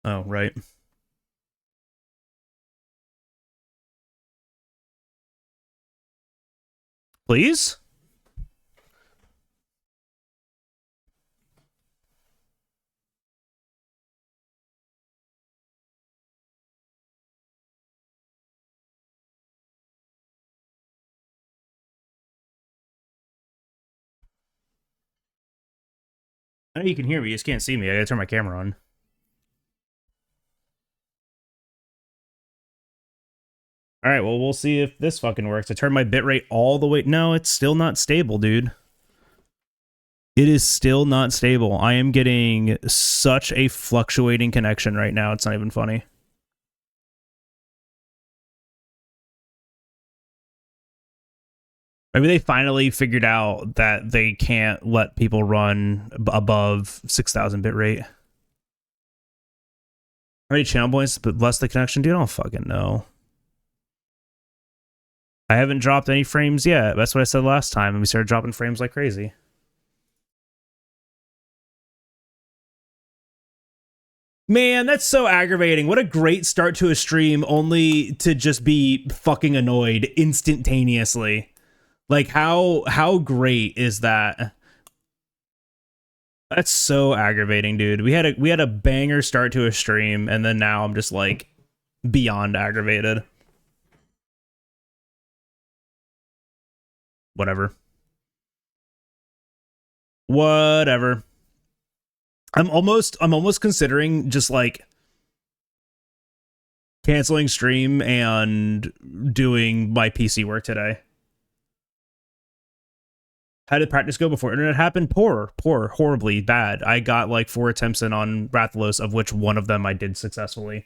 Oh, right. Please? I know you can hear me, you just can't see me. I gotta turn my camera on. Alright, well, we'll see if this fucking works. I turned my bitrate all the way... No, it's still not stable, dude. It is still not stable. I am getting such a fluctuating connection right now. It's not even funny. Maybe they finally figured out that they can't let people run above 6,000 bitrate. How many channel points but less the connection? Dude, I don't fucking know. I haven't dropped any frames yet. That's what I said last time, and we started dropping frames like crazy. Man, that's so aggravating. What a great start to a stream, only to just be fucking annoyed instantaneously. Like, how great is that? That's so aggravating, dude. We had a banger start to a stream, and then now I'm just like beyond aggravated. Whatever. Whatever. I'm almost considering just like canceling stream and doing my PC work today. How did practice go before internet happened? Poor, horribly bad. I got like 4 attempts in on Rathalos, of which one of them I did successfully.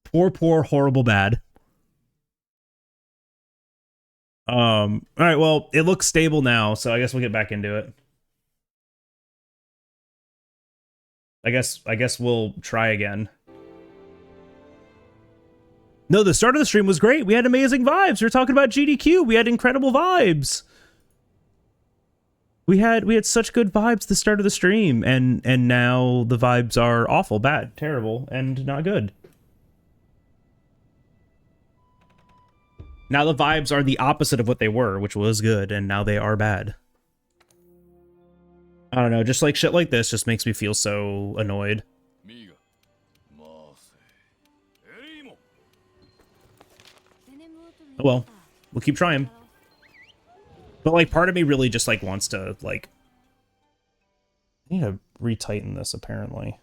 Poor, horrible bad. All right, well, it looks stable now, so I guess we'll get back into it. I guess we'll try again. No, the start of the stream was great. We had amazing vibes. We were talking about GDQ. We had incredible vibes. We had such good vibes the start of the stream, and now the vibes are awful, bad, terrible, and not good. Now the vibes are the opposite of what they were, which was good, and now they are bad. I don't know, just like shit like this just makes me feel so annoyed. Oh well, we'll keep trying. But like part of me really just like wants to like... I need to retighten this apparently.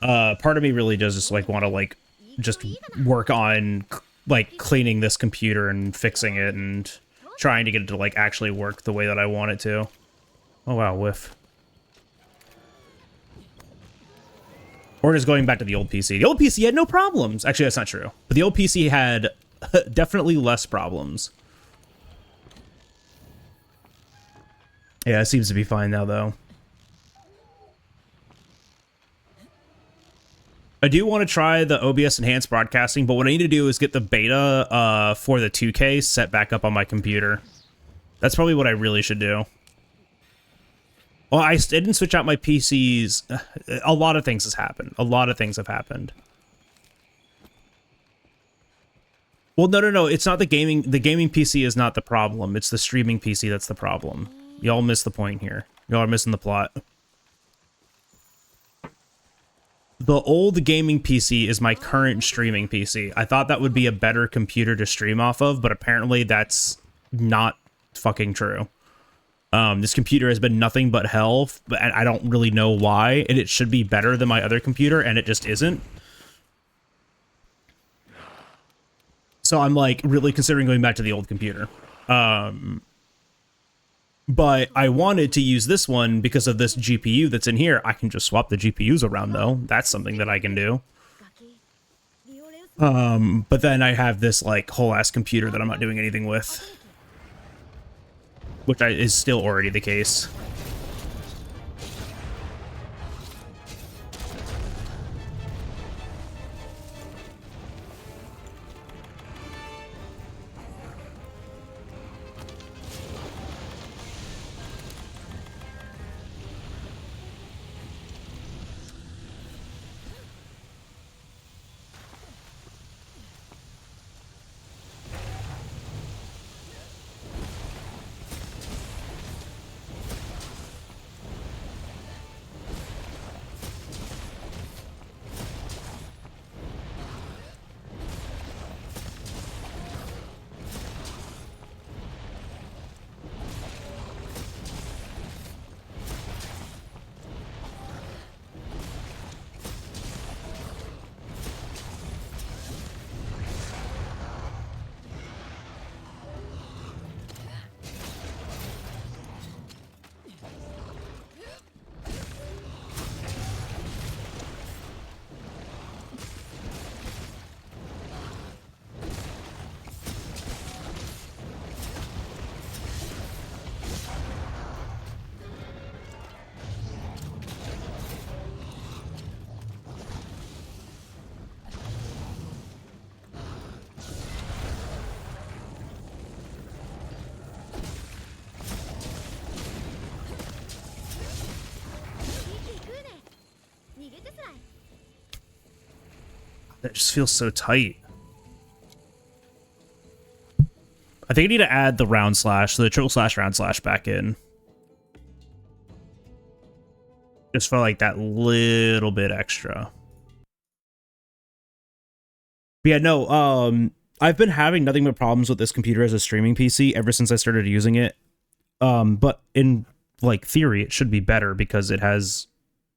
Part of me really does just like want to like just work on like cleaning this computer and fixing it and trying to get it to like actually work the way that I want it to. Oh wow, whiff. Or just going back to the old PC. The old PC had no problems. Actually, that's not true. But the old PC had definitely less problems. Yeah, it seems to be fine now, though. I do want to try the OBS enhanced broadcasting, but what I need to do is get the beta for the 2K set back up on my computer. That's probably what I really should do. Well, I didn't switch out my PCs. A lot of things has happened. A lot of things have happened. Well, no. It's not the gaming. The gaming PC is not the problem. It's the streaming PC that's the problem. Y'all missed the point here. Y'all are missing the plot. The old gaming PC is my current streaming PC. I thought that would be a better computer to stream off of, but apparently that's not fucking true. This computer has been nothing but hell, but I don't really know why, and it should be better than my other computer, and it just isn't. So I'm like really considering going back to the old computer. But I wanted to use this one because of this GPU that's in here. I can just swap the GPUs around though. That's something that I can do. But then I have this like whole ass computer that I'm not doing anything with. Which is still already the case. That just feels so tight. I think I need to add the round slash, the triple slash round slash back in. Just for like that little bit extra. But yeah, no, I've been having nothing but problems with this computer as a streaming PC ever since I started using it. But in like theory, it should be better because it has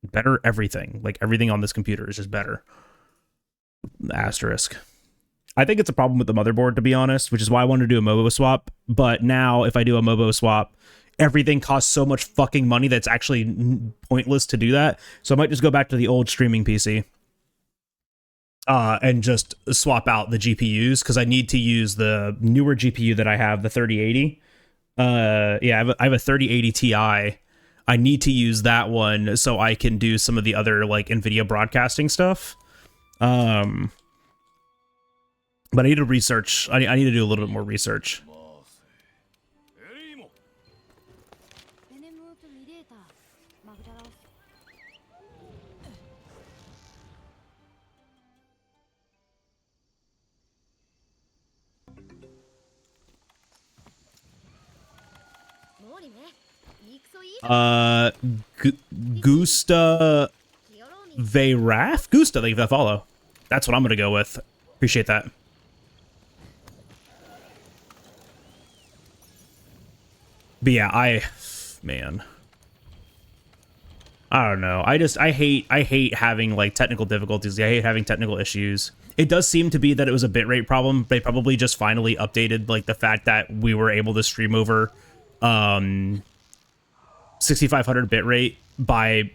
better everything. Like everything on this computer is just better. Asterisk. I think it's a problem with the motherboard, to be honest, which is why I wanted to do a MOBO swap. But now, if I do a MOBO swap, everything costs so much fucking money that's actually pointless to do that. So I might just go back to the old streaming PC. And just swap out the GPUs, because I need to use the newer GPU that I have, the 3080. Yeah, I have a 3080 Ti. I need to use that one so I can do some of the other like NVIDIA broadcasting stuff. But I need to research. I need to do a little bit more research. Gusta Veyrath? Gusta, thank you for that follow. That's what I'm gonna go with. Appreciate that. But yeah, man. I don't know. I hate having like technical difficulties. I hate having technical issues. It does seem to be that it was a bitrate problem. They probably just finally updated like the fact that we were able to stream over 6500 bitrate by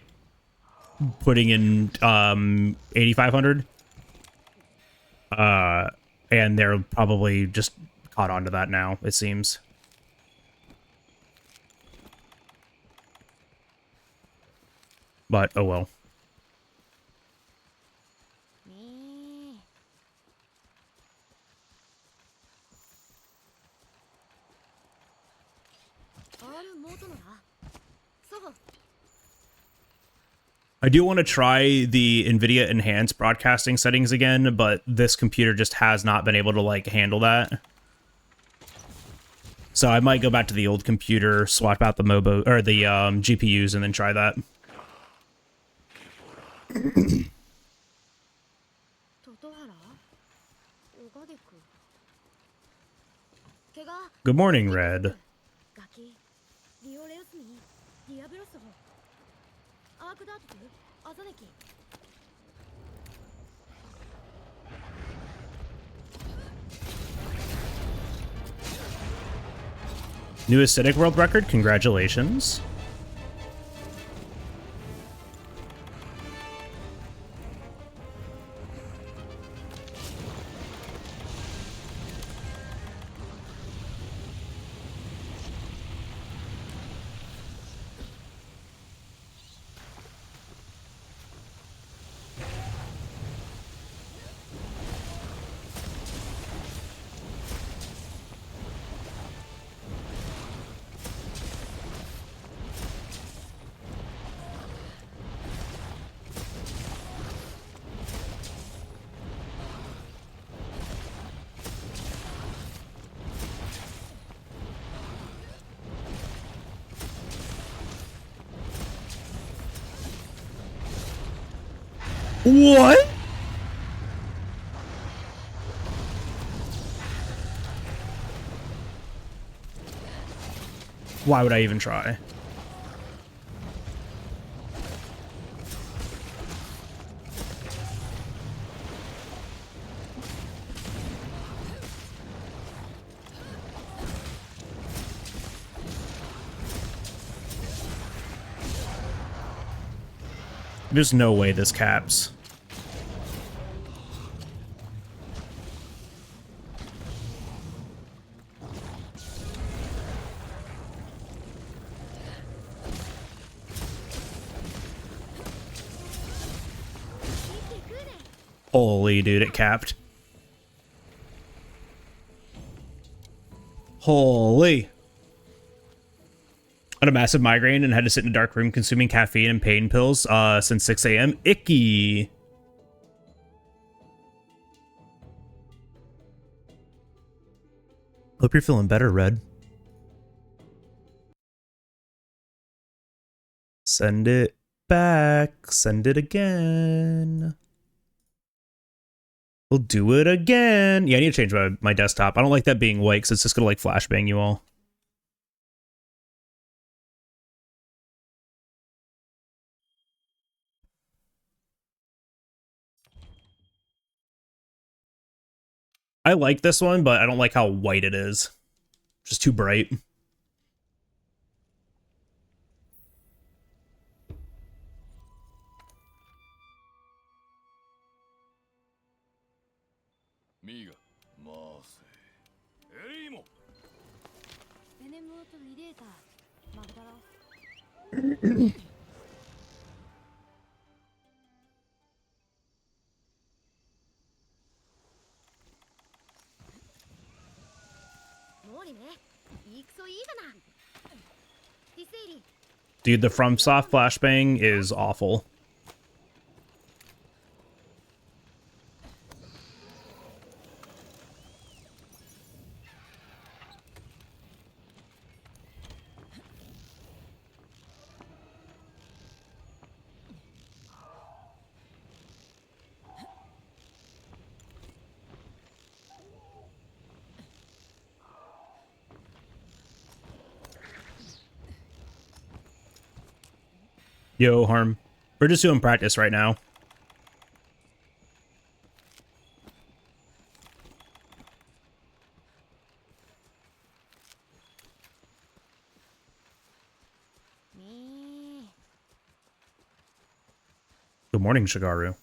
putting in 8500. And they're probably just caught on to that now, it seems. But oh well. I do want to try the NVIDIA enhanced broadcasting settings again, but this computer just has not been able to like handle that. So I might go back to the old computer, swap out the MOBO or the GPUs, and then try that. Good morning, Red. New acidic world record, congratulations. What? Why would I even try? There's no way this caps. Holy dude, it capped. Holy. I had a massive migraine and had to sit in a dark room consuming caffeine and pain pills since 6 a.m. Icky. Hope you're feeling better, Red. Send it back. Send it again. We'll do it again. Yeah, I need to change my desktop. I don't like that being white because it's just gonna like flashbang you all. I like this one, but I don't like how white it is. Just too bright. Dude, the FromSoft flashbang is awful. Yo, Harm. We're just doing practice right now. Good morning, Shigaru.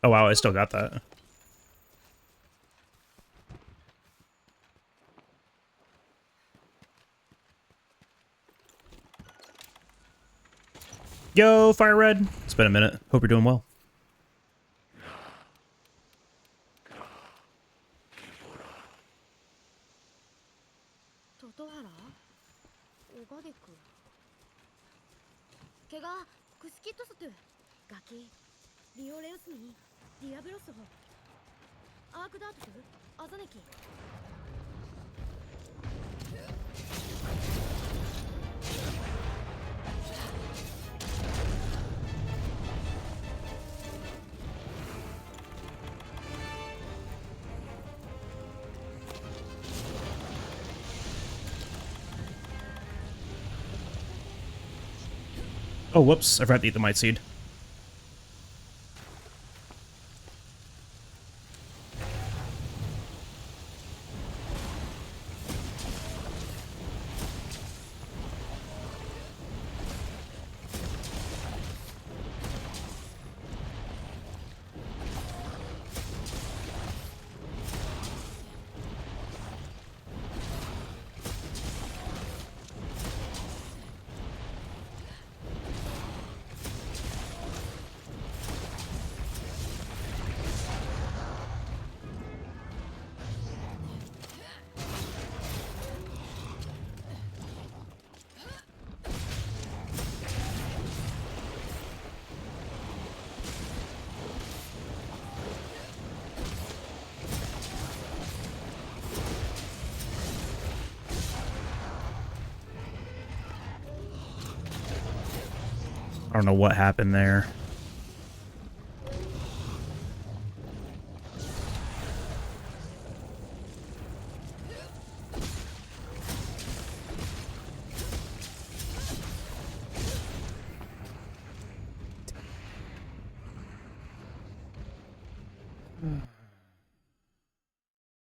Oh wow, I still got that. Yo, Fire Red. It's been a minute. Hope you're doing well. Oh, whoops. I forgot to eat the Might Seed. I don't know what happened there.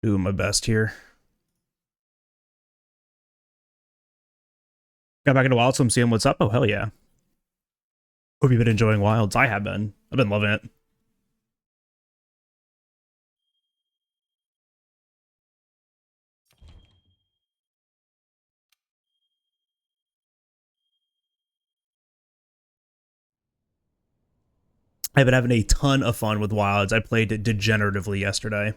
Doing my best here. Got back into Wilds, so I'm seeing what's up. Oh, hell yeah. Hope you've been enjoying Wilds. I have been. I've been loving it. I've been having a ton of fun with Wilds. I played it degeneratively yesterday.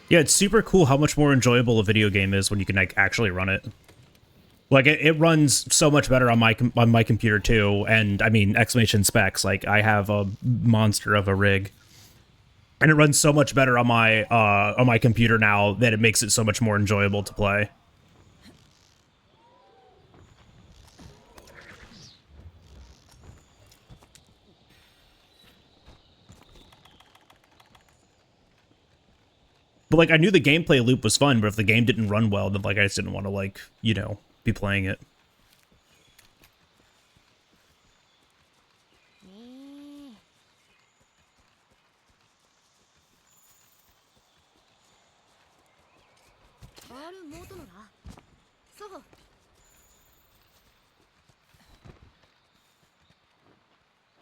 Yeah, it's super cool how much more enjoyable a video game is when you can like actually run it. Like it runs so much better on my computer too, and I mean exclamation specs. Like I have a monster of a rig, and it runs so much better on my computer now that it makes it so much more enjoyable to play. But like I knew the gameplay loop was fun, but if the game didn't run well, then like I just didn't want to like, you know, be playing it.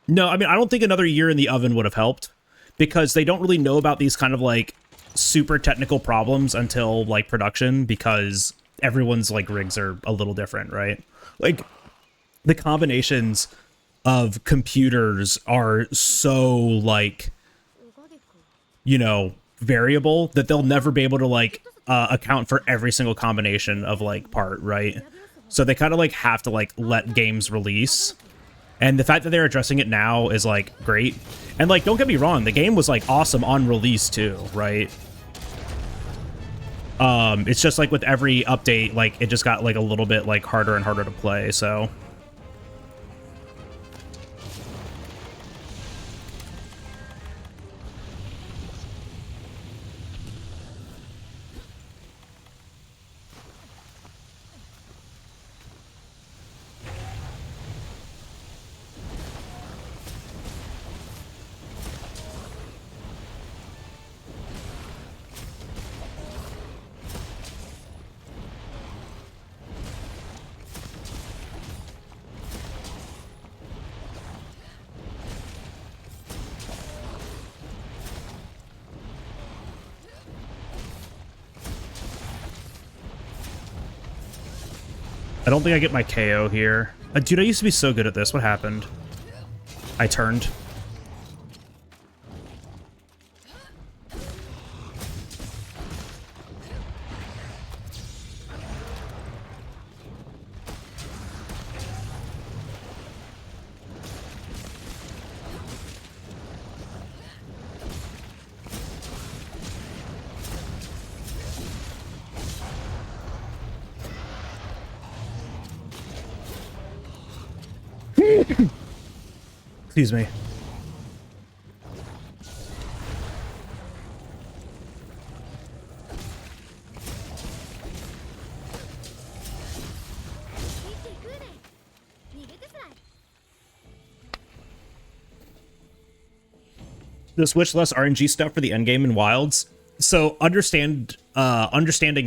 No, I mean I don't think another year in the oven would have helped, because they don't really know about these kind of like super technical problems until like production, because everyone's like rigs are a little different, right? Like the combinations of computers are so like, you know, variable that they'll never be able to like account for every single combination of like part, right? So they kind of like have to like let games release. And the fact that they're addressing it now is like great. And like, don't get me wrong, the game was like awesome on release too, right? It's just like with every update, like it just got like a little bit like harder and harder to play, so. I don't think I get my KO here. Dude, I used to be so good at this. What happened? I turned. Excuse me. The Switch less RNG stuff for the endgame in Wilds. So understanding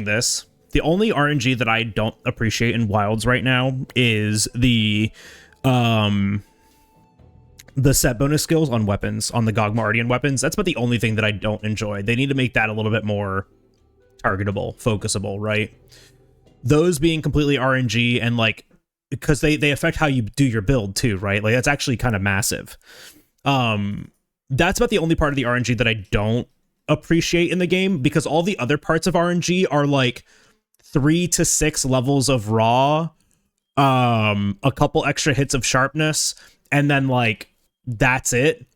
this, the only RNG that I don't appreciate in Wilds right now is the set bonus skills on weapons, on the Gogmardian weapons. That's about the only thing that I don't enjoy. They need to make that a little bit more targetable, focusable, right? Those being completely RNG, and like, because they affect how you do your build too, right? Like that's actually kind of massive. That's about the only part of the RNG that I don't appreciate in the game, because all the other parts of RNG are like 3 to 6 levels of raw, a couple extra hits of sharpness, and then like that's it.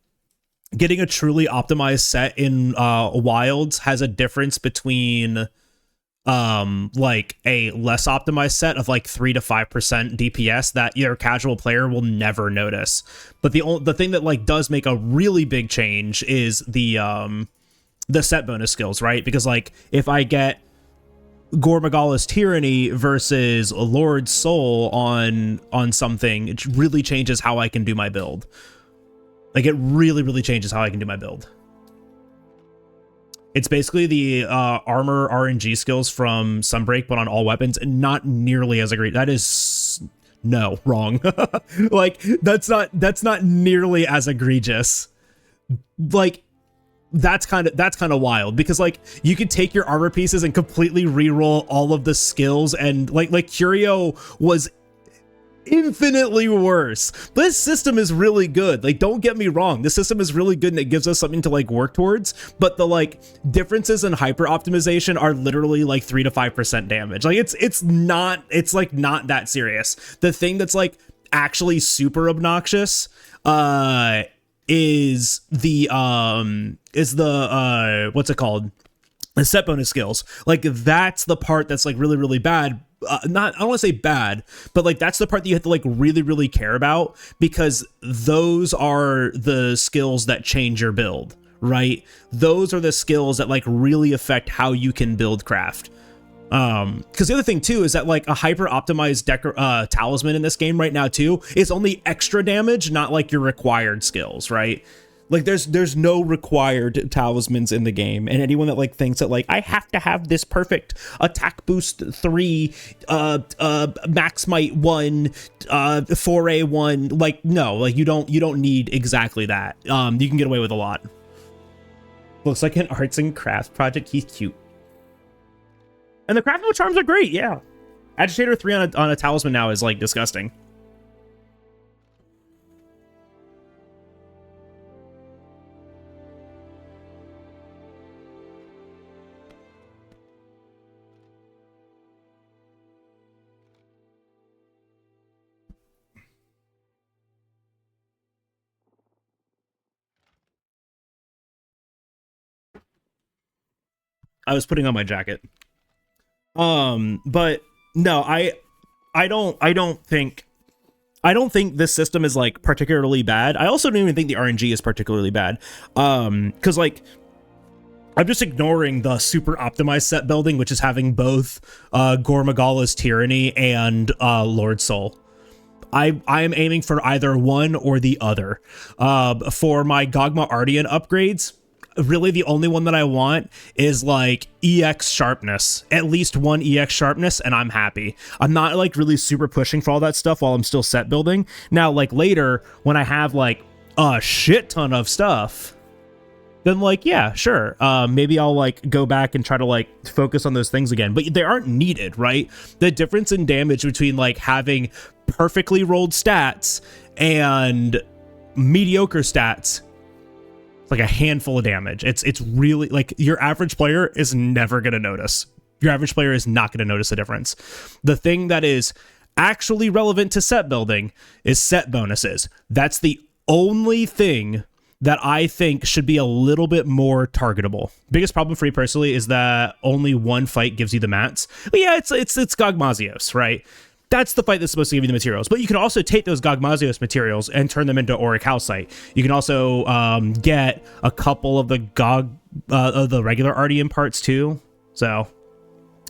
Getting a truly optimized set in Wilds has a difference between like a less optimized set of like 3 to 5% DPS that your casual player will never notice. But the thing that like does make a really big change is the set bonus skills, right? Because like if I get Gormagala's Tyranny versus Lord's Soul on something, it really changes how I can do my build. Like it really changes how I can do my build. It's basically the armor RNG skills from Sunbreak, but on all weapons, and not nearly as egregious. That is no wrong. Like that's not nearly as egregious. Like that's kind of wild, because like you could take your armor pieces and completely re-roll all of the skills, and like Curio was infinitely worse. This system is really good. Like, don't get me wrong, this system is really good and it gives us something to like work towards, but the like differences in hyper optimization are literally like 3 to 5% damage. Like it's not that serious. The thing that's like actually super obnoxious is the what's it called, the set bonus skills. Like that's the part that's like really, really bad. I don't want to say bad, but like that's the part that you have to like really, really care about, because those are the skills that change your build, right? Those are the skills that like really affect how you can build craft. Because the other thing too is that like a hyper optimized talisman in this game right now too is only extra damage, not like your required skills, right? Like there's no required talismans in the game, and anyone that like thinks that like I have to have this perfect attack boost 3, max might 1, 4A 1, like no, like you don't need exactly that. You can get away with a lot. Looks like an arts and crafts project. He's cute. And the craftable charms are great, yeah. Agitator 3 on a talisman now is like disgusting. I was putting on my jacket. But no, I don't think this system is like particularly bad. I also don't even think the RNG is particularly bad. Because like I'm just ignoring the super optimized set building, which is having both Gore Magala's Tyranny and Lord Soul. I am aiming for either one or the other. For my Gogma Ardian upgrades, really the only one that I want is like EX sharpness, at least one EX sharpness, and I'm happy. I'm not like really super pushing for all that stuff while I'm still set building. Now, like later when I have like a shit ton of stuff, then like, yeah, sure. Maybe I'll like go back and try to like focus on those things again, but they aren't needed, right? The difference in damage between like having perfectly rolled stats and mediocre stats, like a handful of damage. It's really like your average player is never going to notice. Your average player is not going to notice the difference. The thing that is actually relevant to set building is set bonuses. That's the only thing that I think should be a little bit more targetable. Biggest problem for me personally is that only one fight gives you the mats. But yeah, it's Gogmazios, right? That's the fight that's supposed to give you the materials. But you can also take those Gogmazios materials and turn them into Auric Calcite. You can also get a couple of the of the regular Ardian parts too. So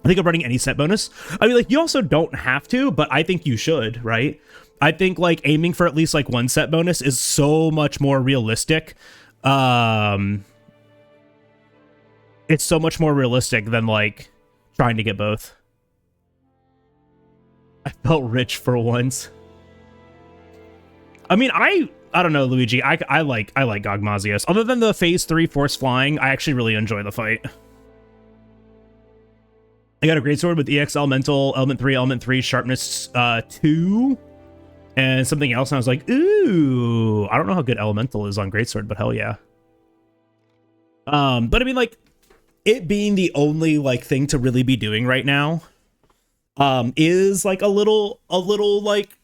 I think I'm running any set bonus. I mean, like, you also don't have to, but I think you should, right? I think like aiming for at least like one set bonus is so much more realistic. It's so much more realistic than like trying to get both. I felt rich for once. I mean, I don't know, Luigi. I like Gogmazios. Other than the phase 3 force flying, I actually really enjoy the fight. I got a greatsword with EX Elemental, Element 3, Sharpness 2, and something else. And I was like, ooh, I don't know how good Elemental is on greatsword, but hell yeah. But I mean, like, it being the only like thing to really be doing right now, is like a little like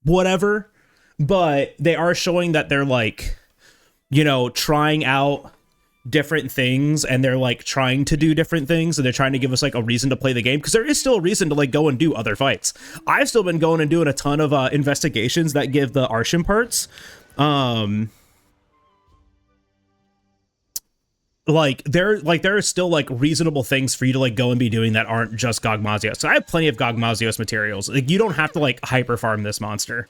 whatever, but they are showing that they're like, you know, trying out different things, and they're like trying to do different things, and they're trying to give us like a reason to play the game, because there is still a reason to like go and do other fights. I've still been going and doing a ton of investigations that give the Arshan parts. Like there are still like reasonable things for you to like go and be doing that aren't just Gogmazios. So I have plenty of Gogmazios materials. Like, you don't have to like hyper farm this monster.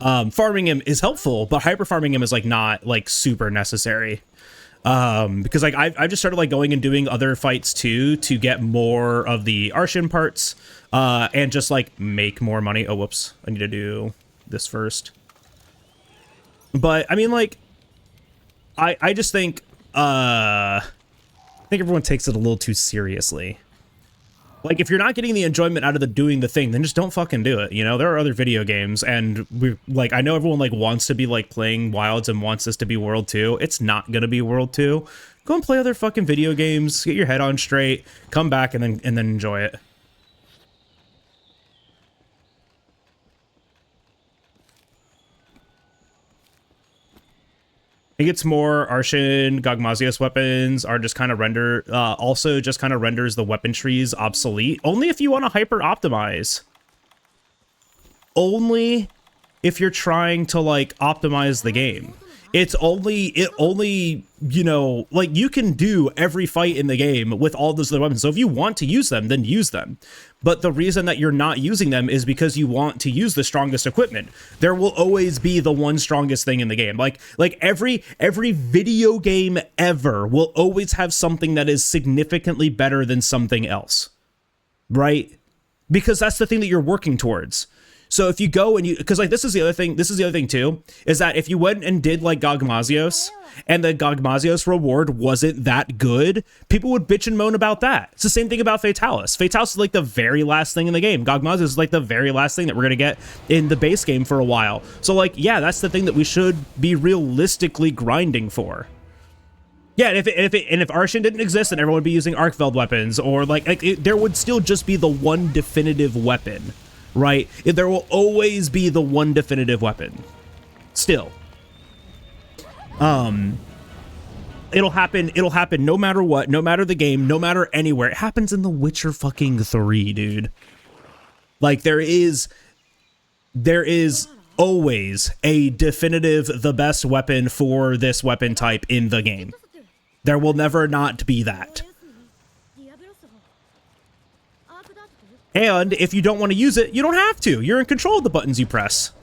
Farming him is helpful, but hyper farming him is like not like super necessary. Because like I've just started like going and doing other fights too to get more of the Arshan parts, and just like make more money. Oh, whoops! I need to do this first. But I mean, like, I just think I think everyone takes it a little too seriously. Like, if you're not getting the enjoyment out of doing the thing, then just don't fucking do it. You know, there are other video games, and we like, I know everyone like wants to be like playing Wilds and wants this to be World 2. It's not gonna be World 2. Go and play other fucking video games, get your head on straight, come back, and then enjoy it. I think it's more Arshin Gogmazios weapons are just kind of also just kind of renders the weapon trees obsolete. Only if you want to hyper optimize. Only if you're trying to like optimize the game. It only, you know, like you can do every fight in the game with all those other weapons. So if you want to use them, then use them. But the reason that you're not using them is because you want to use the strongest equipment. There will always be the one strongest thing in the game. Like every video game ever will always have something that is significantly better than something else. Right? Because that's the thing that you're working towards. So if you go and because like this is the other thing too, is that if you went and did like Gogmazios and the Gogmazios reward wasn't that good, people would bitch and moan about that. It's the same thing about Fatalis. Fatalis is like the very last thing in the game. Gogmazios is like the very last thing that we're gonna get in the base game for a while. So like, yeah, that's the thing that we should be realistically grinding for. Yeah, and if Arshin didn't exist, then everyone would be using Arcveld weapons, or there would still just be the one definitive weapon. Right? There will always be the one definitive weapon. Still. It'll happen no matter what, no matter the game, no matter anywhere. It happens in The Witcher fucking 3, dude. Like there is always a definitive the best weapon for this weapon type in the game. There will never not be that. And if you don't want to use it, you don't have to. You're in control of the buttons you press.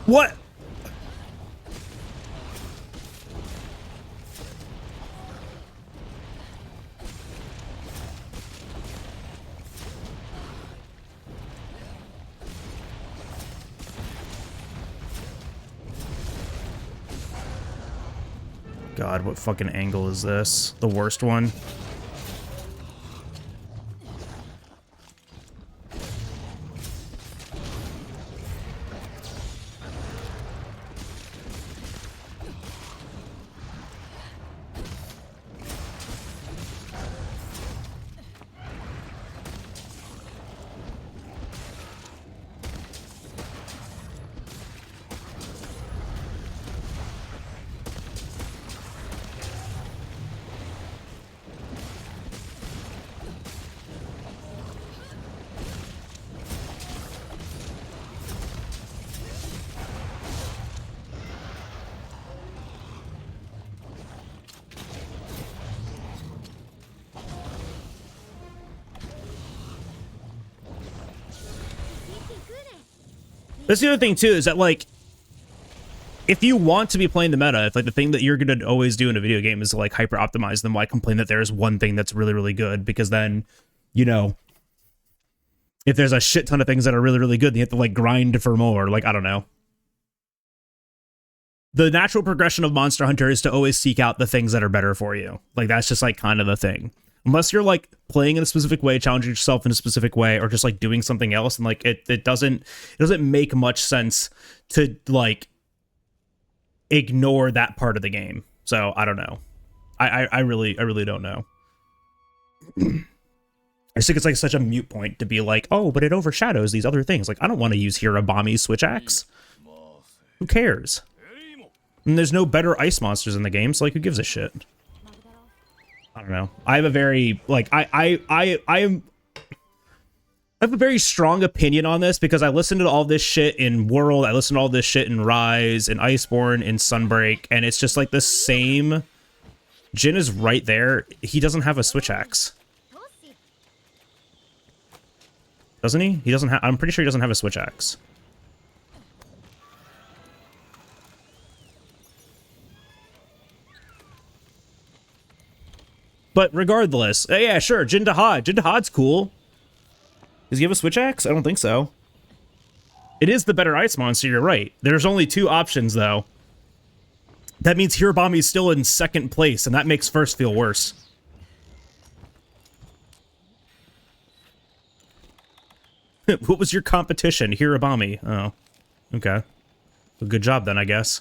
What? God, what fucking angle is this? The worst one? That's the other thing, too, is that, like, if you want to be playing the meta, if, like, the thing that you're going to always do in a video game is to, like, hyper-optimize, then why complain that there's one thing that's really, really good? Because then, you know, if there's a shit ton of things that are really, really good, then you have to, like, grind for more. Like, I don't know. The natural progression of Monster Hunter is to always seek out the things that are better for you. Like, that's just, like, kind of the thing. Unless you're like playing in a specific way, challenging yourself in a specific way, or just like doing something else, and like it doesn't make much sense to like ignore that part of the game. So I don't know. I really don't know. I just think it's like such a moot point to be like, oh, but it overshadows these other things. Like, I don't want to use Hirabami's switch axe. Who cares? And there's no better ice monsters in the game, so like, who gives a shit? I don't know. I have a very, like, I am... I have a very strong opinion on this because I listened to all this shit in World, I listened to all this shit in Rise, in Iceborne, in Sunbreak, and it's just like the same. Jin is right there. He doesn't have a switch axe. Doesn't he? He doesn't have. I'm pretty sure he doesn't have a switch axe. But regardless, yeah, sure, Jin Dahad. Jin Dahad's cool. Does he have a switch axe? I don't think so. It is the better ice monster, you're right. There's only 2 options, though. That means Hirabami's still in 2nd place, and that makes first feel worse. What was your competition? Hirabami. Oh. Okay. Well, good job, then, I guess.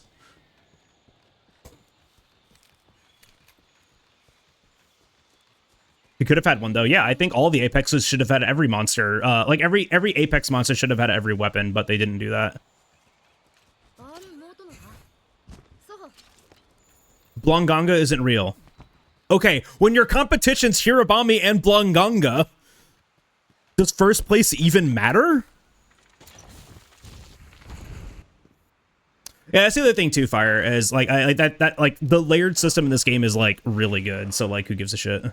We could have had one, though. Yeah, I think all the Apexes should have had every monster. Like, every Apex monster should have had every weapon, but they didn't do that. Blonganga isn't real. Okay, when your competition's Hirabami and Blonganga, does first place even matter? Yeah, that's the other thing too, Fire, is like I like that like the layered system in this game is like really good, so like who gives a shit?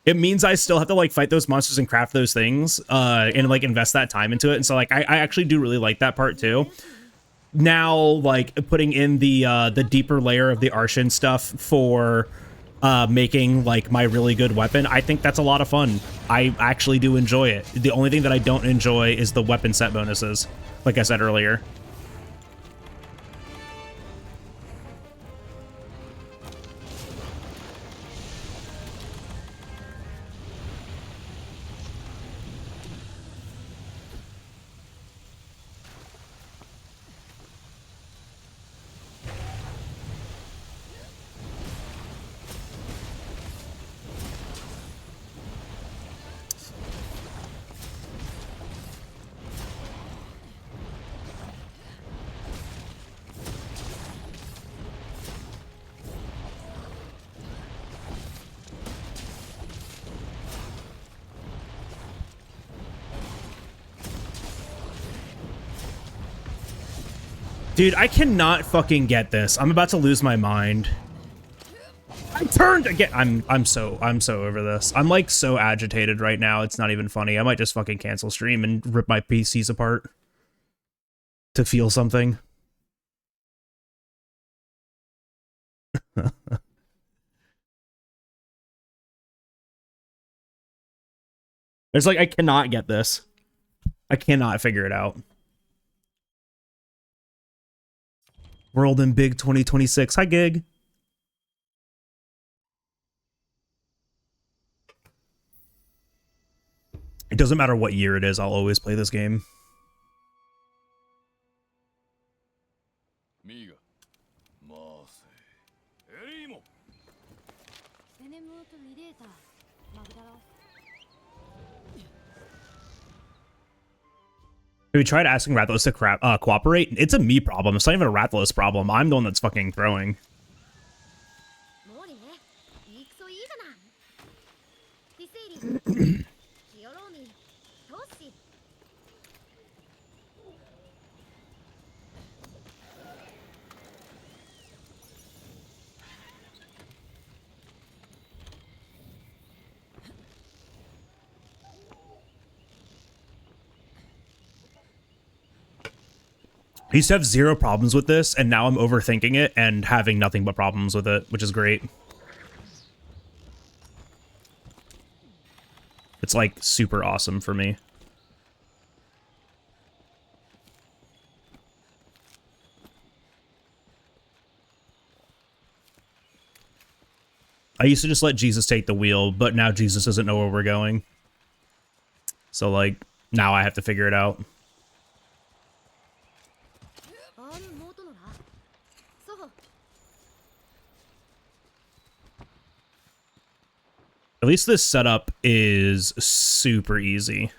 It means I still have to like fight those monsters and craft those things, and like invest that time into it. And so like I actually do really like that part too. Now, like putting in the deeper layer of the Arshan stuff for making like my really good weapon, I think that's a lot of fun. I actually do enjoy it. The only thing that I don't enjoy is the weapon set bonuses, like I said earlier. Dude, I cannot fucking get this. I'm about to lose my mind. I turned again. I'm so over this. I'm like so agitated right now. It's not even funny. I might just fucking cancel stream and rip my PCs apart to feel something. It's like I cannot get this. I cannot figure it out. World in Big 2026. Hi, Gig. It doesn't matter what year it is, I'll always play this game. Have you tried asking Rathalos to cooperate? It's a me problem. It's not even a Rathalos problem. I'm the one that's fucking throwing. I used to have 0 problems with this, and now I'm overthinking it and having nothing but problems with it, which is great. It's like super awesome for me. I used to just let Jesus take the wheel, but now Jesus doesn't know where we're going. So like, now I have to figure it out. At least this setup is super easy.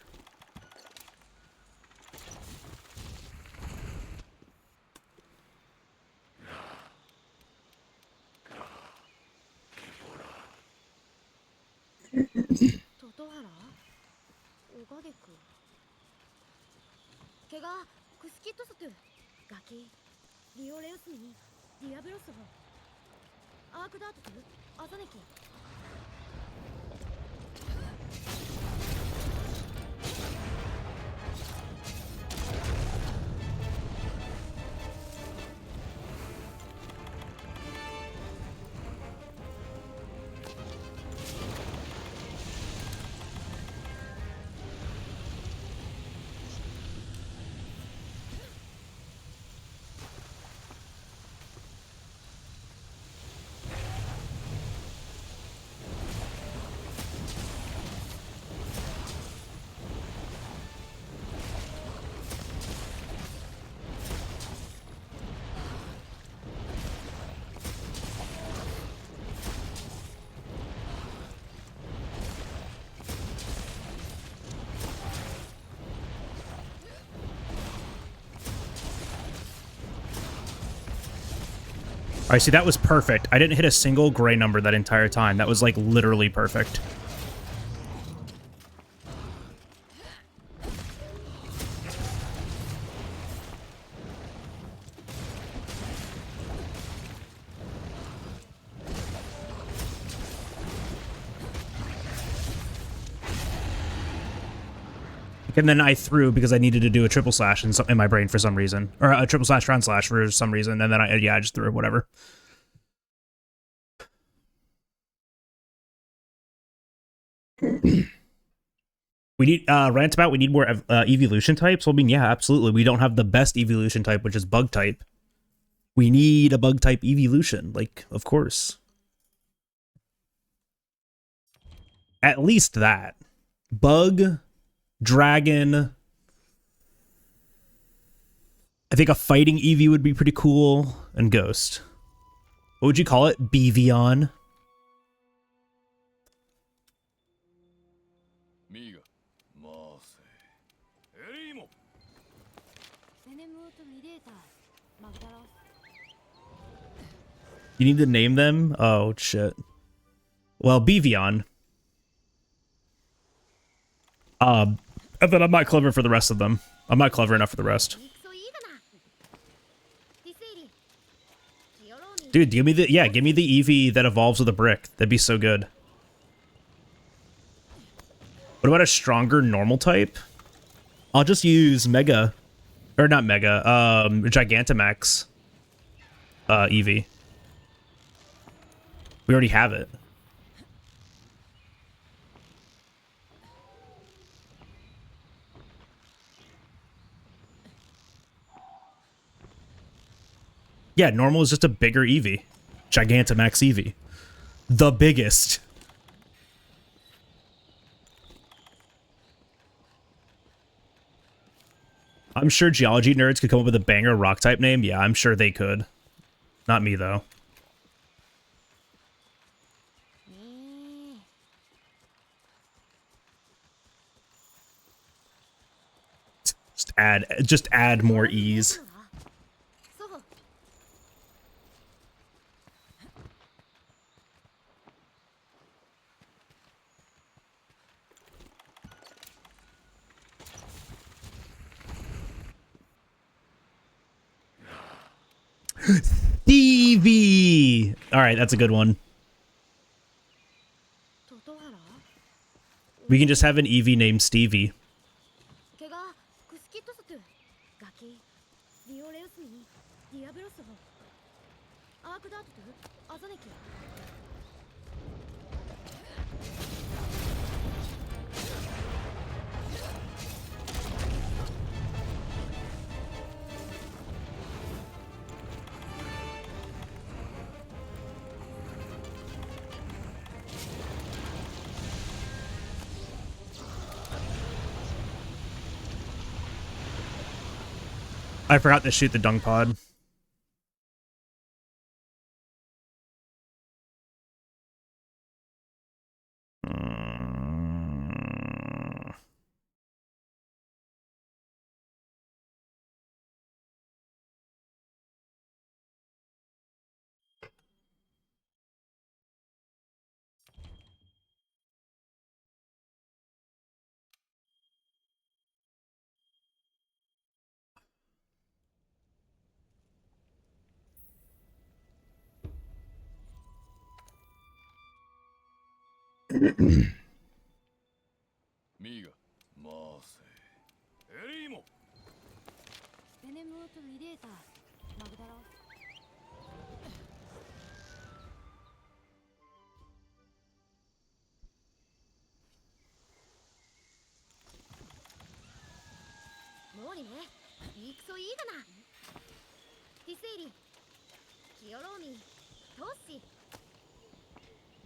Alright, see, that was perfect. I didn't hit a single gray number that entire time. That was, like, literally perfect. And then I threw because I needed to do a triple slash in my brain for some reason. Or a triple slash round slash for some reason. And then I just threw whatever. We need, rant about, we need more evolution types. Well, I mean, yeah, absolutely. We don't have the best evolution type, which is bug type. We need a bug type evolution. Like, of course. At least that. Bug, dragon. I think a fighting Eevee would be pretty cool. And ghost. What would you call it? Bevion? You need to name them? Oh, shit. Well, Bevion. And then I'm not clever for the rest of them. I'm not clever enough for the rest. Dude, give me the Eevee that evolves with a brick. That'd be so good. What about a stronger normal type? I'll just use Mega. Or not Mega, Gigantamax Eevee. We already have it. Yeah, normal is just a bigger Eevee. Gigantamax Eevee. The biggest. I'm sure geology nerds could come up with a banger rock type name. Yeah, I'm sure they could. Not me, though. Just add more E's. Stevie! Alright, that's a good one. We can just have an Eevee named Stevie. I forgot to shoot the dung pod.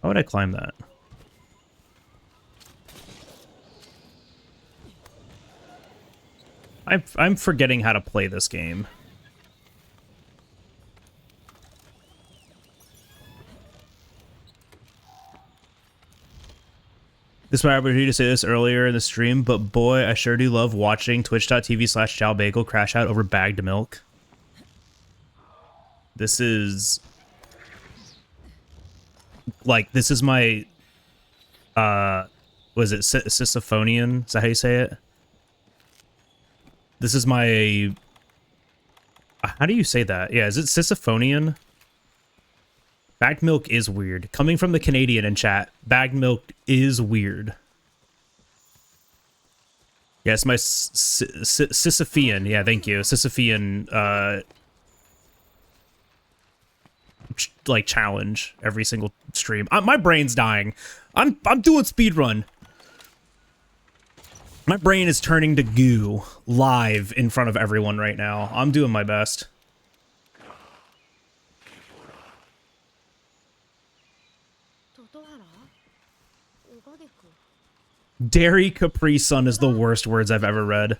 How would I climb that? I'm forgetting how to play this game. This might opportunity to say this earlier in the stream, but boy, I sure do love watching twitch.tv/JalBagel crash out over bagged milk. This is... like, this is my... was it Sisyphonian? Is that how you say it? This is my... how do you say that? Yeah, is it Sisyphonian? Bagged milk is weird. Coming from the Canadian in chat, bagged milk is weird. Yes, my Sisyphean. Yeah, thank you. Sisyphean, like, challenge every single stream. My brain's dying. I'm doing speedrun. My brain is turning to goo live in front of everyone right now. I'm doing my best. Dairy Capri Sun is the worst words I've ever read.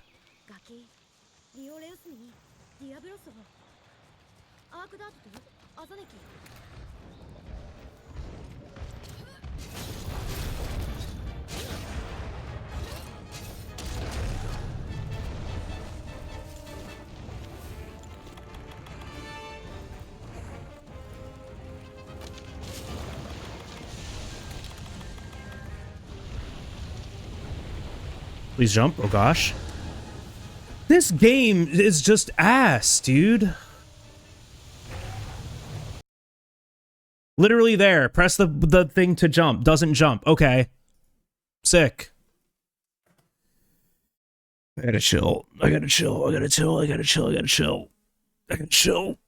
Please jump. Oh gosh. This game is just ass, dude. Literally there. Press the thing to jump. Doesn't jump. Okay. Sick. I gotta chill. I gotta chill. I gotta chill. I gotta chill. I gotta chill. I gotta chill.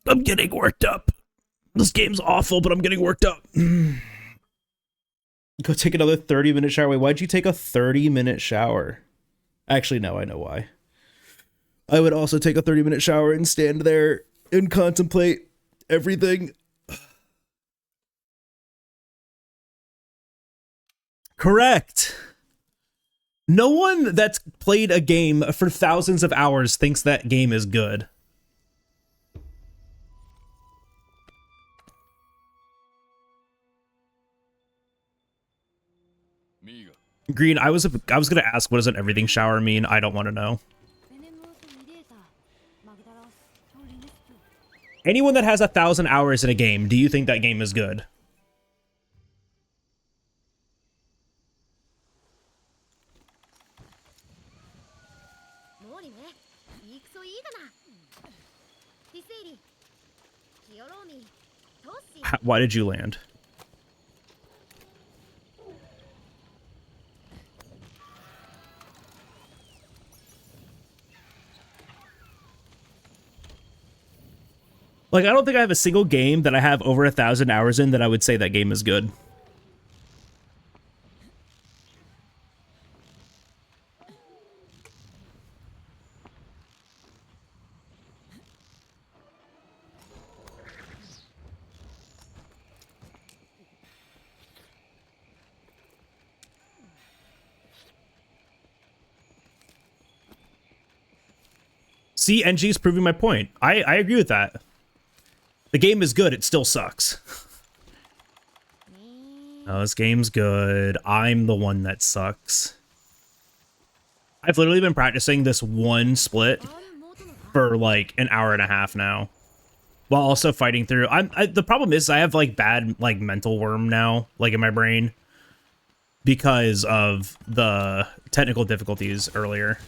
I'm getting worked up. This game's awful, but I'm getting worked up. Go take another 30-minute shower. Wait, why'd you take a 30-minute shower? Actually, no, I know why. I would also take a 30-minute shower and stand there and contemplate everything. Correct. No one that's played a game for thousands of hours thinks that game is good. Green, I was gonna ask, what does an everything shower mean? I don't want to know. Anyone that has 1,000 hours in a game, do you think that game is good? Why did you land? Like, I don't think I have a single game that I have over 1,000 hours in that I would say that game is good. See, NG's proving my point. I agree with that. The game is good, it still sucks. Oh, this game's good. I'm the one that sucks. I've literally been practicing this one split for like an hour and a half now, while also fighting through. The problem is I have like bad like mental worm now, like in my brain, because of the technical difficulties earlier.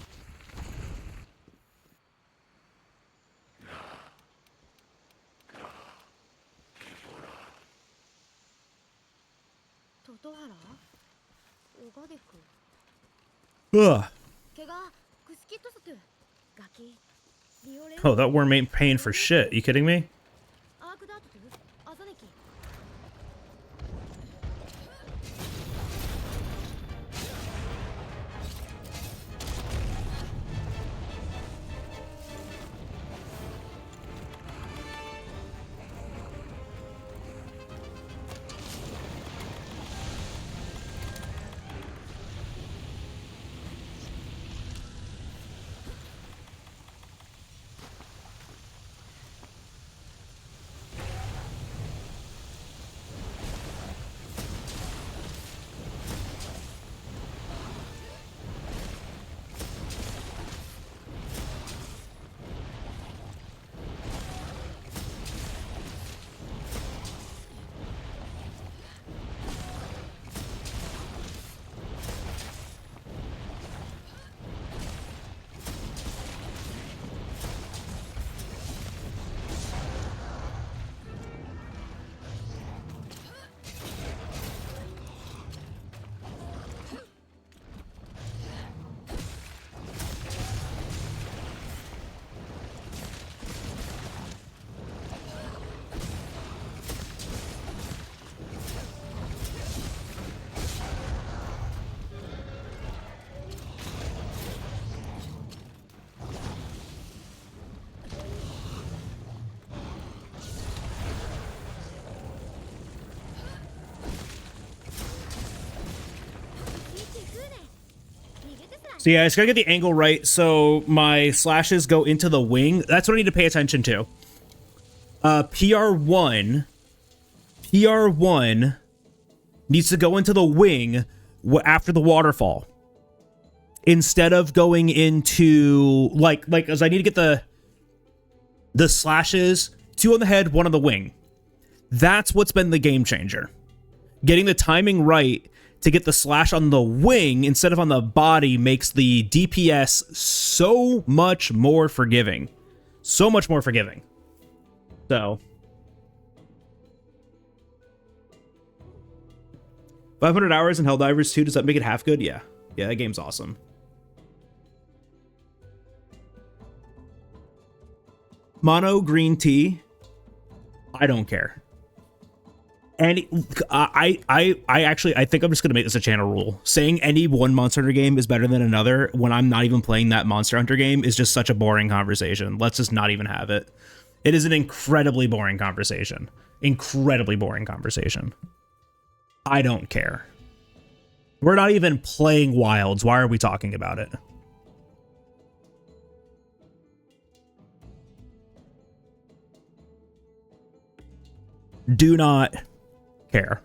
Ugh. Oh, that worm ain't paying for shit. You kidding me? So yeah, I just gotta get the angle right so my slashes go into the wing. That's what I need to pay attention to. PR1 needs to go into the wing after the waterfall. Instead of going into, like as I need to get the slashes, 2 on the head, 1 on the wing. That's what's been the game changer. Getting the timing right to get the slash on the wing instead of on the body makes the DPS so much more forgiving. So much more forgiving. So 500 hours in Helldivers 2, does that make it half good? Yeah. Yeah, that game's awesome. Mono green tea. I don't care. And I think I'm just gonna make this a channel rule. Saying any one Monster Hunter game is better than another when I'm not even playing that Monster Hunter game is just such a boring conversation. Let's just not even have it. It is an incredibly boring conversation. Incredibly boring conversation. I don't care. We're not even playing Wilds. Why are we talking about it? Do not care.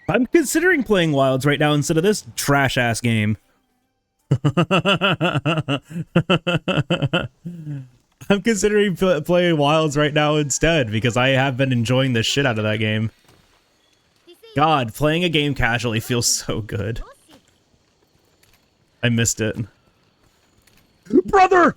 I'm considering playing Wilds right now instead of this trash-ass game. I'm considering playing Wilds right now instead because I have been enjoying the shit out of that game. God, playing a game casually feels so good. I missed it. Brother!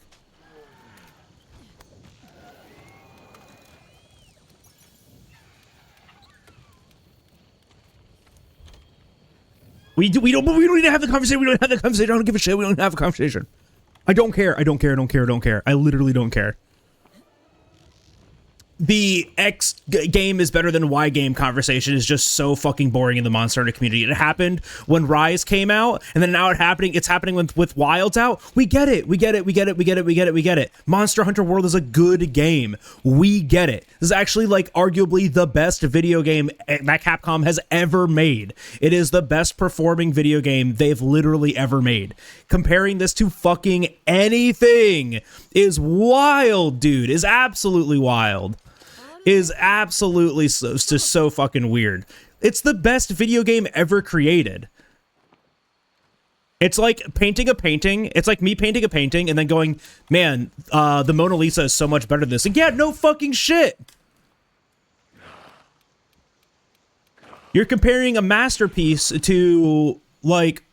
We don't need to have the conversation. We don't have the conversation. I don't give a shit. We don't have a conversation. I don't care. I don't care. I don't care. I don't care. I literally don't care. the X game is better than Y game conversation is just so fucking boring in the Monster Hunter community. It happened when Rise came out, and then now it's happening with Wilds out. We get it. Monster Hunter World is a good game. We get it. This is actually like arguably the best video game that Capcom has ever made. It is the best performing video game they've literally ever made. Comparing this to fucking anything is wild, dude. Is absolutely wild. Is absolutely just so fucking weird. It's the best video game ever created. It's like painting a painting. It's like me painting a painting and then going, man, the Mona Lisa is so much better than this. And yeah, no fucking shit. You're comparing a masterpiece to like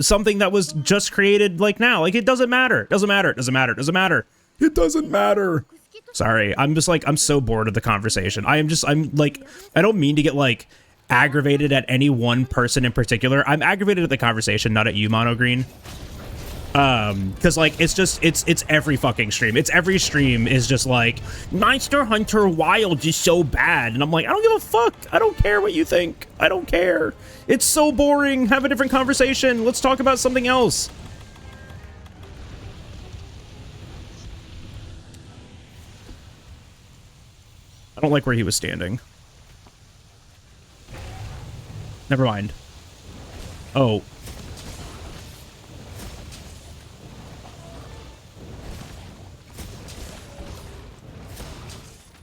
something that was just created like now. Like it doesn't matter. It doesn't matter. It doesn't matter. It doesn't matter. It doesn't matter. Sorry, I'm just like, I'm so bored of the conversation. I'm like, I don't mean to get like aggravated at any one person in particular. I'm aggravated at the conversation, not at you, Mono Green. Because like, it's every fucking stream. It's every stream is just like, Monster Hunter Wilds is so bad. And I'm like, I don't give a fuck. I don't care what you think. I don't care. It's so boring. Have a different conversation. Let's talk about something else. I don't like where he was standing. Never mind. Oh.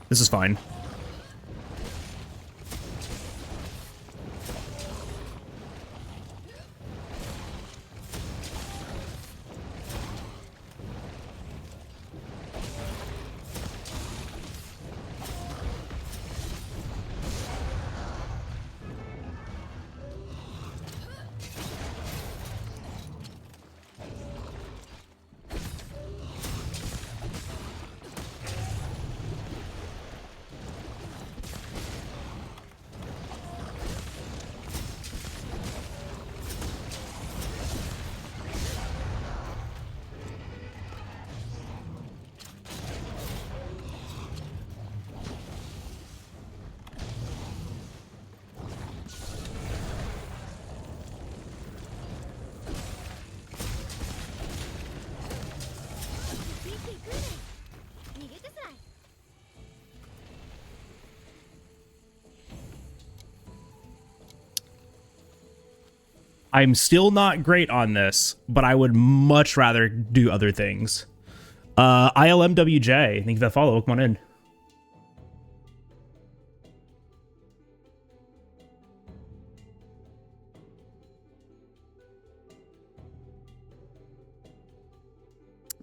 This is fine. I'm still not great on this, but I would much rather do other things. ILMWJ, thank you for that follow. Come on in.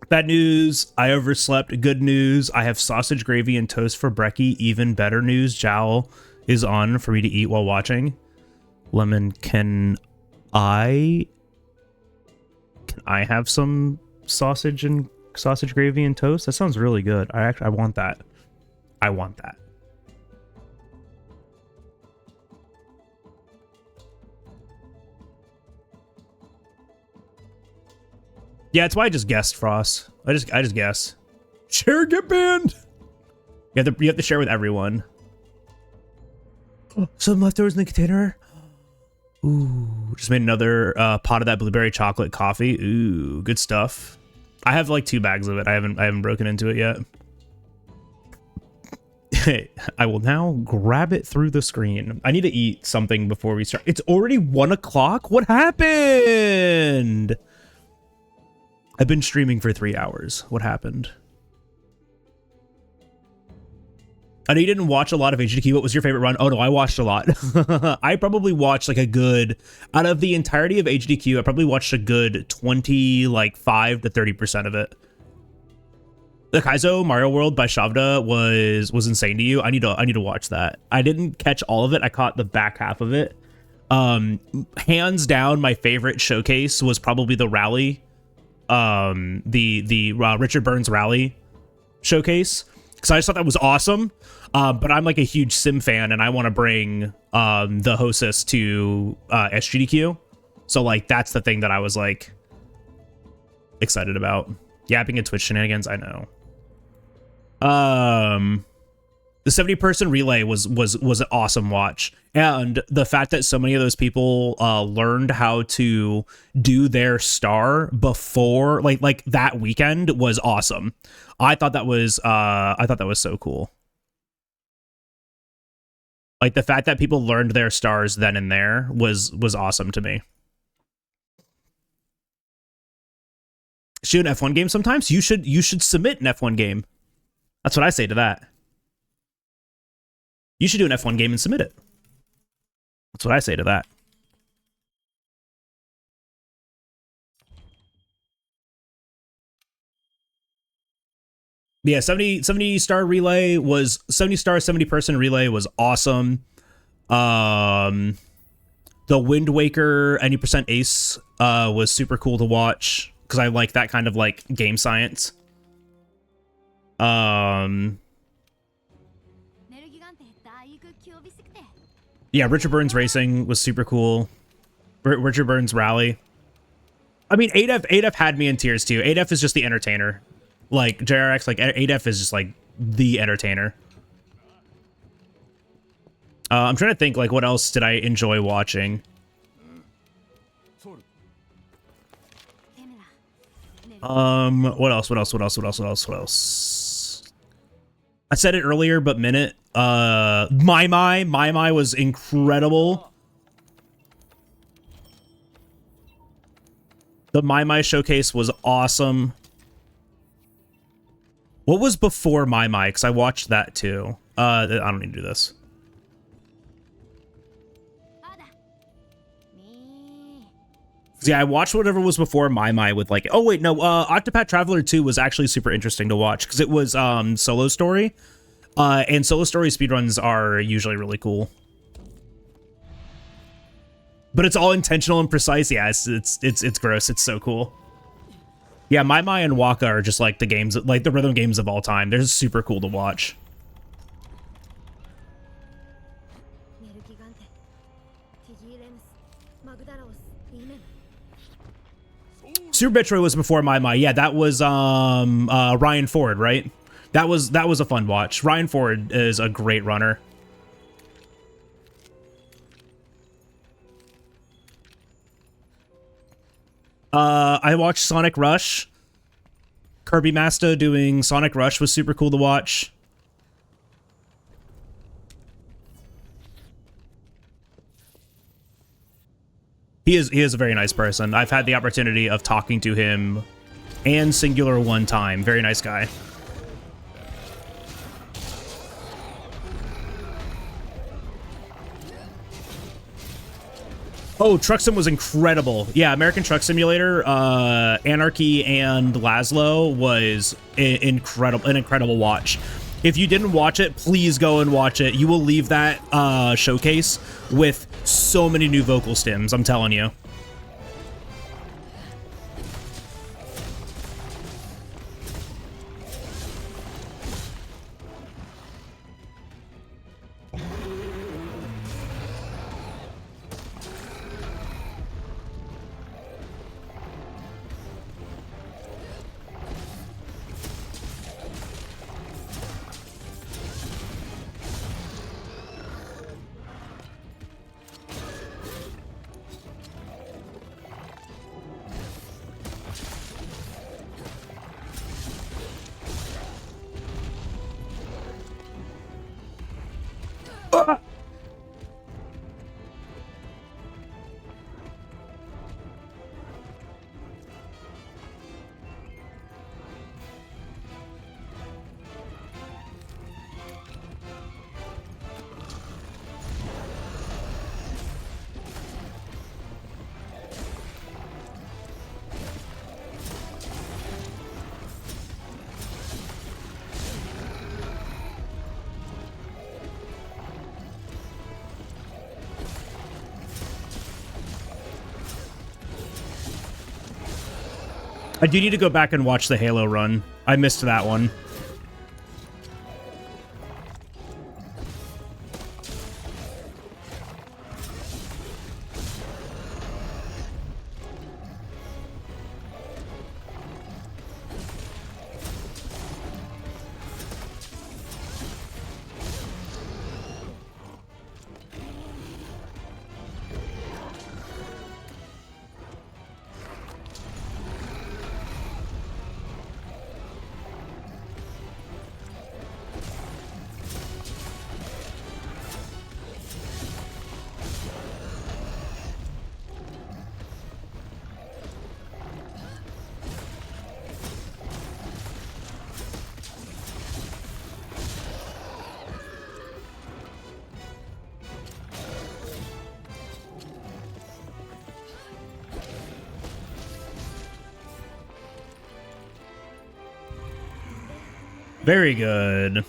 Bad news, I overslept. Good news, I have sausage gravy and toast for brekkie. Even better news, Jowl is on for me to eat while watching. Lemon, can I have some sausage and sausage gravy and toast? That sounds really good. I want that. I want that. Yeah, it's why I just guessed, Frost. I just guess. Share, get banned. You have to share with everyone. Oh, some leftovers in the container. Ooh, just made another pot of that blueberry chocolate coffee. Ooh, good stuff. I have like 2 bags of it. I haven't broken into it yet. I will now grab it through the screen. I need to eat something before we start. It's already 1 o'clock? What happened? I've been streaming for 3 hours. What happened? I know you didn't watch a lot of HDQ. What was your favorite run? Oh no, I watched a lot. I probably watched like a good, out of the entirety of HDQ, I probably watched a good 20, like 5 to 30% of it. The Kaizo Mario World by Shavda was insane to you. I need to watch that. I didn't catch all of it. I caught the back half of it. Hands down, my favorite showcase was probably the rally, the Richard Burns rally showcase, because I just thought that was awesome. But I'm like a huge sim fan, and I want to bring the hostess to SGDQ. So like that's the thing that I was like excited about. Yapping at Twitch shenanigans, I know. The 70-person relay was an awesome watch, and the fact that so many of those people learned how to do their star before like that weekend was awesome. I thought that was so cool. Like the fact that people learned their stars then and there was awesome to me. Shoot an F1 game sometimes? You should submit an F1 game. That's what I say to that. You should do an F1 game and submit it. That's what I say to that. Yeah, 70 star relay was 70 star 70-person relay was awesome. The Wind Waker any percent ace was super cool to watch because I like that kind of like game science. Yeah, Richard Burns Racing was super cool. Richard Burns Rally. I mean, 8F had me in tears too. 8F is just the entertainer. Like JRX, like 8F is just like the entertainer. I'm trying to think like what else did I enjoy watching? What else? I said it earlier, but Minute. My was incredible. The My showcase was awesome. What was before My? Because I watched that too. I don't need to do this. Yeah, I watched whatever was before My with like, oh wait, no, Octopath Traveler 2 was actually super interesting to watch because it was solo story. And solo story speedruns are usually really cool. But it's all intentional and precise. Yeah, it's gross. It's so cool. Yeah, My and Waka are just like the games, like the rhythm games of all time. They're super cool to watch. Super Metroid was before My. Yeah, that was Ryan Ford, right? That was a fun watch. Ryan Ford is a great runner. I watched Sonic Rush. Kirby Master doing Sonic Rush was super cool to watch. He is a very nice person. I've had the opportunity of talking to him and Singular one time. Very nice guy. Oh, Truck Sim was incredible. Yeah, American Truck Simulator, Anarchy and Laszlo was an incredible watch. If you didn't watch it, please go and watch it. You will leave that showcase with so many new vocal stems, I'm telling you. I do need to go back and watch the Halo run. I missed that one. Very good.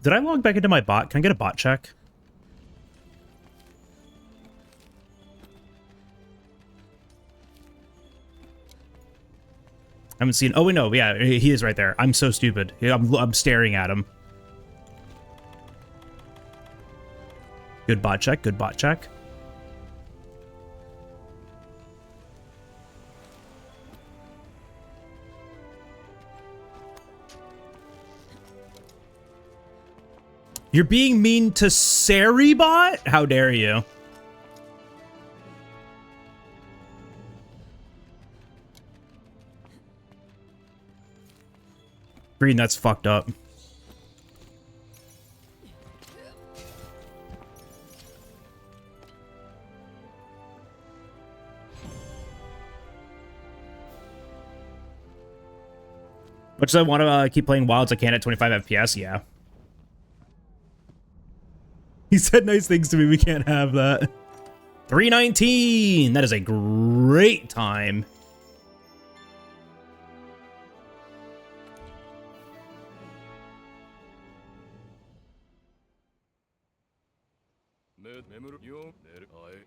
Did I log back into my bot? Can I get a bot check? I haven't seen. Oh, wait, no. Yeah, he is right there. I'm so stupid. I'm staring at him. Good bot check. Good bot check. You're being mean to Saribot? How dare you? Green, that's fucked up. Much as I want to keep playing Wilds, I can't at 25 FPS, yeah. He said nice things to me, we can't have that. 319! That is a great time.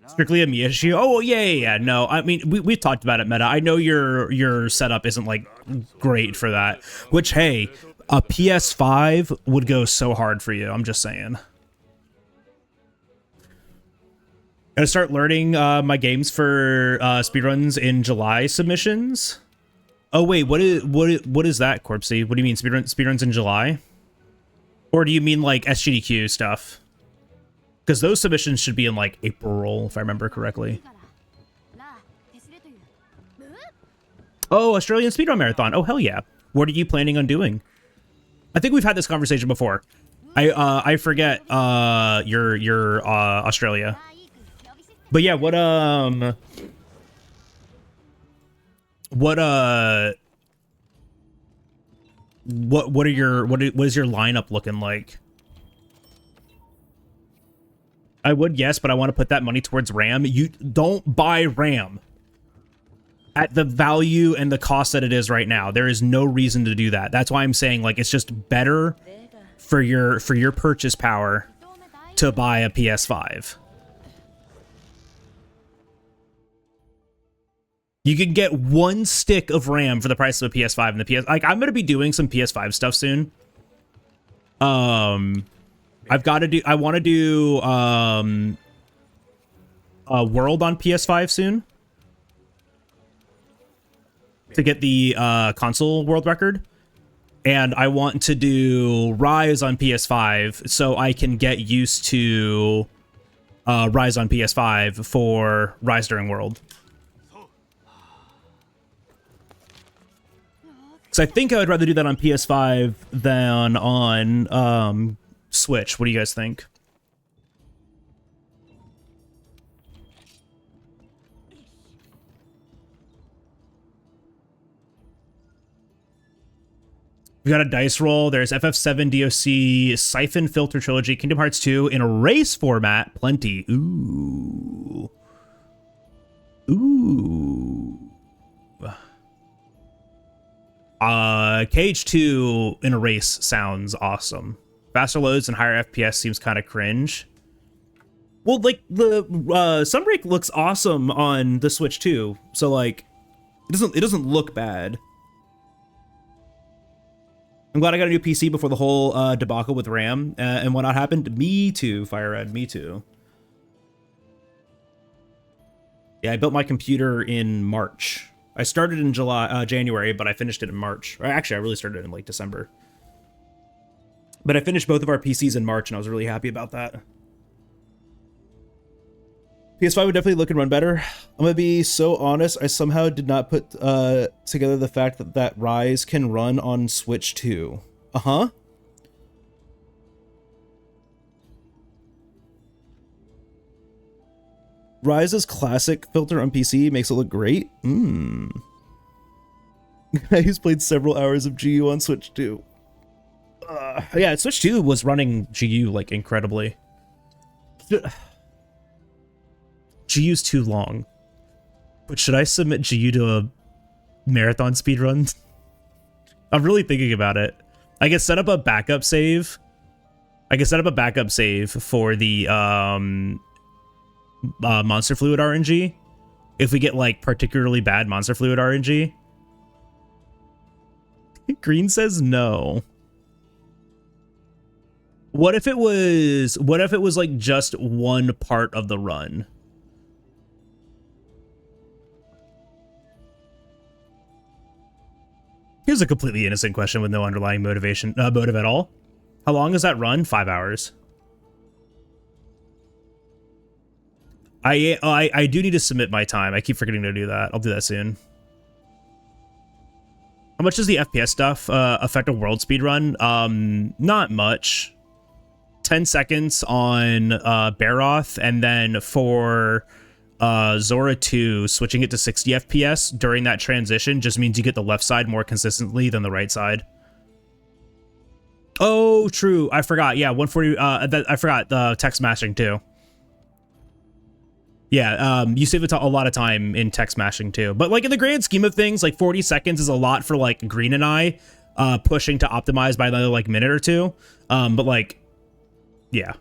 Strictly a me issue? Oh, yeah. No, I mean, we've talked about it, Meta. I know your setup isn't, like, great for that. Which, hey, a PS5 would go so hard for you. I'm just saying. Gotta start learning my games for speedruns in July submissions. Oh wait, what is that, Corpsey? What do you mean speedruns in July? Or do you mean like SGDQ stuff? Because those submissions should be in like April, if I remember correctly. Oh, Australian speedrun marathon. Oh hell yeah. What are you planning on doing? I think we've had this conversation before. I forget you're Australia. But yeah, what is your lineup looking like? I would, yes, but I want to put that money towards RAM. You don't buy RAM at the value and the cost that it is right now. There is no reason to do that. That's why I'm saying like it's just better for your purchase power to buy a PS5. You can get one stick of RAM for the price of a PS5 and the PS. Like, I'm gonna be doing some PS5 stuff soon. I've got to do. I want to do a World on PS5 soon to get the console world record, and I want to do Rise on PS5 so I can get used to Rise on PS5 for Rise during World. So I think I would rather do that on PS5 than on Switch. What do you guys think? We got a dice roll. There's FF7 DOC, Siphon Filter Trilogy, Kingdom Hearts 2 in a race format. Plenty. Ooh. KH2 in a race sounds awesome. Faster loads and higher FPS seems kind of cringe. Well, like the Sunbreak looks awesome on the Switch too, so like it doesn't look bad. I'm glad I got a new PC before the whole debacle with RAM and whatnot happened. Me too, Fire Red. Me too. Yeah, I built my computer in March. I started in January, but I finished it in March. Or actually, I really started in like December. But I finished both of our PCs in March, and I was really happy about that. PS5 would definitely look and run better. I'm gonna be so honest, I somehow did not put together the fact that Rise can run on Switch too. Uh-huh. Rise's classic filter on PC makes it look great. He's played several hours of GU on Switch too. Yeah, Switch 2 was running GU like incredibly. GU's too long. But should I submit GU to Marathon speedrun. I'm really thinking about it. I can set up a backup save. I can set up a backup save for the monster fluid RNG. If we get like particularly bad monster fluid RNG. Green says no. What if it was like just one part of the run? Here's a completely innocent question with no underlying motive at all. How long is that run? 5 hours. I do need to submit my time. I keep forgetting to do that. I'll do that soon. How much does the FPS stuff affect a world speedrun? Not much. 10 seconds on Baroth, and then for Zora 2, switching it to 60 FPS during that transition just means you get the left side more consistently than the right side. Oh, true. I forgot. Yeah, 140. I forgot the text mashing too. Yeah, you save a lot of time in text mashing too. But like in the grand scheme of things, like 40 seconds is a lot for like Green and I pushing to optimize by another like minute or two. But like, yeah.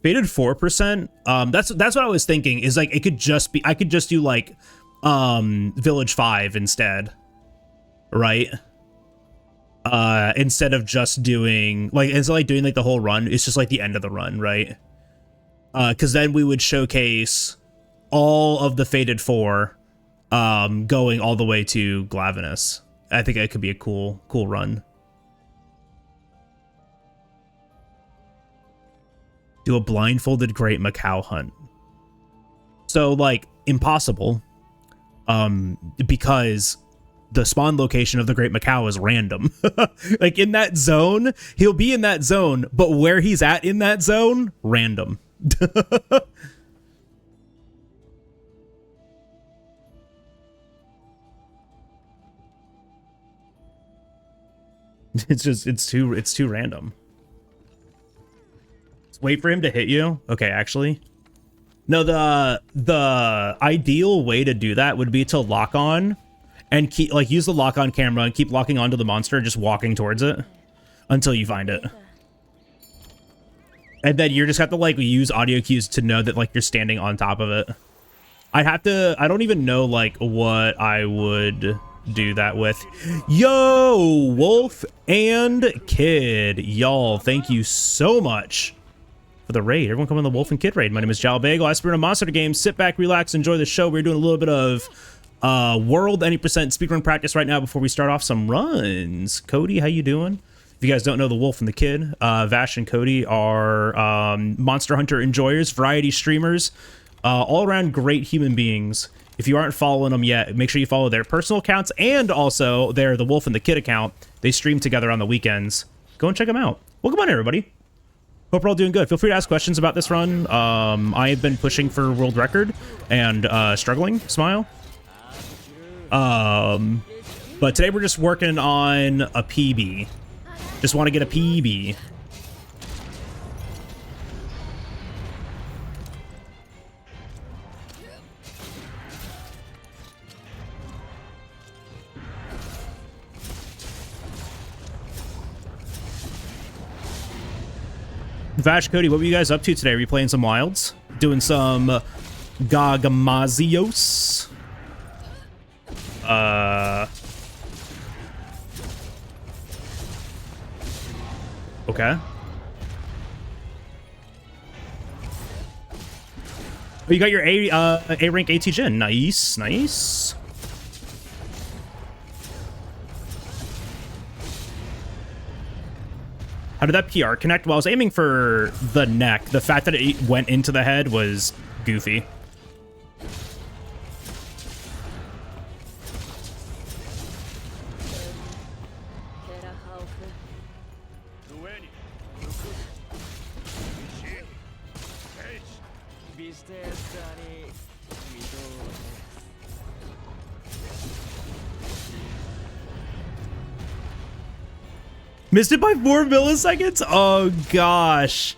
Faded 4%. That's what I was thinking, is like it could just be, I could just do like Village 5 instead. Right? Instead of just doing like, doing like the whole run, it's just like the end of the run, right? Because then we would showcase all of the Faded 4 going all the way to Glavenus. I think it could be a cool run. Do a blindfolded Great Macau hunt. So like impossible, because the spawn location of the Great Macau is random. Like in that zone, he'll be in that zone, but where he's at in that zone, random. it's too random. Wait for him to hit you. Okay, actually, no, the ideal way to do that would be to lock on and keep, like, use the lock on camera and keep locking onto the monster, just walking towards it until you find it. And then you just have to like use audio cues to know that like you're standing on top of it. I don't even know like what I would do that with. Yo, Wolf and Kid, y'all, thank you so much for the raid. Everyone come on the Wolf and Kid raid. My name is JalBagel. I Speedrun Monster Games. Sit back, relax, enjoy the show. We're doing a little bit of world any percent speedrun practice right now before we start off some runs. Cody, how you doing? If you guys don't know the Wolf and the Kid, Vash and Cody are Monster Hunter enjoyers, variety streamers, all around great human beings. If you aren't following them yet, make sure you follow their personal accounts and also their the Wolf and the Kid account. They stream together on the weekends. Go and check them out. Welcome on, everybody. Hope we're all doing good. Feel free to ask questions about this run. I have been pushing for world record and struggling. Smile. But today we're just working on a PB. Just want to get a PB. Vash, Cody, what were you guys up to today? Were you playing some Wilds? Doing some Gagamazios? Okay. Oh, you got your A rank AT gen. Nice, nice. How did that PR connect? Well, I was aiming for the neck. The fact that it went into the head was goofy. Missed it by 4 milliseconds? Oh, gosh.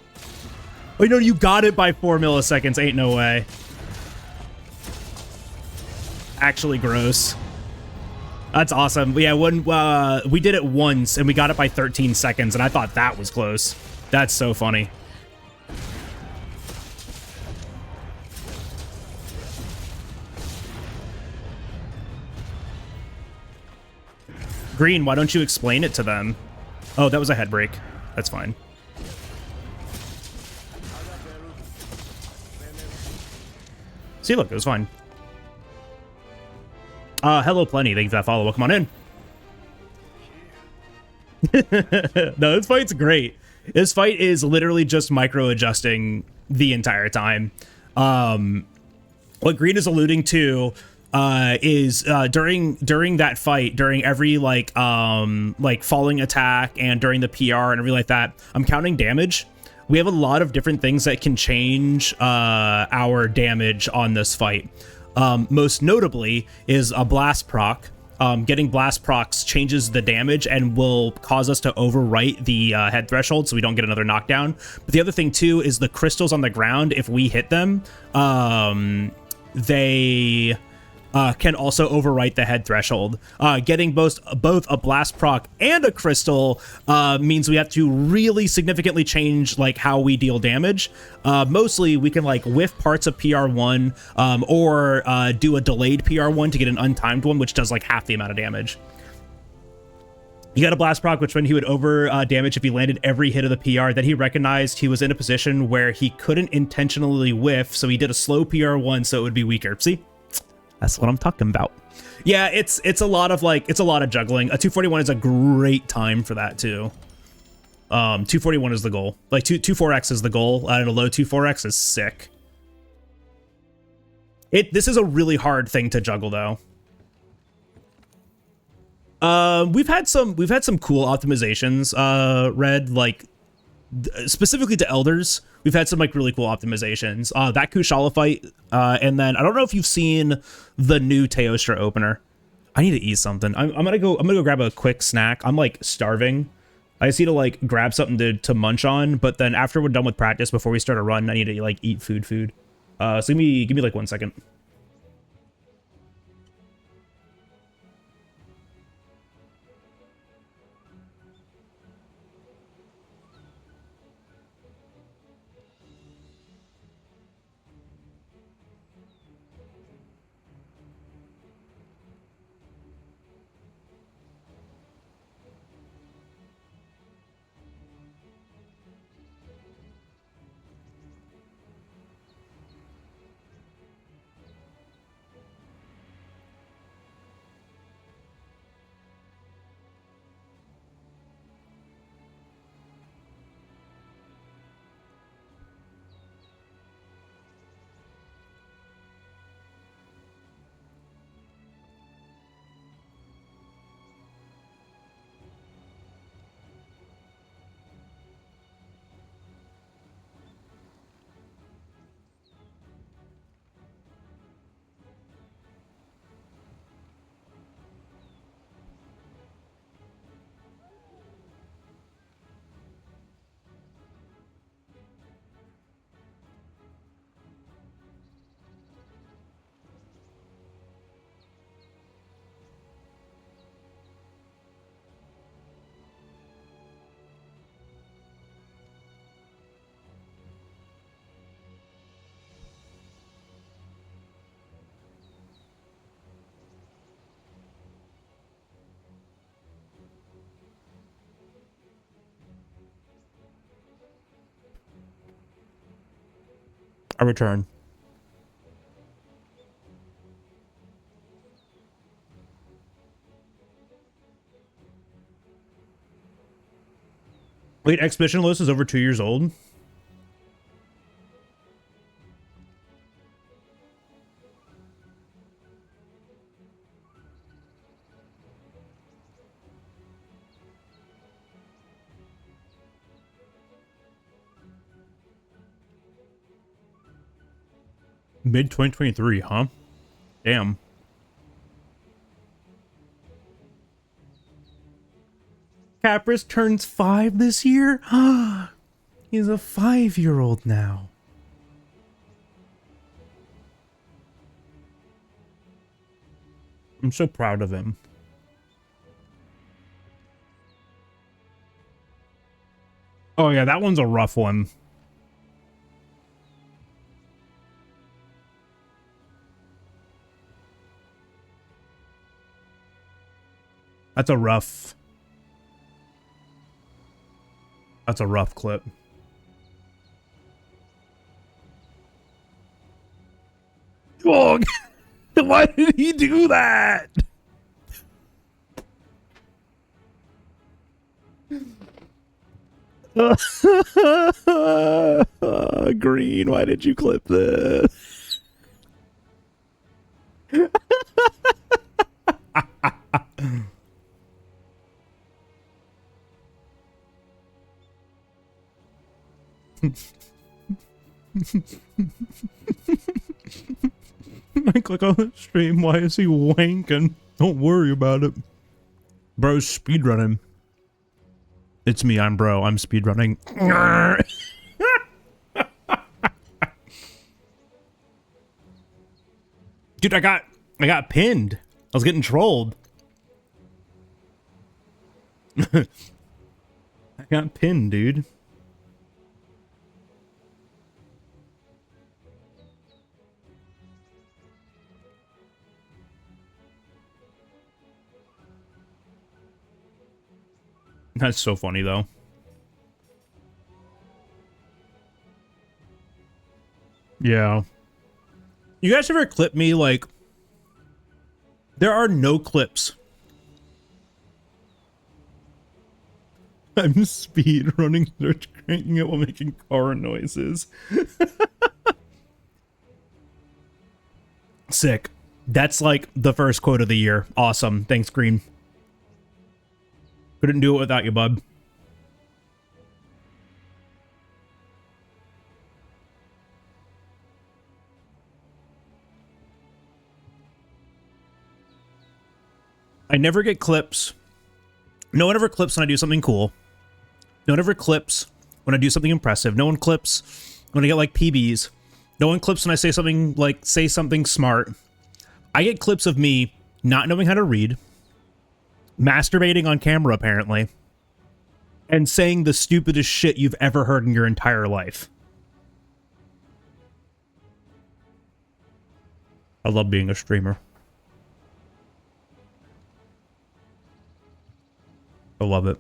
Wait, no, you got it by 4 milliseconds. Ain't no way. actually gross. That's awesome. Yeah, when we did it once and we got it by 13 seconds, and I thought that was close. That's so funny. Green, why don't you explain it to them? Oh, that was a head break. That's fine. See, look, it was fine. Hello, Plenty. Thank you for that follow. Welcome on in. No, this fight's great. This fight is literally just micro-adjusting the entire time. What Green is alluding to is during that fight, during every like falling attack and during the PR and everything like that, I'm counting damage. We have a lot of different things that can change our damage on this fight. Most notably is a blast proc. Getting blast procs changes the damage and will cause us to overwrite the head threshold so we don't get another knockdown. But the other thing too is the crystals on the ground, if we hit them, they can also overwrite the head threshold. Getting both a blast proc and a crystal means we have to really significantly change like how we deal damage. Mostly we can like whiff parts of PR1 or do a delayed PR1 to get an untimed one, which does like half the amount of damage. You got a blast proc, which when he would over damage if he landed every hit of the PR. Then he recognized he was in a position where he couldn't intentionally whiff, so he did a slow PR1 so it would be weaker. See? That's what I'm talking about. Yeah, it's a lot of like, it's a lot of juggling. A 241 is a great time for that too. 241 is the goal. Like 24x is the goal, and a low 24x is sick. This is a really hard thing to juggle though. We've had some cool optimizations, Red, like specifically to elders. We've had some like really cool optimizations. That Kushala fight, and then I don't know if you've seen the new Teostra opener. I need to eat something. I'm gonna go grab a quick snack. I'm like starving. I just need to like grab something to munch on, but then after we're done with practice, before we start a run, I need to like eat food. So give me like 1 second. I return. Wait, Expedition List is over 2 years old? Mid 2023, huh? Damn. Capris turns 5 this year? He's a 5-year-old now. I'm so proud of him. Oh yeah, that one's a rough one. That's a rough clip. Oh, why did he do that? Green, why did you clip this? I click on the stream. Why is he wanking? Don't worry about it. Bro's speedrunning. It's me, I'm bro. I'm speedrunning. Dude, I got pinned. I was getting trolled. I got pinned, dude. That's so funny, though. Yeah. You guys ever clip me, like... There are no clips. I'm speed running, search cranking it while making car noises. Sick. That's like the first quote of the year. Awesome. Thanks, Green. Couldn't do it without you, bud. I never get clips. No one ever clips when I do something cool. No one ever clips when I do something impressive. No one clips when I get like PBs. No one clips when I say something like, say something smart. I get clips of me not knowing how to read, masturbating on camera apparently, and saying the stupidest shit you've ever heard in your entire life. I love being a streamer. I love it.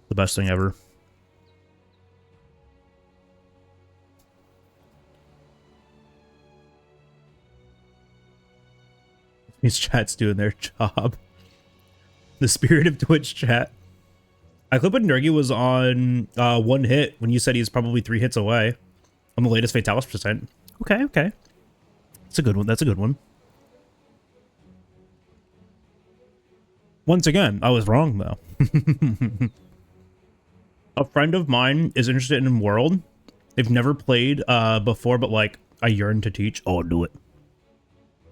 The best thing ever. These chats doing their job. The spirit of Twitch chat. I clip when Nergy was on one hit when you said he's probably 3 hits away on the latest Fatalis percent. Okay, okay. That's a good one. That's a good one. Once again, I was wrong, though. A friend of mine is interested in World. They've never played before, but, like, I yearn to teach. Oh, I'll do it.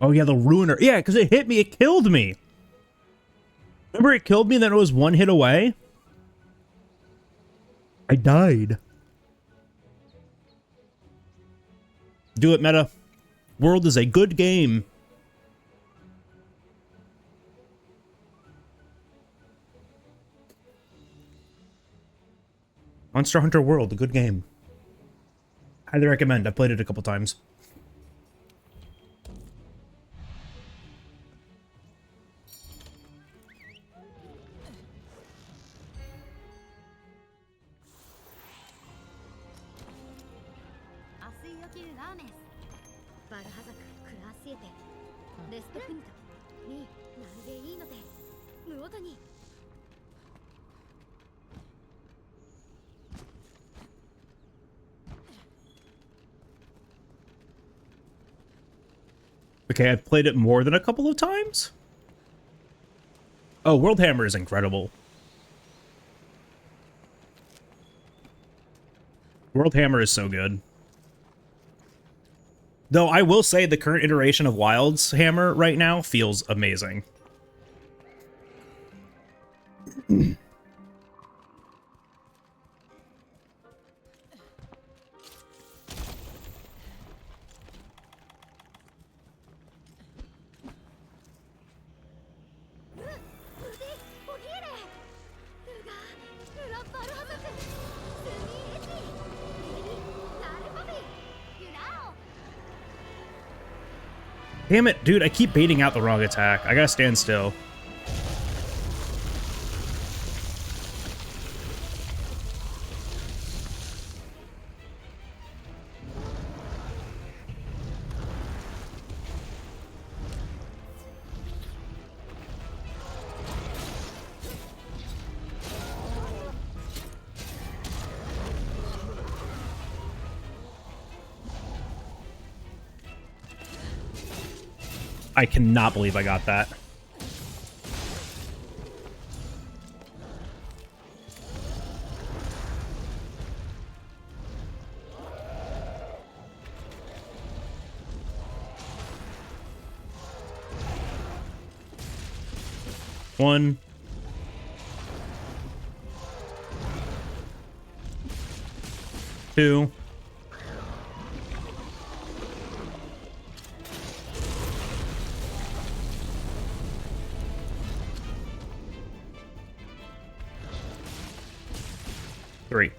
Oh, yeah, the Ruiner. Yeah, because it hit me. It killed me. Remember it killed me and then it was 1 hit away? I died. Do it, Meta. World is a good game. Monster Hunter World, a good game. Highly recommend. I've played it a couple times. Okay, I've played it more than a couple of times. Oh, World Hammer is incredible. World Hammer is so good. Though I will say the current iteration of Wild's Hammer right now feels amazing. Damn it, dude, I keep baiting out the wrong attack. I gotta stand still. I cannot believe I got that. One. Two. Three.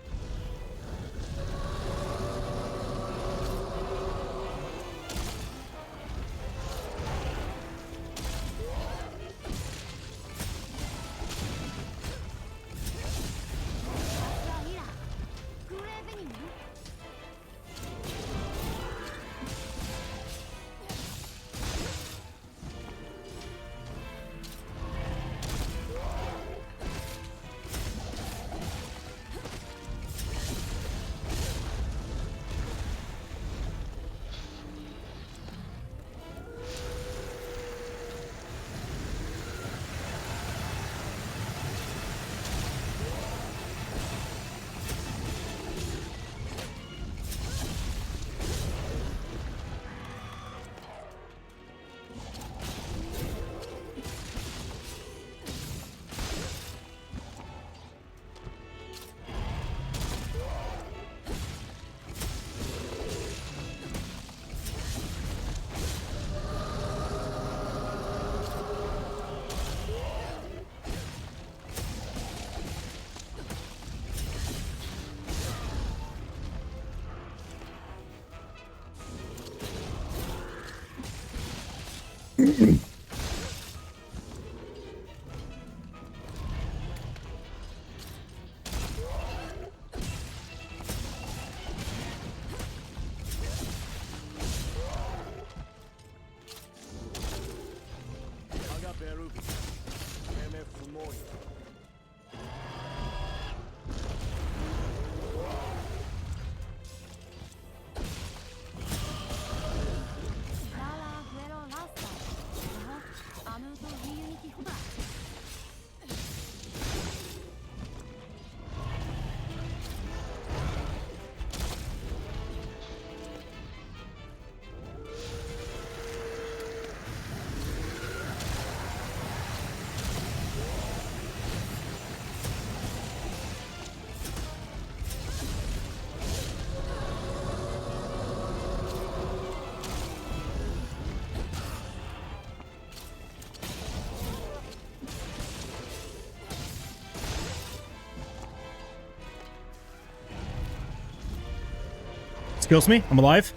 Kills me. I'm alive.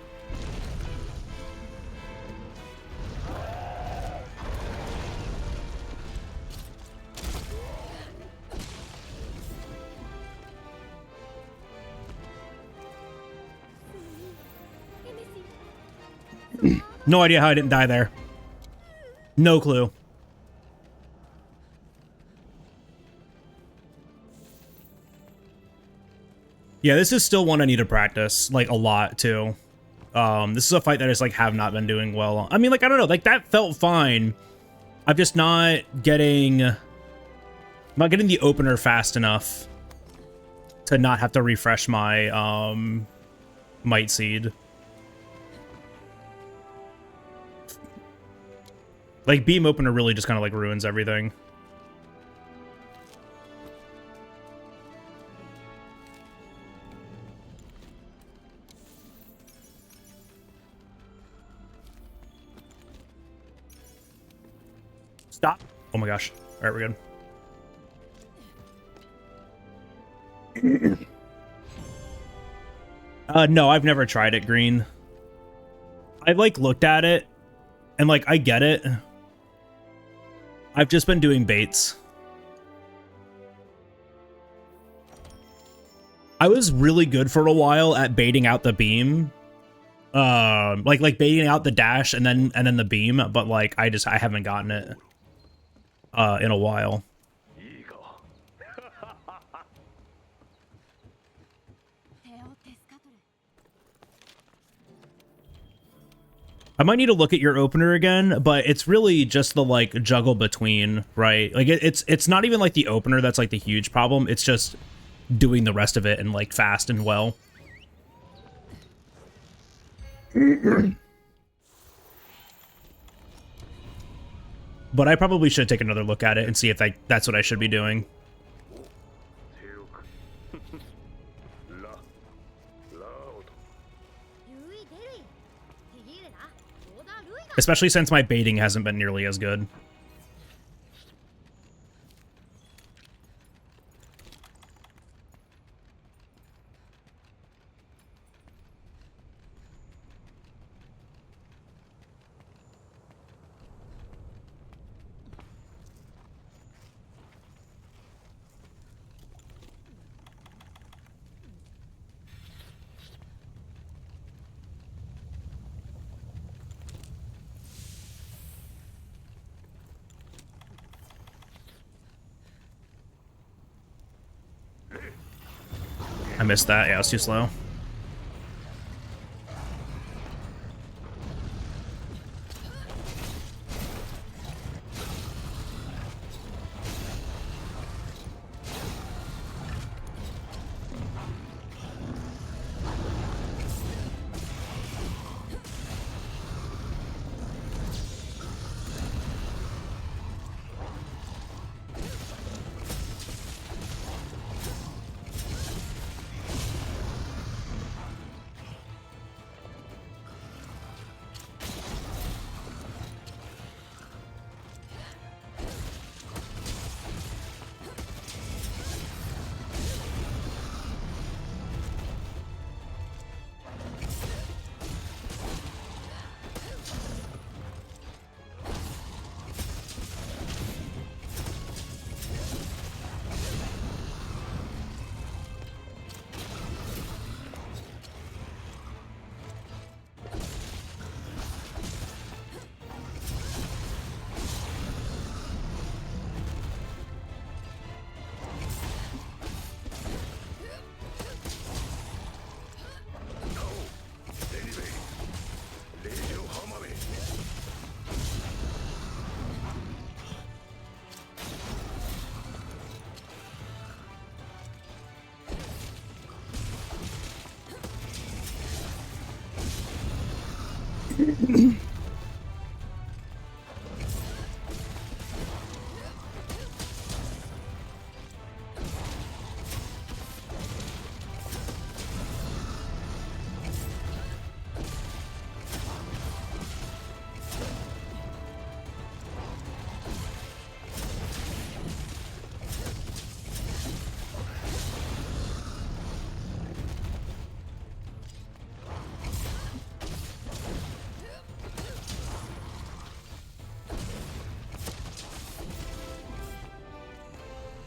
No idea how I didn't die there. No clue. Yeah, this is still one I need to practice, like, a lot, too. This is a fight that I just, like, have not been doing well on. I mean, like, I don't know, like, that felt fine. I'm just not getting... I'm not getting the opener fast enough to not have to refresh my, Might Seed. Like, Beam Opener really just kind of, like, ruins everything. Stop. Oh my gosh. All right, we're good. No, I've never tried it, green. I, like, looked at it, And like, I get it. I've just been doing baits. I was really good for a while at baiting out the beam. Like baiting out the dash and then the beam, but like I haven't gotten it in a while. I might need to look at your opener again, but it's really just the like juggle between, right? Like it's not even like the opener that's like the huge problem. It's just doing the rest of it and like fast and well. But I probably should take another look at it and see if that's what I should be doing. Especially since my baiting hasn't been nearly as good. I missed that. Yeah, it was too slow.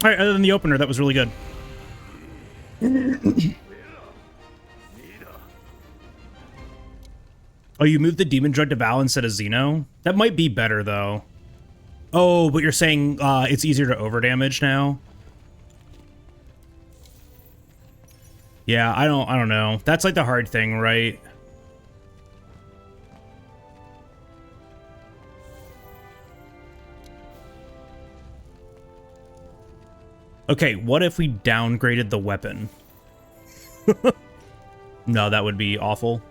All right, other than the opener, that was really good. Oh, you moved the Demon Drug to Val instead of Xeno? That might be better, though. Oh, but you're saying it's easier to overdamage now? Yeah, I don't know. That's like the hard thing, right? Okay, what if we downgraded the weapon? No, that would be awful.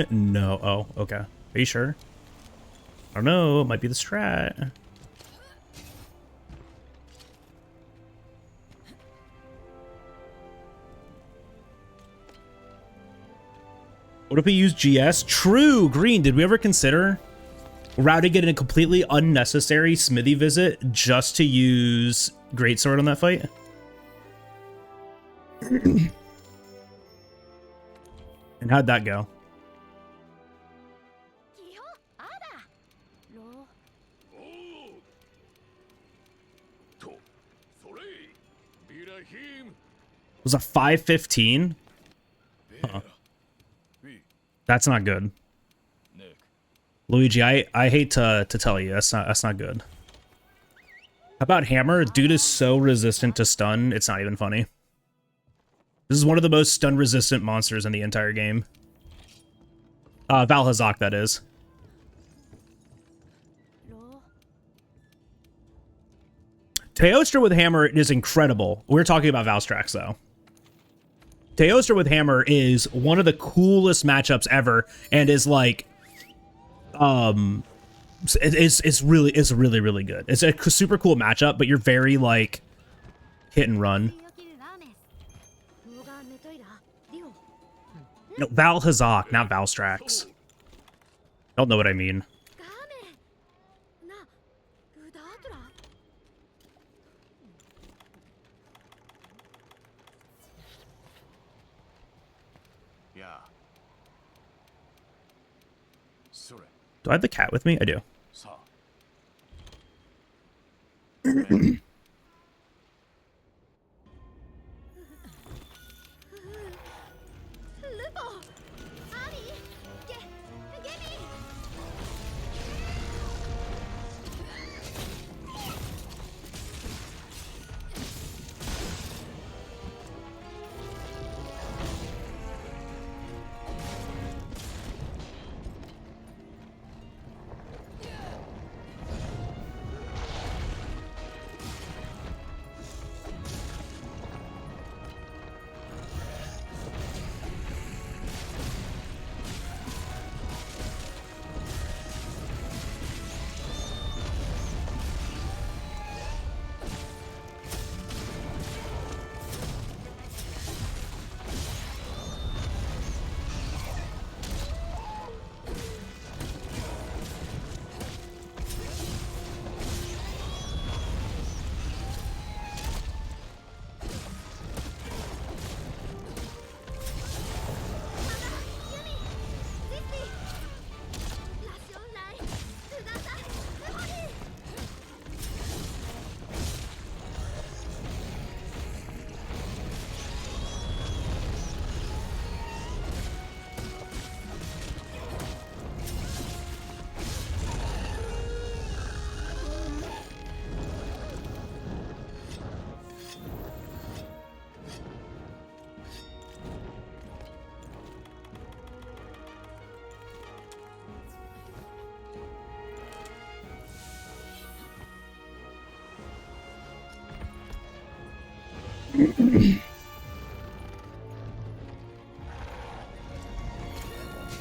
No. Oh, okay. Are you sure? I don't know. It might be the strat. What if we use GS? True, Green. Did we ever consider routing it in a completely unnecessary smithy visit just to use Greatsword on that fight? And how'd that go? It was a 515? Huh. That's not good. Luigi, I hate to tell you, that's not good. How about Hammer? Dude is so resistant to stun, it's not even funny. This is one of the most stun-resistant monsters in the entire game. Valhazak, that is. Teostra with Hammer is incredible. We're talking about Valstrax, though. Teostra with Hammer is one of the coolest matchups ever, and is like, it's really good. It's a super cool matchup, but you're very like hit and run. No, Valhazak, not Valstrax. Don't know what I mean. Do I have the cat with me? I do.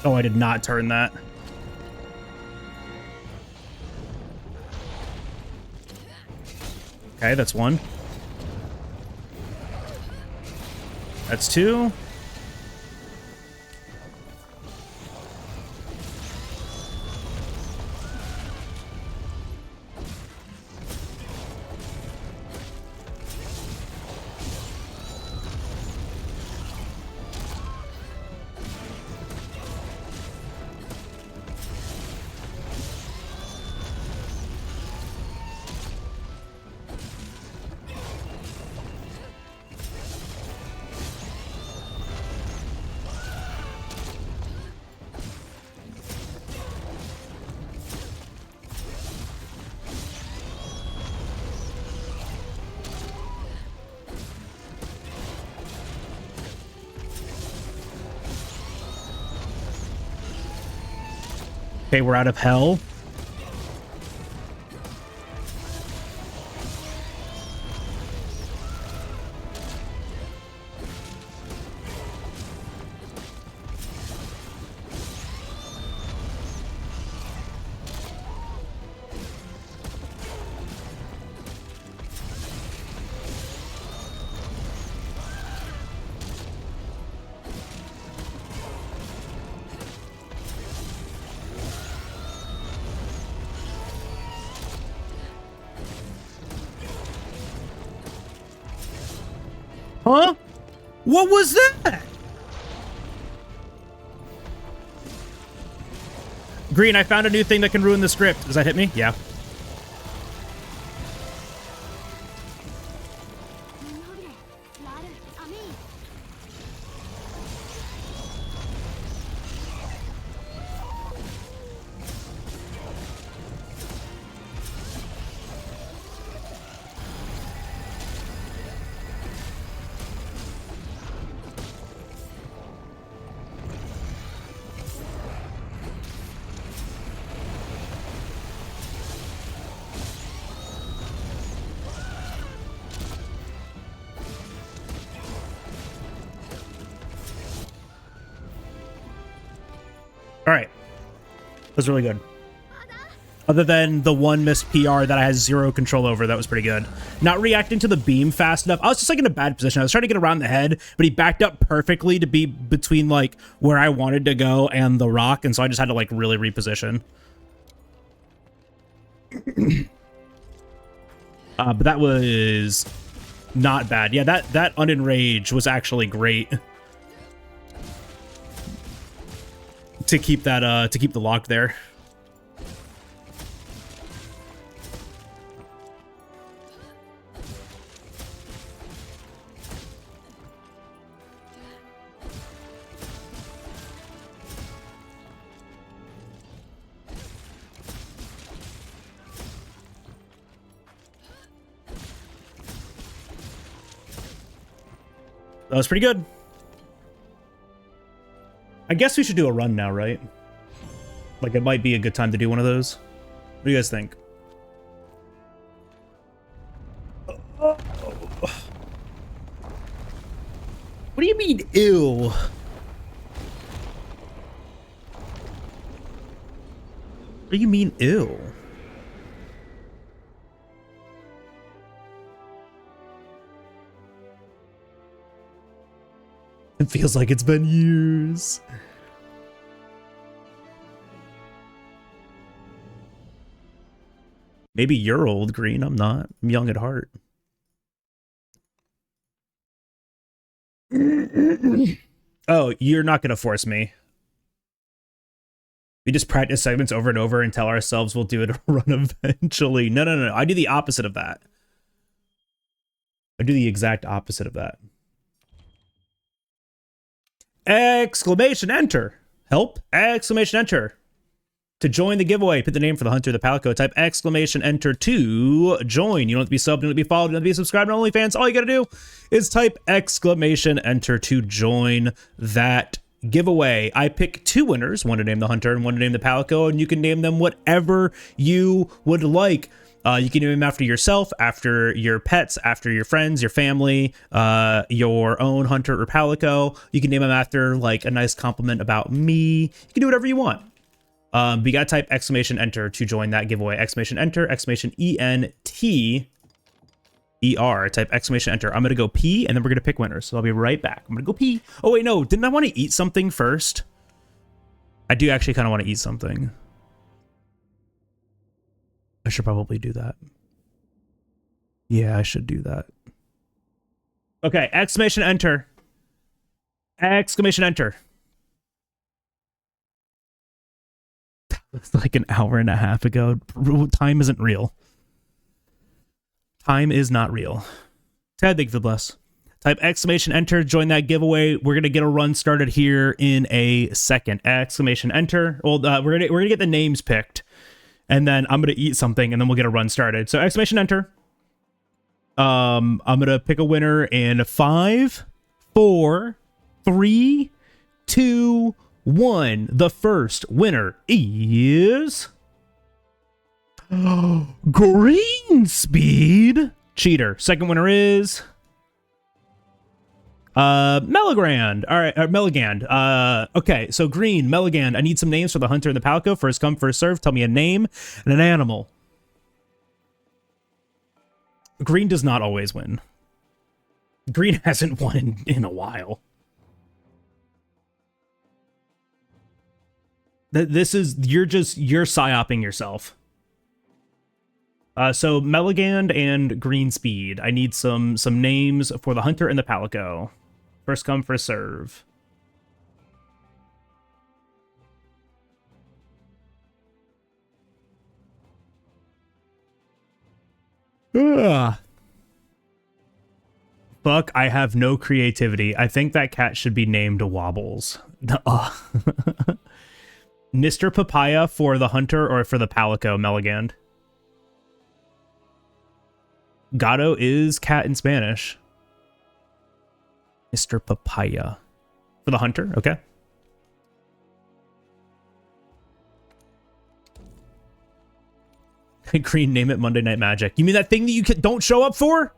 Oh, I did not turn that. Okay, that's one. That's two. Okay, we're out of hell. Huh? What was that? Green, I found a new thing that can ruin the script. Does that hit me? Yeah. All right. That was really good. Other than the one missed PR that I had zero control over, that was pretty good. Not reacting to the beam fast enough. I was just like in a bad position. I was trying to get around the head, but he backed up perfectly to be between like where I wanted to go and the rock, and so I just had to like really reposition. But that was not bad. Yeah, that unenrage was actually great. To keep that to keep the lock there. That was pretty good. I guess we should do a run now, right? Like, it might be a good time to do one of those. What do you guys think? What do you mean, ew? What do you mean, ew? It feels like it's been years. Maybe you're old, Green. I'm not. I'm young at heart. Oh, you're not going to force me. We just practice segments over and over and tell ourselves we'll do it a run eventually. No, no, no. I do the opposite of that. I do the exact opposite of that. Exclamation enter. Help. Exclamation enter. To join the giveaway, put the name for the hunter, the palico, type exclamation enter to join. You don't have to be subbed, you don't have to be followed, you don't have to be subscribed to OnlyFans. All you gotta do is type exclamation enter to join that giveaway. I pick two winners, one to name the hunter and one to name the palico, and you can name them whatever you would like. You can name them after yourself, after your pets, after your friends, your family, your own hunter or palico. You can name them after like a nice compliment about me. You can do whatever you want. But you gotta type exclamation enter to join that giveaway. Exclamation enter, exclamation E-N-T-E-R. Type exclamation enter. I'm gonna go pee and then we're gonna pick winners. So I'll be right back. I'm gonna go pee. Oh wait, no, didn't I want to eat something first? I do actually kind of want to eat something. I should probably do that. Yeah, I should do that. Okay, exclamation enter. Exclamation enter. It's like an hour and a half ago. Time isn't real. Time is not real. Ted, thank you for the bless. Type exclamation enter, join that giveaway. We're gonna get a run started here in a second. Exclamation enter. Well, we're gonna get the names picked, and then I'm gonna eat something, and then we'll get a run started. So exclamation enter. I'm gonna pick a winner in 5, 4, 3, 2, 1. The first winner is Green Speed Cheater. Second winner is Melagand. All right, Melagand. Okay, so Green, Melagand. I need some names for the hunter and the palico. First come, first serve. Tell me a name and an animal. Green does not always win. Green hasn't won in a while. This is, you're psyoping yourself. So Melagand and Green Speed. I need some names for the hunter and the palico. First come, first serve. Ugh. Fuck, I have no creativity. I think that cat should be named Wobbles. Mr. Papaya for the hunter or for the palico, Meligand? Gato is cat in Spanish. Mr. Papaya. For the hunter? Okay. Green, name it Monday Night Magic. You mean that thing that you don't show up for?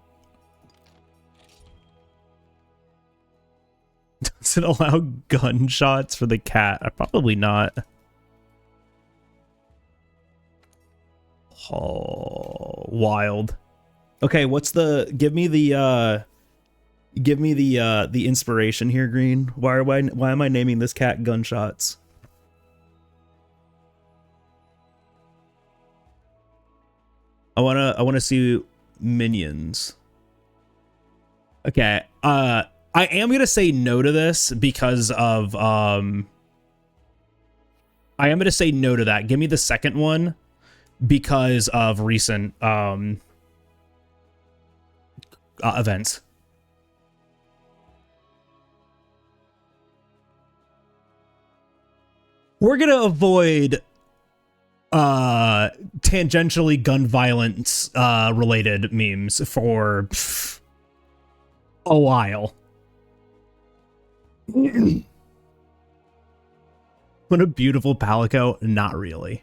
Does it allow gunshots for the cat? Probably not. Oh, wild. Okay, what's the... Give me the inspiration here, Green. Why am I naming this cat Gunshots? I wanna see minions. Okay, I am gonna say no to this because of I am gonna say no to that. Give me the second one because of recent events. We're gonna avoid tangentially gun violence related memes for a while. What a beautiful palico. Not really.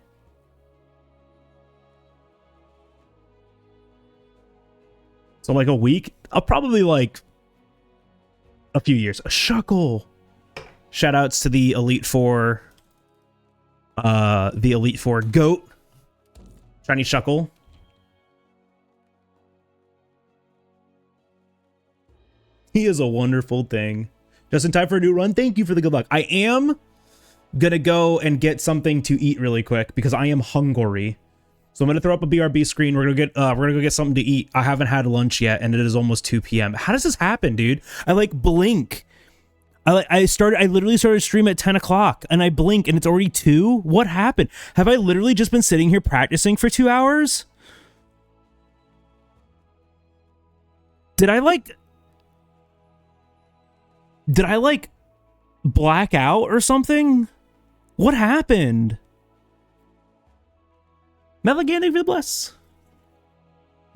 So like a week? I'll probably like a few years. A shuckle. Shout outs to the Elite Four. The Elite Four goat. Shiny Shuckle. He is a wonderful thing. Just in time for a new run. Thank you for the good luck. I am gonna go and get something to eat really quick because I am hungry. So I'm gonna throw up a BRB screen. We're gonna go get something to eat. I haven't had lunch yet, and it is almost 2 p.m. How does this happen, dude? I like blink. I literally started stream at 10 o'clock and I blink and it's already 2. What happened? Have I literally just been sitting here practicing for 2 hours? Did I like black out or something? What happened? Meliganic Vidbless.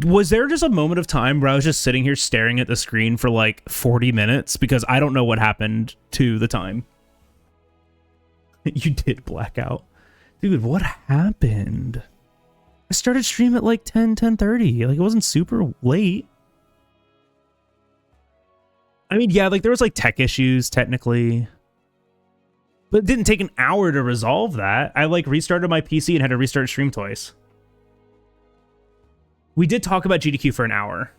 Was there just a moment of time where I was just sitting here staring at the screen for like 40 minutes? Because I don't know what happened to the time. You did black out. Dude, what happened? I started stream at like 10:30. Like, it wasn't super late. I mean, yeah, like there was like tech issues technically. But it didn't take an hour to resolve that. I like restarted my PC and had to restart stream twice. We did talk about GDQ for an hour.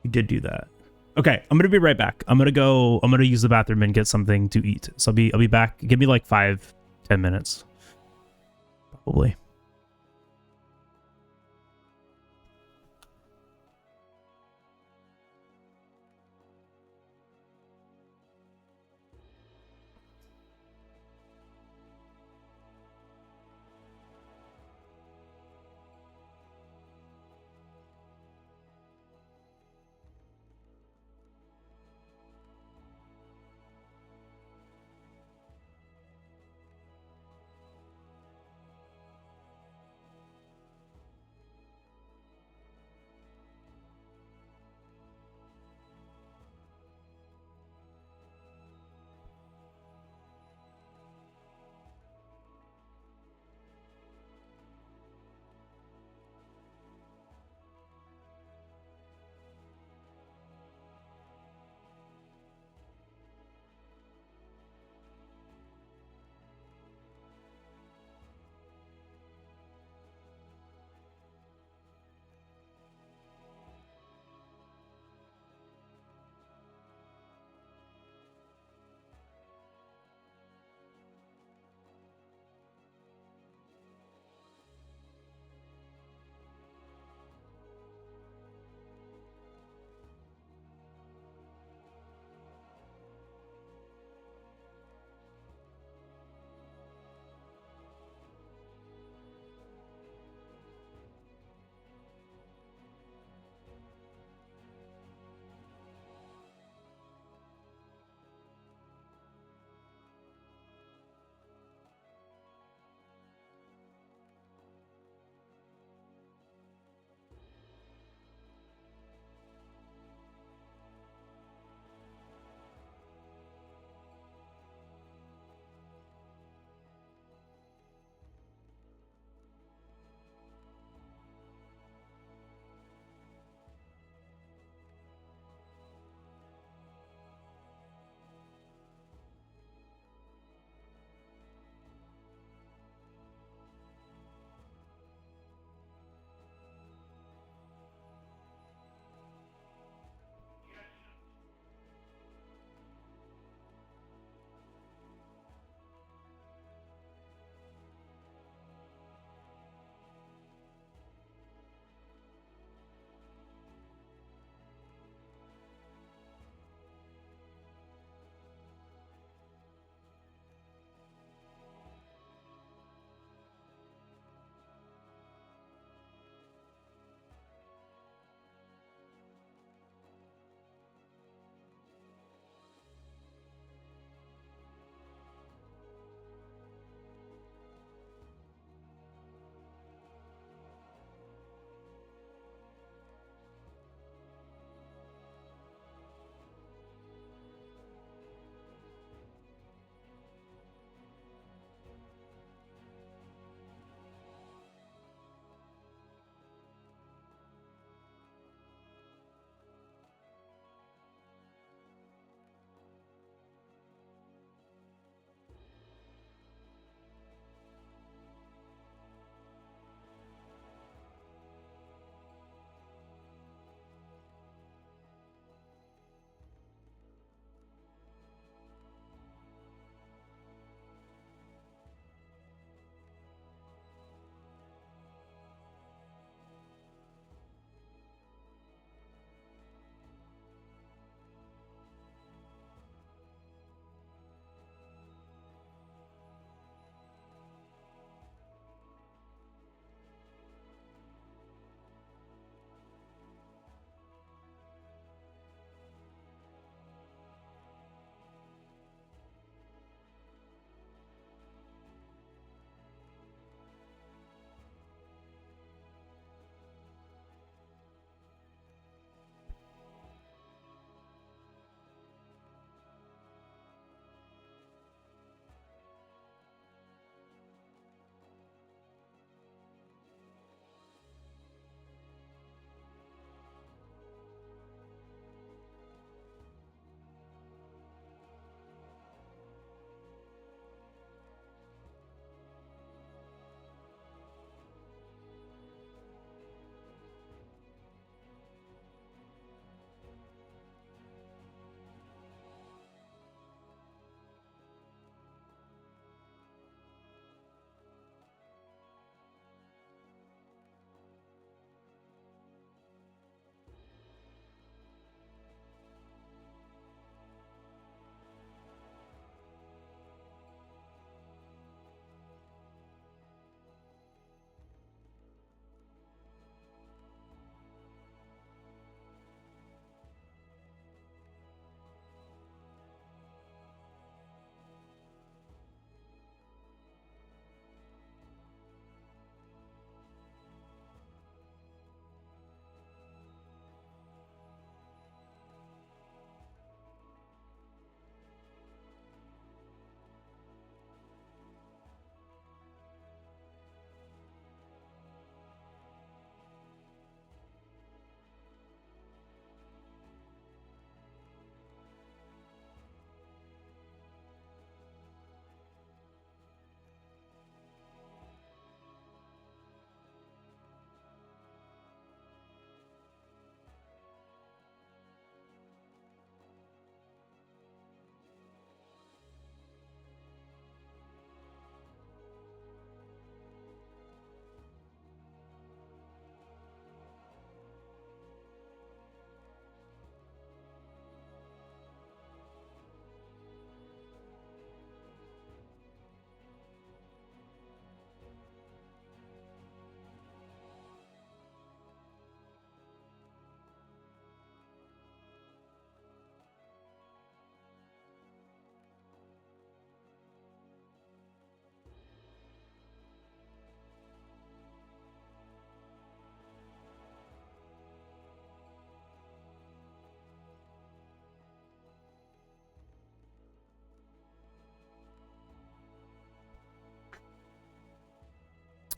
We did do that. Okay, I'm gonna be right back. I'm gonna use the bathroom and get something to eat. So I'll be back. Give me like 5-10 minutes. Probably.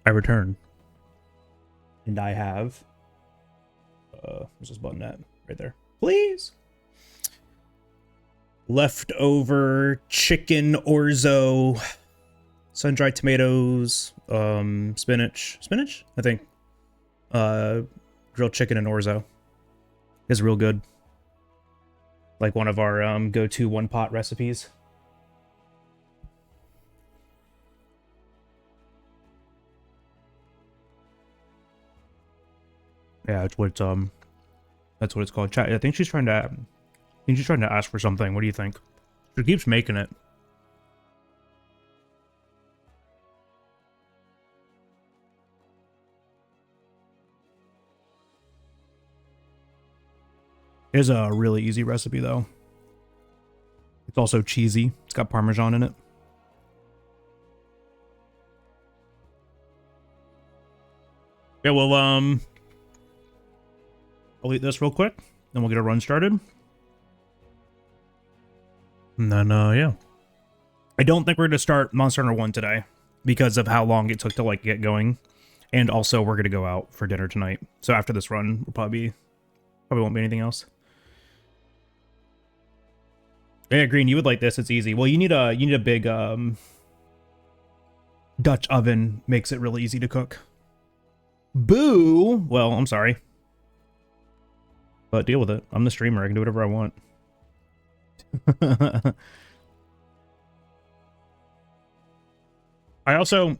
I return. And I have... where's this button at? Right there. Please! Leftover chicken orzo, sun-dried tomatoes, spinach, I think. Grilled chicken and orzo is real good. Like one of our go-to one-pot recipes. Yeah, that's what it's called. Chat. I think she's trying to ask for something. What do you think? She keeps making it. It is a really easy recipe though. It's also cheesy. It's got Parmesan in it. Yeah, well, I'll eat this real quick, then we'll get a run started. And then, yeah. I don't think we're going to start Monster Hunter 1 today because of how long it took to, like, get going. And also, we're going to go out for dinner tonight. So after this run, we'll probably won't be anything else. Yeah, Green, you would like this. It's easy. Well, you need a big, Dutch oven. Makes it really easy to cook. Boo! Well, I'm sorry. But deal with it. I'm the streamer. I can do whatever I want. I also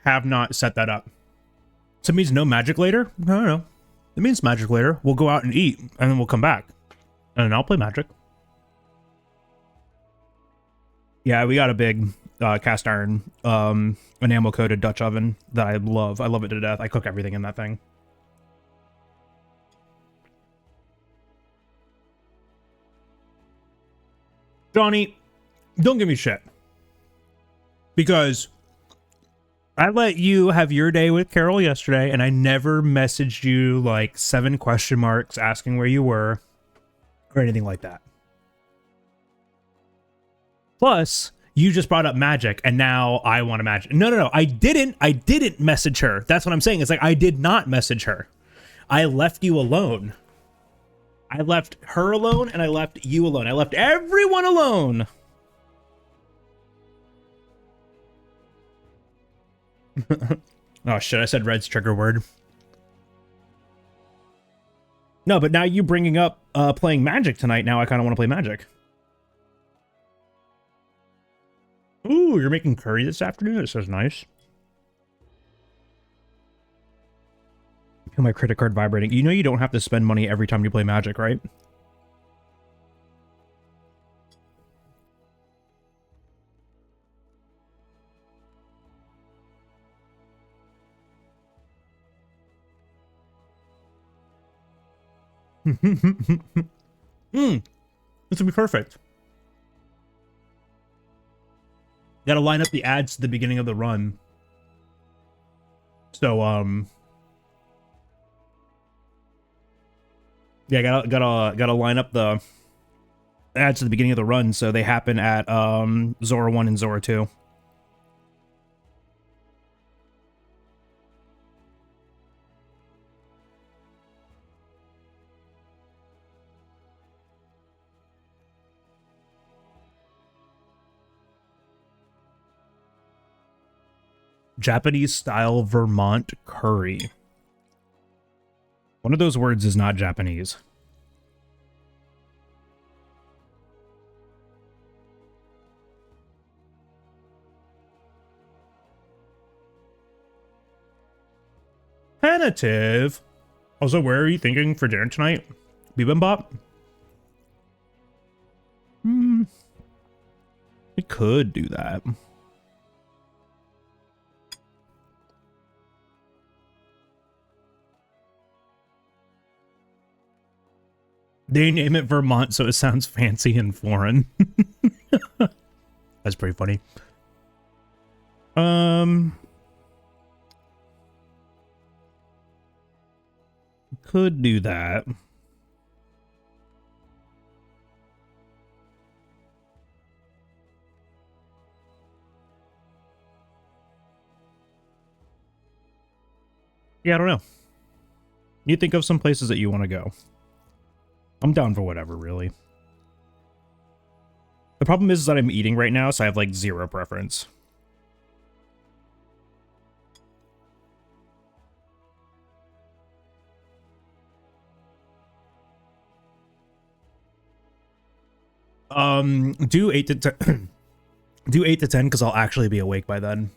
have not set that up. So it means no magic later? No. It means magic later. We'll go out and eat, and then we'll come back. And then I'll play magic. Yeah, we got a big cast iron enamel-coated Dutch oven that I love. I love it to death. I cook everything in that thing. Johnny, don't give me shit. Because I let you have your day with Carol yesterday, and I never messaged you like 7 question marks asking where you were or anything like that. Plus, you just brought up magic, and now I want to magic. No. I didn't message her. That's what I'm saying. It's like I did not message her. I left you alone. I left her alone, and I left you alone. I left everyone alone. Oh, shit. I said Red's trigger word. No, but now you bringing up playing Magic tonight, now I kind of want to play Magic. Ooh, you're making curry this afternoon? It says nice. Feel my credit card vibrating. You know you don't have to spend money every time you play Magic, right? This would be perfect. Gotta line up the ads at the beginning of the run. So, yeah, gotta line up the ads at the beginning of the run so they happen at Zora 1 and Zora 2. Japanese style Vermont curry. One of those words is not Japanese. Tentative. Also, where are you thinking for dinner tonight? Bibimbap? We could do that. They name it Vermont so it sounds fancy and foreign. That's pretty funny. Could do that. Yeah, I don't know. You think of some places that you want to go. I'm down for whatever, really. The problem is that I'm eating right now, so I have, like, zero preference. Do 8 to 10. Do 8 to 10, because I'll actually be awake by then.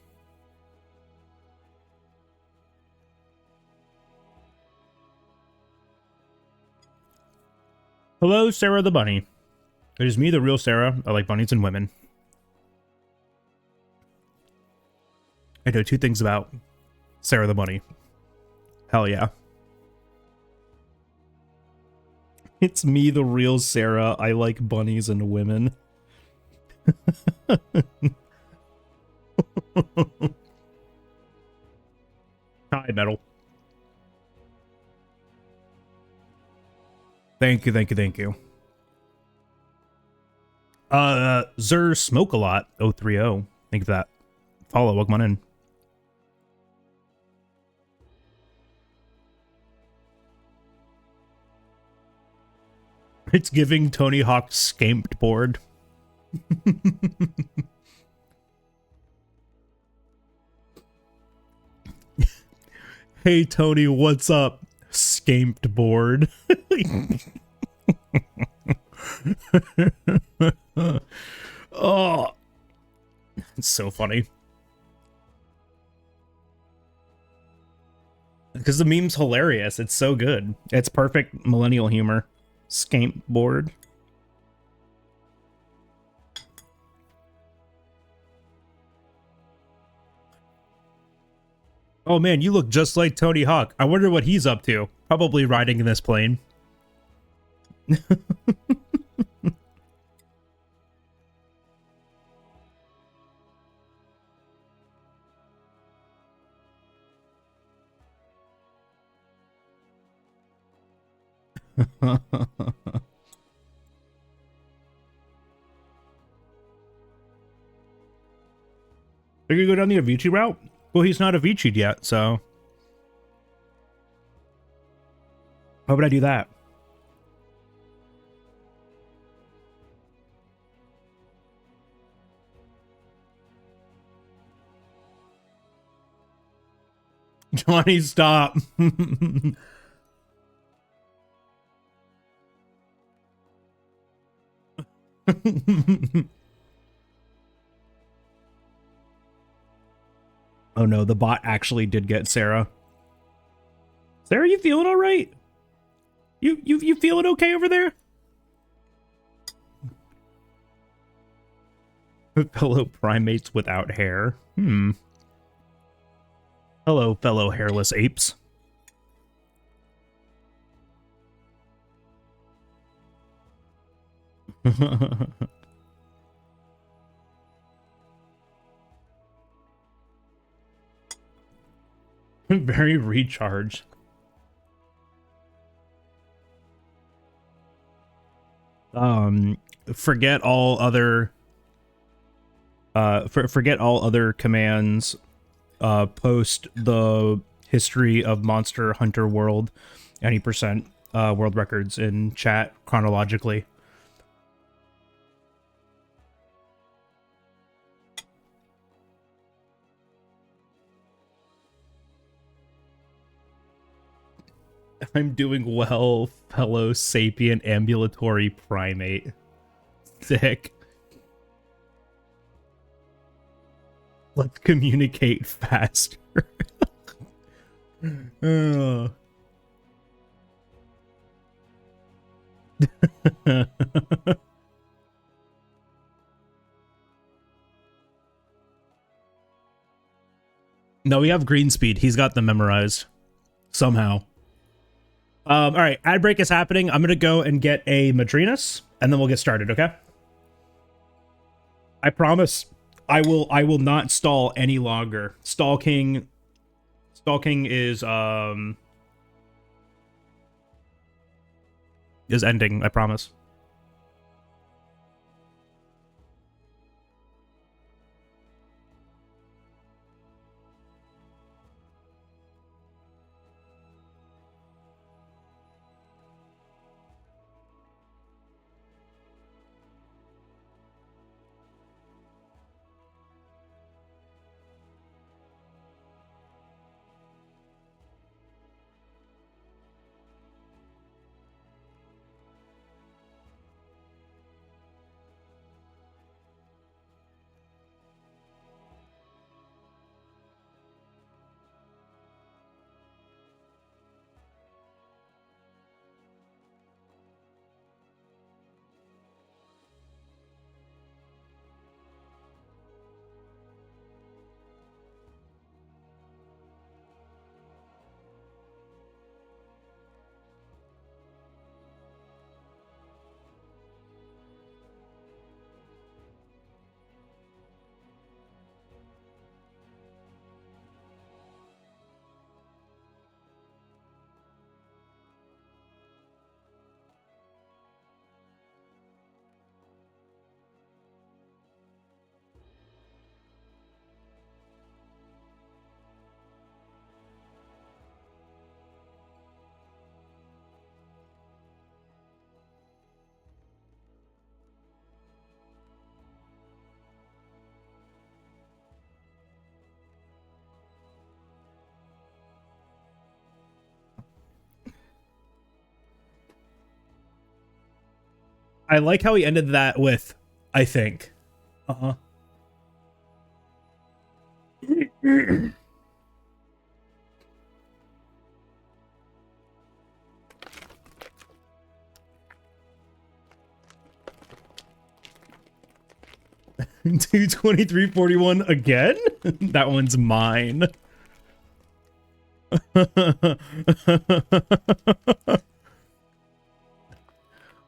Hello, Sarah the Bunny. It is me, the real Sarah. I like bunnies and women. I know 2 things about Sarah the Bunny. Hell yeah. It's me, the real Sarah. I like bunnies and women. Hi, Metal. Thank you, thank you, thank you. Zer Smoke a Lot 030. Thank you for that. Follow, welcome on in. It's giving Tony Hawk scamped board. Hey Tony, what's up? Scamped board. Oh, it's so funny. Because the meme's hilarious. It's so good. It's perfect millennial humor. Scamp board. Oh man, you look just like Tony Hawk. I wonder what he's up to. Probably riding in this plane. Are you gonna go down the Avicii route? Well, he's not Avicii'd yet, so... Why would I do that? Johnny, stop. Oh no, the bot actually did get Sarah. Sarah, you feeling all right? You feeling okay over there? Fellow primates without hair. Hello, fellow hairless apes. Very recharged. Forget all other forget all other commands. Post the history of Monster Hunter World, any percent world records in chat chronologically. I'm doing well, fellow sapient ambulatory primate. Sick. Let's communicate faster. Oh. No, we have green speed. He's got them memorized. Somehow. All right, ad break is happening. I'm gonna go and get a MADRINAS, and then we'll get started, okay? I promise I will not stall any longer. Stalking is ending, I promise. I like how he ended that with, I think. Uh-huh. 223.41 again? That one's mine.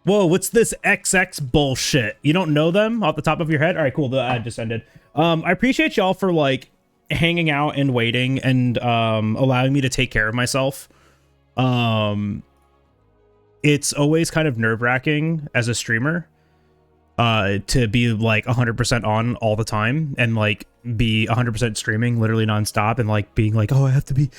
Whoa, what's this XX bullshit? You don't know them off the top of your head? All right, cool. The ad just ended. I appreciate y'all for like hanging out and waiting and allowing me to take care of myself. It's always kind of nerve-wracking as a streamer to be like 100% on all the time and like be 100% streaming literally nonstop and like being like, oh, I have to be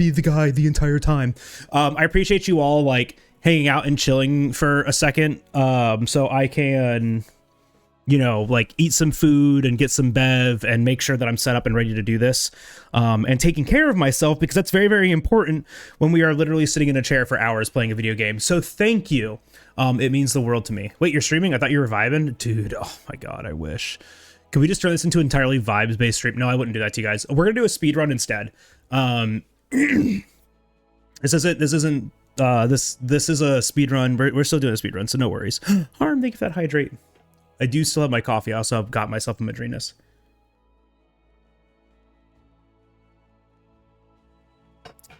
the guy the entire time. I appreciate you all like hanging out and chilling for a second so I can, you know, like eat some food and get some bev and make sure that I'm set up and ready to do this and taking care of myself, because that's very, very important when we are literally sitting in a chair for hours playing a video game. So thank you. It means the world to me. Wait, you're streaming? I thought you were vibing? Dude, oh my God, I wish. Could we just turn this into an entirely vibes-based stream? No, I wouldn't do that to you guys. We're gonna do a speed run instead. This is a speed run. We're still doing a speed run, so no worries. Harm, thank you for that hydrate. I do still have my coffee. I also have got myself a MADRINAS.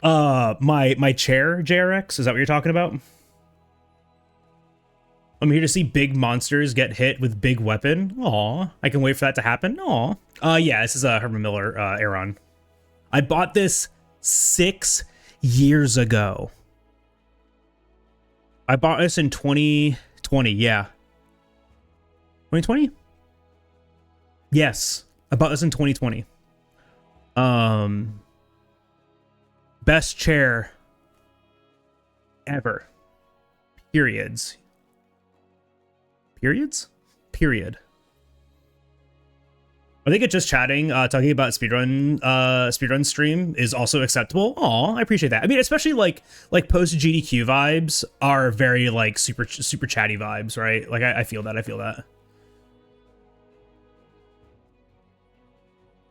My chair, JRX, is that what you're talking about? I'm here to see big monsters get hit with big weapon. Aw, I can wait for that to happen. Aw. Yeah, this is a Herman Miller Aeron. I bought this 6 years ago. I bought this in 2020, yeah. 2020? Yes, I bought this in 2020. Best chair ever. Periods. Periods? Period. I think it's just chatting, talking about speedrun stream is also acceptable. Aw, I appreciate that. I mean, especially like post GDQ vibes are very like super chatty vibes, right? Like I feel that. I feel that.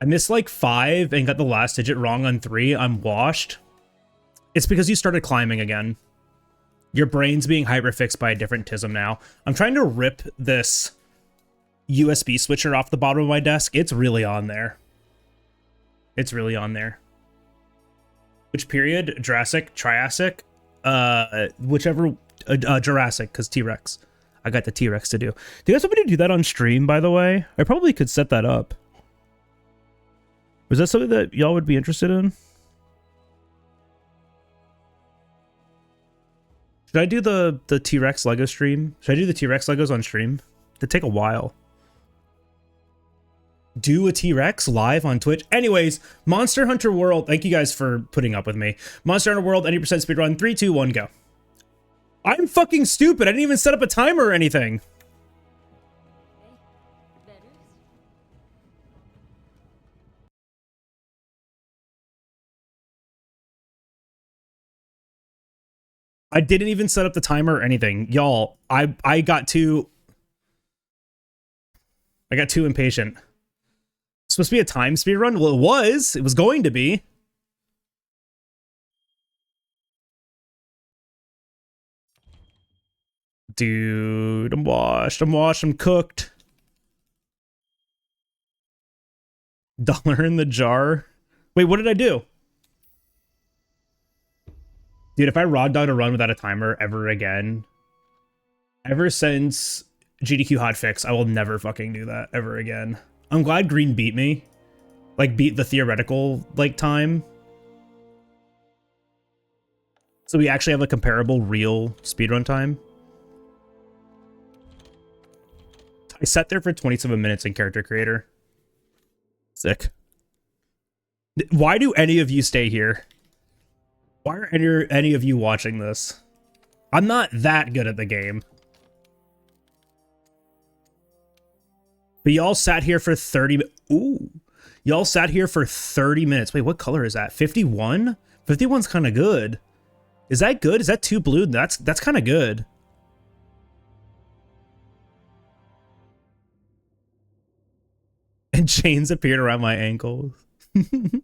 I missed like 5 and got the last digit wrong on 3. I'm washed. It's because you started climbing again. Your brain's being hyperfixed by a different tism now. I'm trying to rip this USB switcher off the bottom of my desk. It's really on there. It's really on there. Which period? Jurassic? Triassic? Whichever. Jurassic, because T-Rex. I got the T-Rex to do. Do you guys want me to do that on stream, by the way? I probably could set that up. Was that something that y'all would be interested in? Should I do the T-Rex Lego stream? Should I do the T-Rex Legos on stream? It'd take a while. Do a T-Rex live on Twitch? Anyways, Monster Hunter World. Thank you guys for putting up with me. Monster Hunter World, 90% speedrun. 3, 2, 1, go. I'm fucking stupid. I didn't even set up a timer or anything. I didn't even set up the timer or anything. Y'all, I got too impatient. It's supposed to be a time speed run? Well, it was going to be. Dude, I'm washed, I'm cooked. Dollar in the jar. Wait, what did I do? Dude, if I raw dog a run without a timer ever again, ever since GDQ hotfix, I will never fucking do that ever again. I'm glad Green beat me. Like, beat the theoretical, like, time. So we actually have a comparable real speedrun time. I sat there for 27 minutes in Character Creator. Sick. Why do any of you stay here? Why are any of you watching this? I'm not that good at the game. But y'all sat here for 30 minutes. Ooh. Y'all sat here for 30 minutes. Wait, what color is that? 51? 51's kind of good. Is that good? Is that too blue? That's kind of good. And chains appeared around my ankles. It's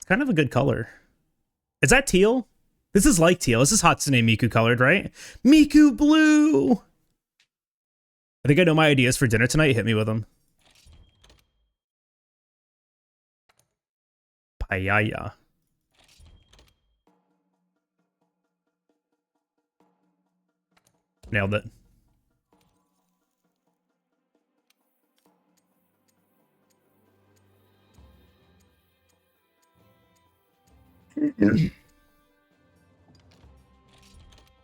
kind of a good color. Is that teal? This is like teal. This is Hatsune Miku colored, right? Miku blue! I think I know my ideas for dinner tonight. Hit me with them. Payaya. Nailed it.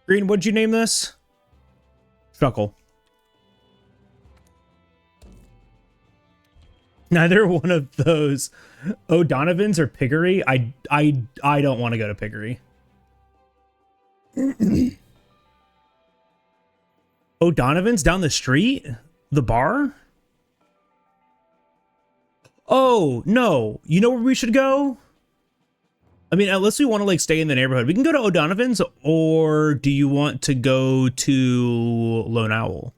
Green, what'd you name this? Chuckle. Neither one of those O'Donovans or Piggery. I don't want to go to Piggery. O'Donovan's down the street? The bar? Oh, no. You know where we should go? I mean, unless we want to, like, stay in the neighborhood. We can go to O'Donovan's, or do you want to go to Lone Owl?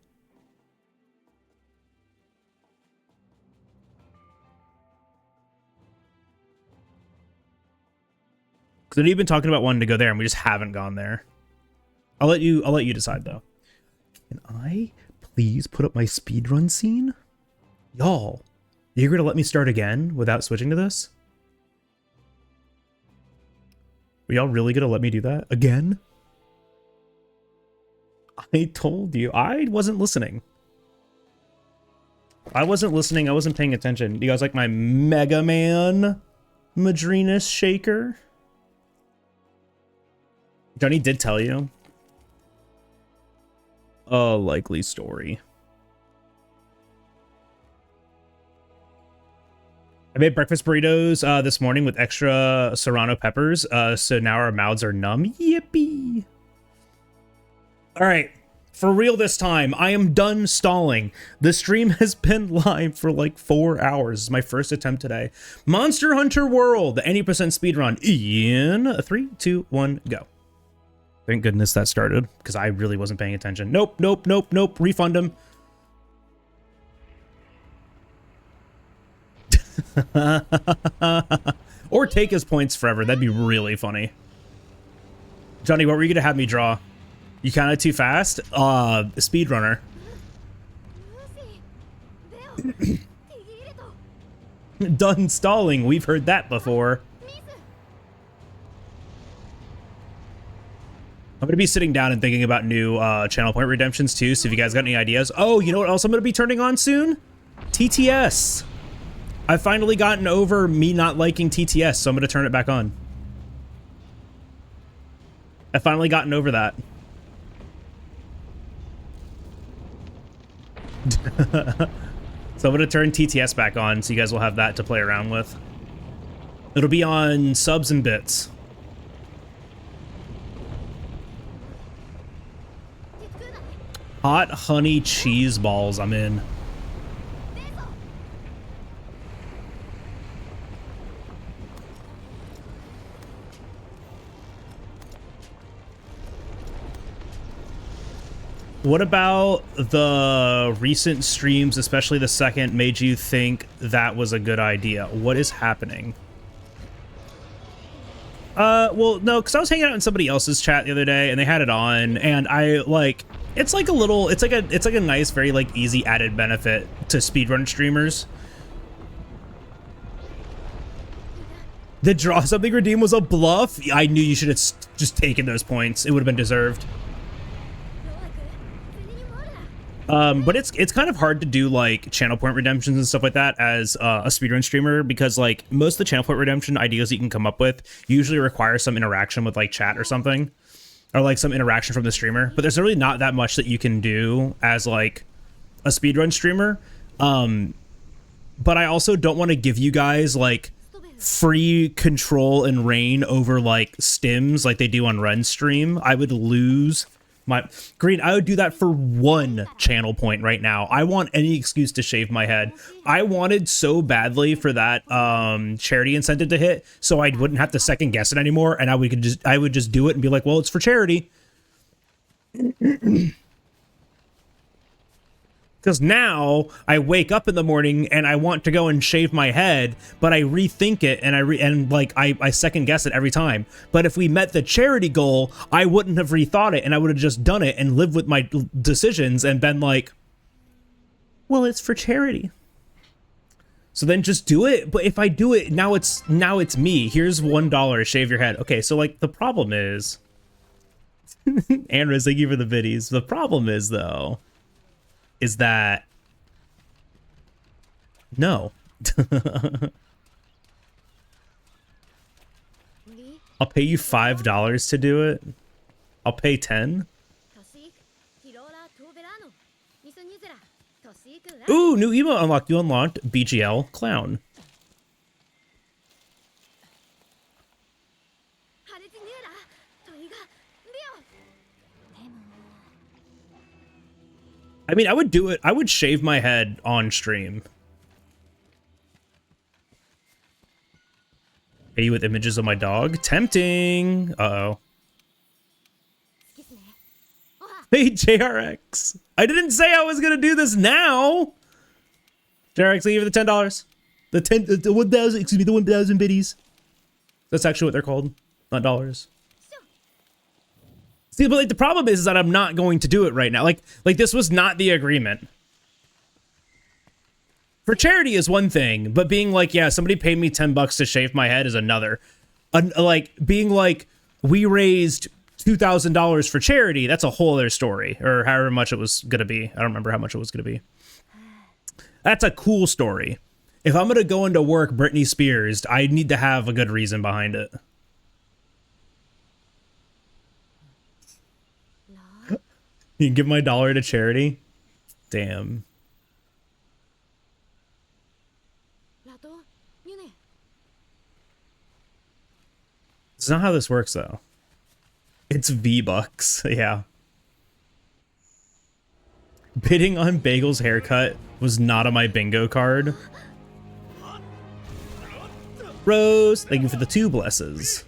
Because I've been talking about wanting to go there, and we just haven't gone there. I'll let you decide, though. Can I please put up my speedrun scene? Y'all, you're gonna let me start again without switching to this? Are y'all really gonna let me do that again? I told you. I wasn't listening. I wasn't paying attention. Do you guys like my Mega Man MADRINAS shaker? Johnny did tell you. A likely story. I made breakfast burritos this morning with extra serrano peppers, so now our mouths are numb. Yippee! All right, for real this time, I am done stalling. The stream has been live for like 4 hours. It's my first attempt today. Monster Hunter World, 80% speedrun in 3, 2, 1, go. Thank goodness that started, because I really wasn't paying attention. Nope, nope, nope, nope. Refund him. Or take his points forever. That'd be really funny. Johnny, what were you going to have me draw? You counted too fast? Speedrunner. Done stalling. We've heard that before. I'm going to be sitting down and thinking about new channel point redemptions too, so if you guys got any ideas. Oh, you know what else I'm going to be turning on soon? TTS. I've finally gotten over me not liking TTS, so I'm going to turn it back on. I've finally gotten over that. So I'm going to turn TTS back on, so you guys will have that to play around with. It'll be on subs and bits. Hot honey cheese balls, I'm in. What about the recent streams, especially the second, made you think that was a good idea? What is happening? Well, no, because I was hanging out in somebody else's chat the other day, and they had it on, and I, like, it's like a little, it's like a nice, very, like, easy added benefit to speedrun streamers. The draw something redeem was a bluff? I knew you should have just taken those points. It would have been deserved. But it's kind of hard to do like channel point redemptions and stuff like that as a speedrun streamer, because like most of the channel point redemption ideas that you can come up with usually require some interaction with like chat or something, or like some interaction from the streamer. But there's really not that much that you can do as like a speedrun streamer. But I also don't want to give you guys like free control and reign over like stims like they do on Run Stream. I would lose my Green. I would do that for one channel point right now. I want any excuse to shave my head. I wanted so badly for that charity incentive to hit, so I wouldn't have to second guess it anymore, and I would just do it and be like, well, it's for charity. Because now I wake up in the morning and I want to go and shave my head, but I rethink it and I second guess it every time. But if we met the charity goal, I wouldn't have rethought it and I would have just done it and lived with my decisions and been like, well, it's for charity. So then just do it. But if I do it, now it's me. Here's $1, shave your head. Okay, so like the problem is, Andres, thank you for the biddies. The problem is though, is that no. I'll pay you $5 to do it. I'll pay 10. Ooh, new emote unlocked. You unlocked BGL Clown. I mean, I would do it. I would shave my head on stream. Pay you with images of my dog? Tempting. Uh-oh. Hey, JRX. I didn't say I was going to do this now. JRX, leave the $10. The 1,000, excuse me, the 1,000 biddies. That's actually what they're called, not dollars. See, but like the problem is that I'm not going to do it right now. Like this was not the agreement. For charity is one thing, but being like, yeah, somebody paid me $10 to shave my head is another. Like being like, we raised $2,000 for charity, that's a whole other story, or however much it was gonna be. I don't remember how much it was gonna be. That's a cool story. If I'm gonna go into work Britney Spears, I need to have a good reason behind it. You can give my $1 to charity? Damn. It's not how this works though. It's V-Bucks, yeah. Bidding on Bagel's haircut was not on my bingo card. Rose, thank you for the 2 blesses.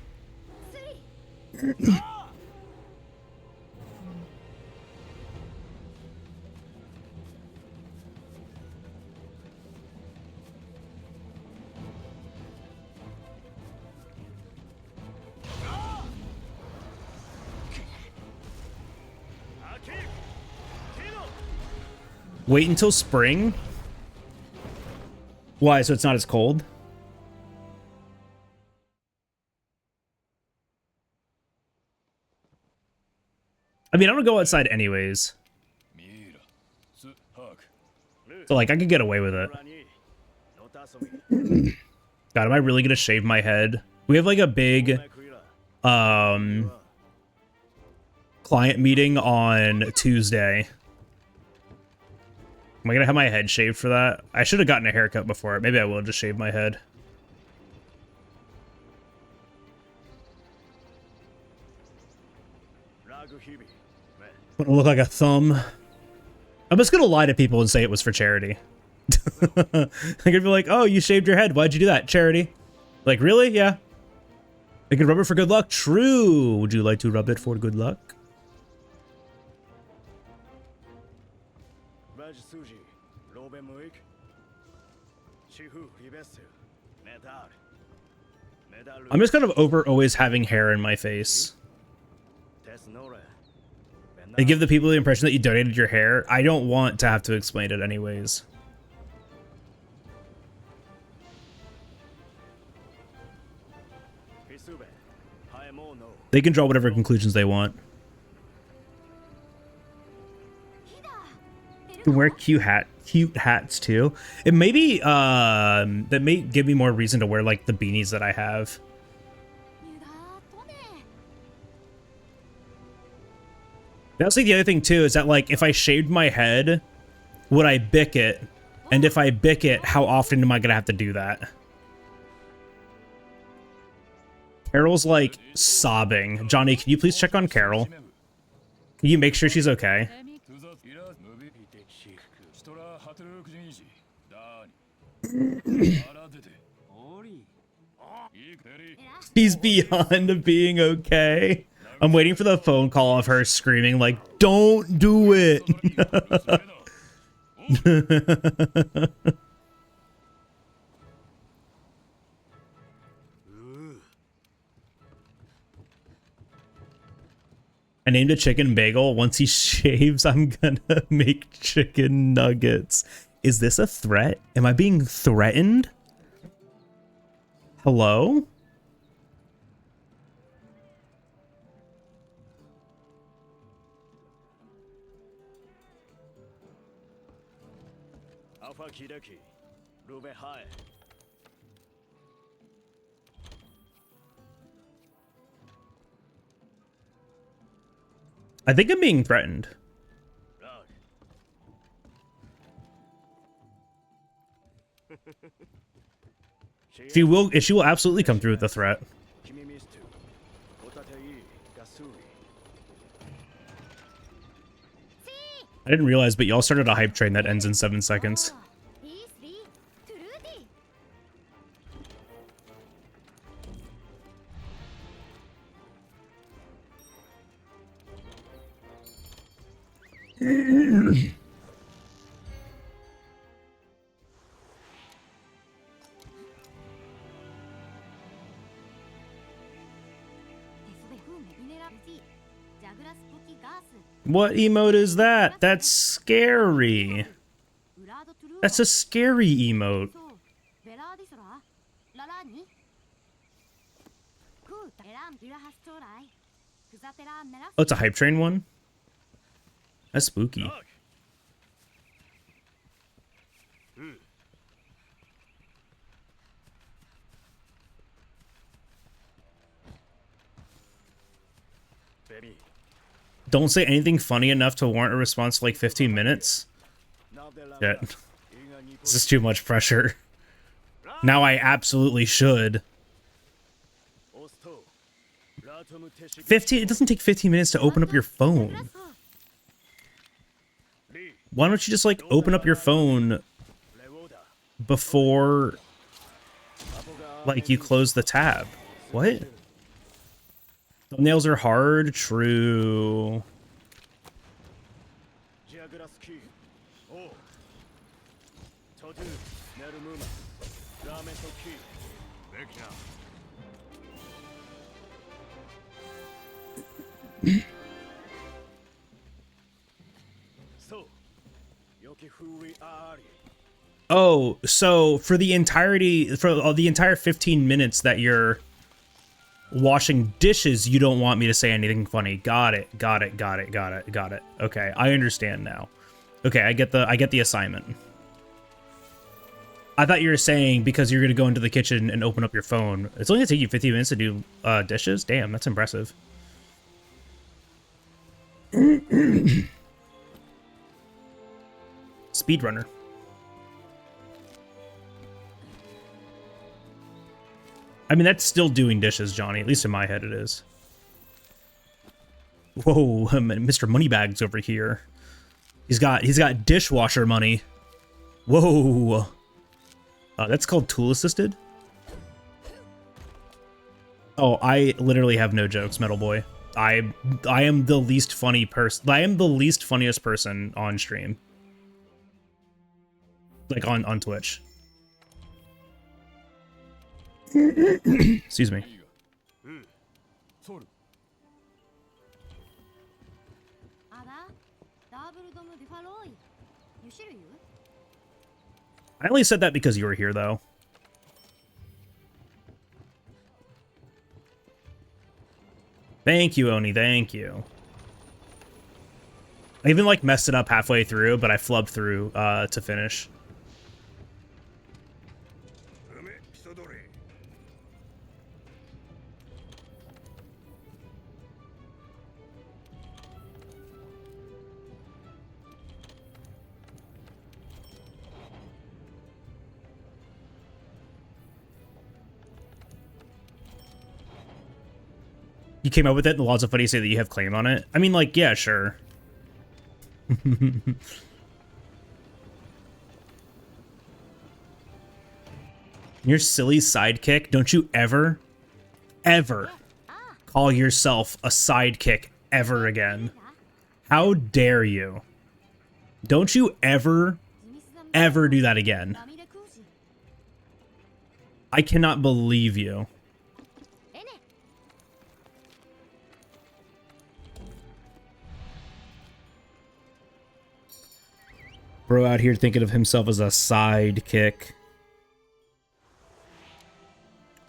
Wait until spring? Why, so it's not as cold? I mean, I'm gonna go outside anyways. So, like, I could get away with it. God, am I really gonna shave my head? We have, like, a big, client meeting on Tuesday. Am I gonna have my head shaved for that? I should have gotten a haircut before it. Maybe I will just shave my head. Wanna look like a thumb. I'm just gonna lie to people and say it was for charity. I'm gonna be like, oh, you shaved your head. Why'd you do that? Charity. Like, really? Yeah. I could rub it for good luck. True. Would you like to rub it for good luck? I'm just kind of over always having hair in my face. They give the people the impression that you donated your hair. I don't want to have to explain it anyways. They can draw whatever conclusions they want. You can wear cute hats too. It maybe that may give me more reason to wear like the beanies that I have. That's like the other thing too, is that like if I shaved my head, would I bick it? And if I bick it, how often am I gonna have to do that? Carol's like sobbing. Johnny, can you please check on Carol? Can you make sure she's okay? He's beyond being okay. I'm waiting for the phone call of her screaming like, don't do it. I named a chicken bagel. Once he shaves, I'm gonna make chicken nuggets. Is this a threat? Am I being threatened? Hello? I think I'm being threatened. She will absolutely come through with the threat. I didn't realize, but y'all started a hype train that ends in 7 seconds. What emote is that? That's scary. That's a scary emote. Oh, it's a hype train one? That's spooky. Don't say anything funny enough to warrant a response for like 15 minutes. Shit. This is too much pressure. Now I absolutely should. 15, it doesn't take 15 minutes to open up your phone. Why don't you just like open up your phone before like you close the tab? What? Thumbnails are hard? True. Oh, so for the entirety, for the entire 15 minutes that you're washing dishes, you don't want me to say anything funny. Got it. Got it. Got it. Got it. Got it. Okay, I understand now. Okay, I get the assignment. I thought you were saying because you're gonna go into the kitchen and open up your phone. It's only gonna take you 15 minutes to do dishes. Damn, that's impressive. Speedrunner. I mean, that's still doing dishes, Johnny. At least in my head it is. Whoa, Mr. Moneybags over here. He's got dishwasher money. Whoa. That's called tool assisted. Oh, I literally have no jokes, Metal Boy. I am the least funny person. I am the least funniest person on stream. Like on Twitch. Excuse me. I only said that because you were here, though. Thank you, Oni. Thank you. I even, like, messed it up halfway through, but I flubbed through to finish. You came up with it, the laws of footy say that you have claim on it. I mean, like, yeah, sure. Your silly sidekick, don't you ever call yourself a sidekick ever again. How dare you? Don't you ever ever do that again. I cannot believe you. Bro out here thinking of himself as a sidekick.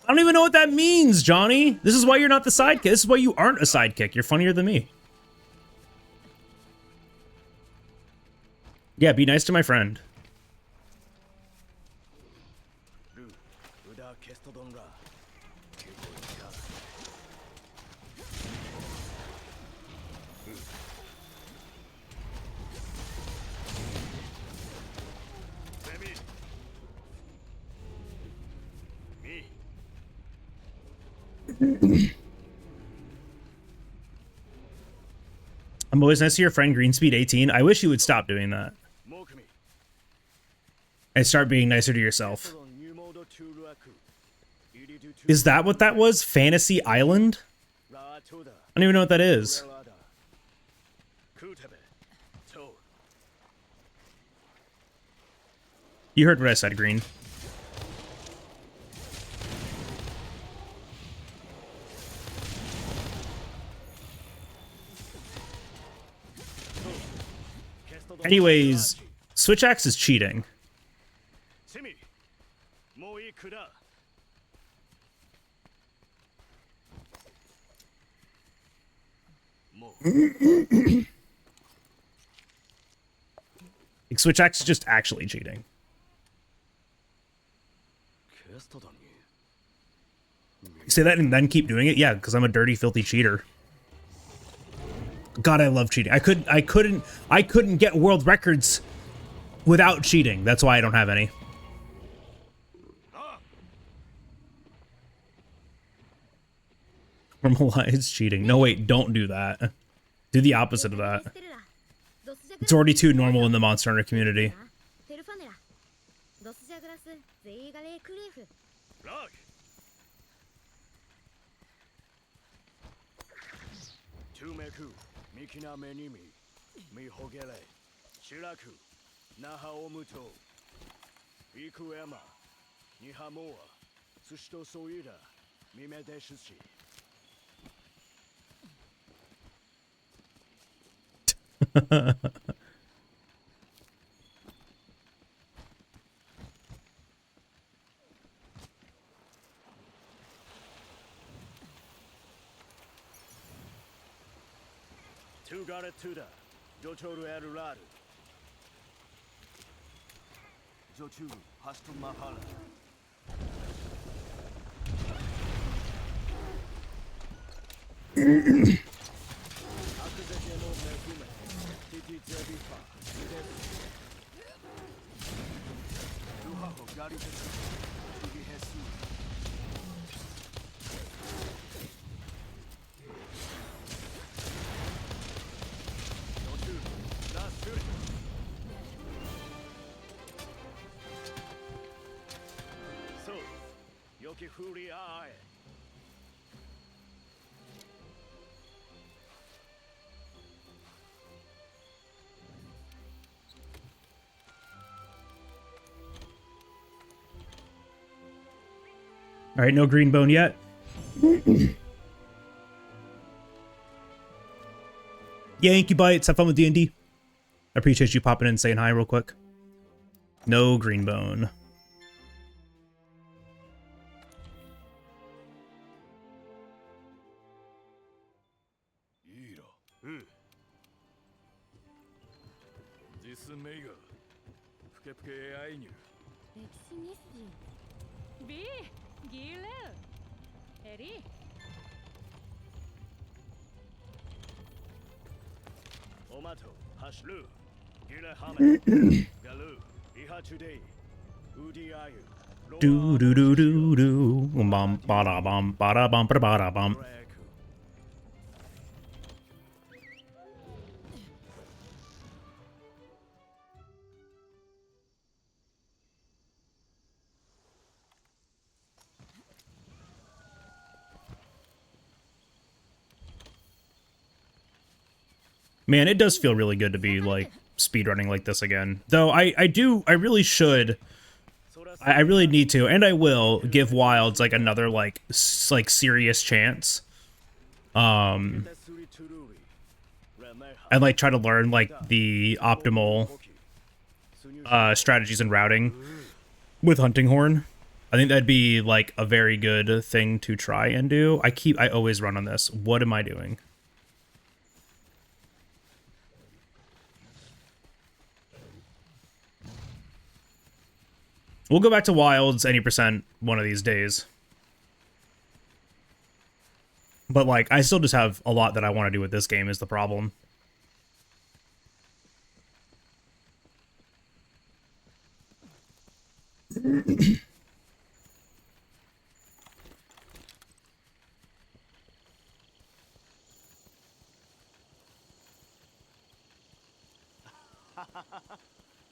I don't even know what that means, Johnny. This is why you're not the sidekick. This is why you aren't a sidekick. You're funnier than me. Yeah, be nice to my friend. I'm always nice to your friend Greenspeed 18. I wish you would stop doing that. And start being nicer to yourself. Is that what that was? Fantasy Island? I don't even know what that is. You heard what I said, Green. Anyways, Switch Axe is cheating. Like, Switch Axe is just actually cheating. You say that and then keep doing it? Yeah, because I'm a dirty, filthy cheater. God, I love cheating. I couldn't get world records without cheating. That's why I don't have any. Normalize cheating. No, wait, don't do that. Do the opposite of that. It's already too normal in the Monster Hunter community. All right, no green bone yet. Yeah, Inky Bites, have fun with D&D. I appreciate you popping in and saying hi real quick. No green bone. Do do do do do. Bum bada bum bada bum bada bum. Man, it does feel really good to be like speedrunning like this again. Though I really should. I really need to, and I will give Wilds like another like serious chance. And like try to learn like the optimal strategies and routing with Hunting Horn. I think that'd be like a very good thing to try and do. I always run on this. What am I doing? We'll go back to Wilds any percent one of these days. But like, I still just have a lot that I want to do with this game is the problem.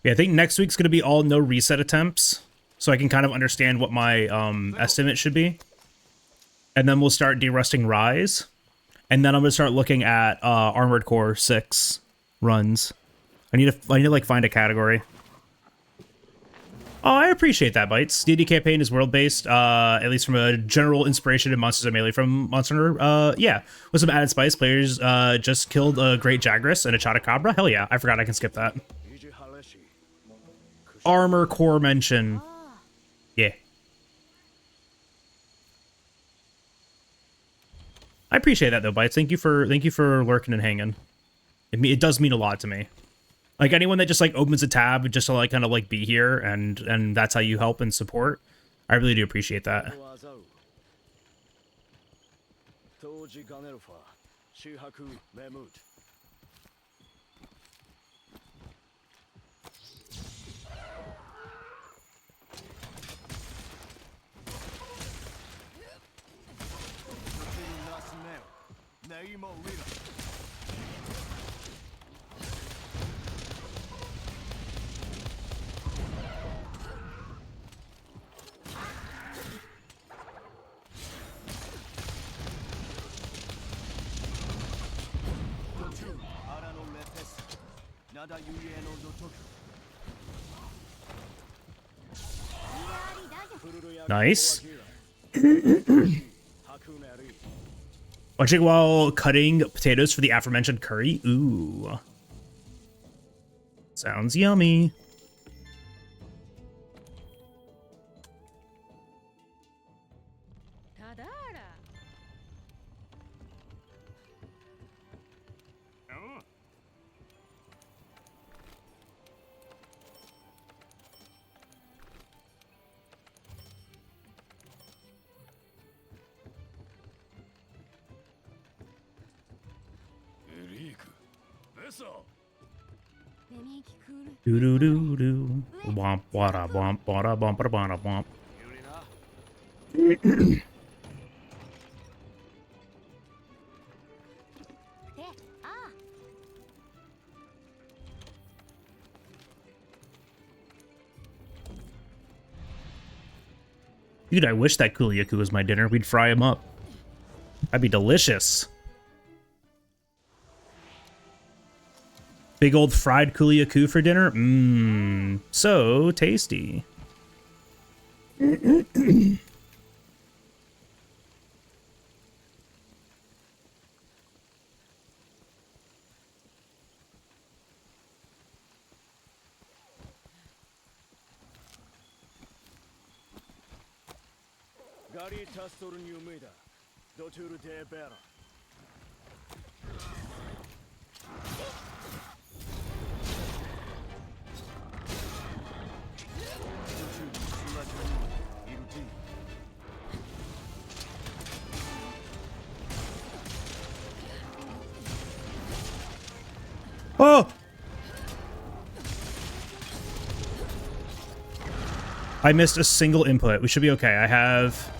Yeah, I think next week's going to be all no reset attempts, so I can kind of understand what my estimate should be. And then we'll start derusting Rise, and then I'm going to start looking at Armored Core 6 runs. I need to like find a category. Oh, I appreciate that, Bites. D&D campaign is world-based, at least from a general inspiration in Monsters of Melee from Monster Hunter. Yeah, with some added spice, players just killed a Great Jagras and a Chotacabra. Hell yeah, I forgot I can skip that. Armor Core mention. Yeah. I appreciate that though, Bites. Thank you for lurking and hanging. It does mean a lot to me. Like anyone that just like opens a tab just to like kind of like be here and that's how you help and support. I really do appreciate that. Nice. Watching while cutting potatoes for the aforementioned curry. Ooh. Sounds yummy. Do do do do. Womp wada womp wada bump wada bada womp. Dude, I wish that Kuliaku was my dinner. We'd fry him up. That'd be delicious. Big old fried Kuliaku for dinner? Mmm, so tasty. Oh! I missed a single input. We should be okay. I have,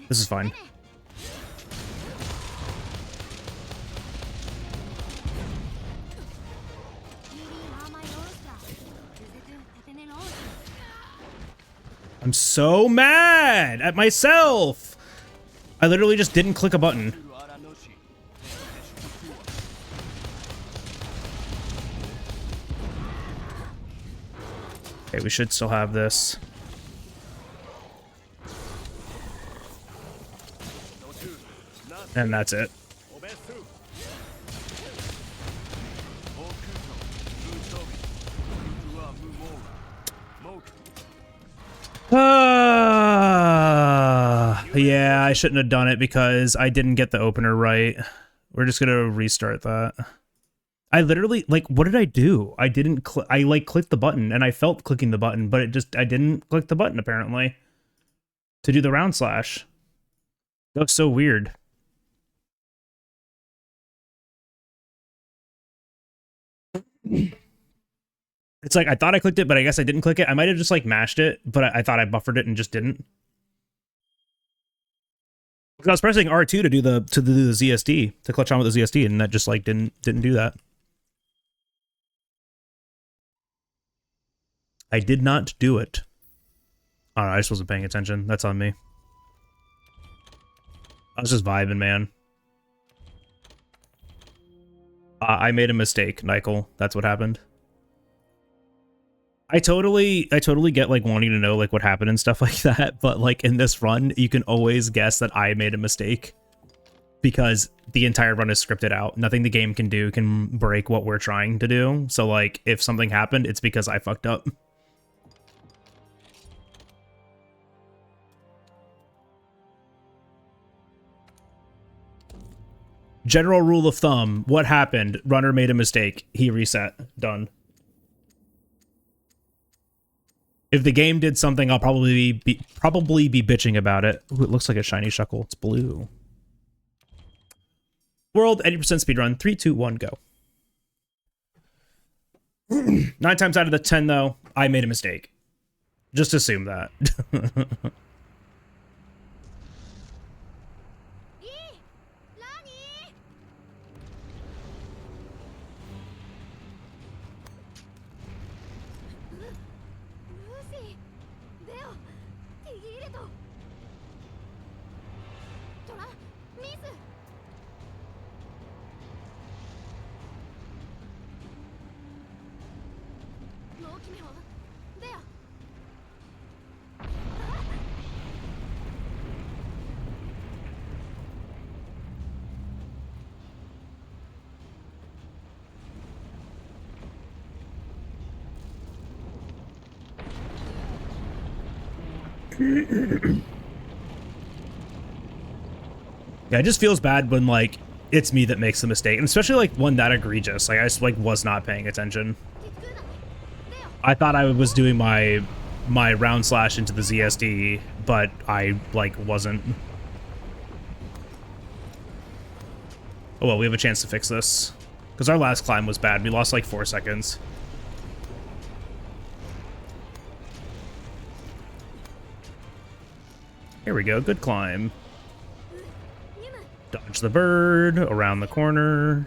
this is fine. I'm so mad at myself! I literally just didn't click a button. Okay, we should still have this. And that's it. Yeah, I shouldn't have done it because I didn't get the opener right. We're just gonna restart that. I literally, like, what did I do? I didn't, I, like, clicked the button, and I felt clicking the button, but it just, I didn't click the button, apparently, to do the round slash. That was so weird. It's like, I thought I clicked it, but I guess I didn't click it. I might have just, like, mashed it, but I thought I buffered it and just didn't. Because I was pressing R2 to do the ZSD, to clutch on with the ZSD, and that just, like, didn't do that. I did not do it. I don't know, I just wasn't paying attention. That's on me. I was just vibing, man. I made a mistake, Michael. That's what happened. I totally get, like, wanting to know, like, what happened and stuff like that, but, like, in this run, you can always guess that I made a mistake. Because the entire run is scripted out. Nothing the game can do can break what we're trying to do. So, like, if something happened, it's because I fucked up. General rule of thumb, what happened? Runner made a mistake. He reset. Done. If the game did something, I'll probably be bitching about it. Ooh, it looks like a shiny shuckle. It's blue. World, 80% speedrun. 3, 2, 1, go. 9 times out of the 10, though, I made a mistake. Just assume that. Yeah, it just feels bad when, like, it's me that makes the mistake, and especially, like, one that egregious. Like, I just, like, was not paying attention. I thought I was doing my round slash into the ZSD, but I, like, wasn't. Oh well, we have a chance to fix this. Because our last climb was bad. We lost, like, 4 seconds. Here we go, good climb. Dodge the bird, around the corner.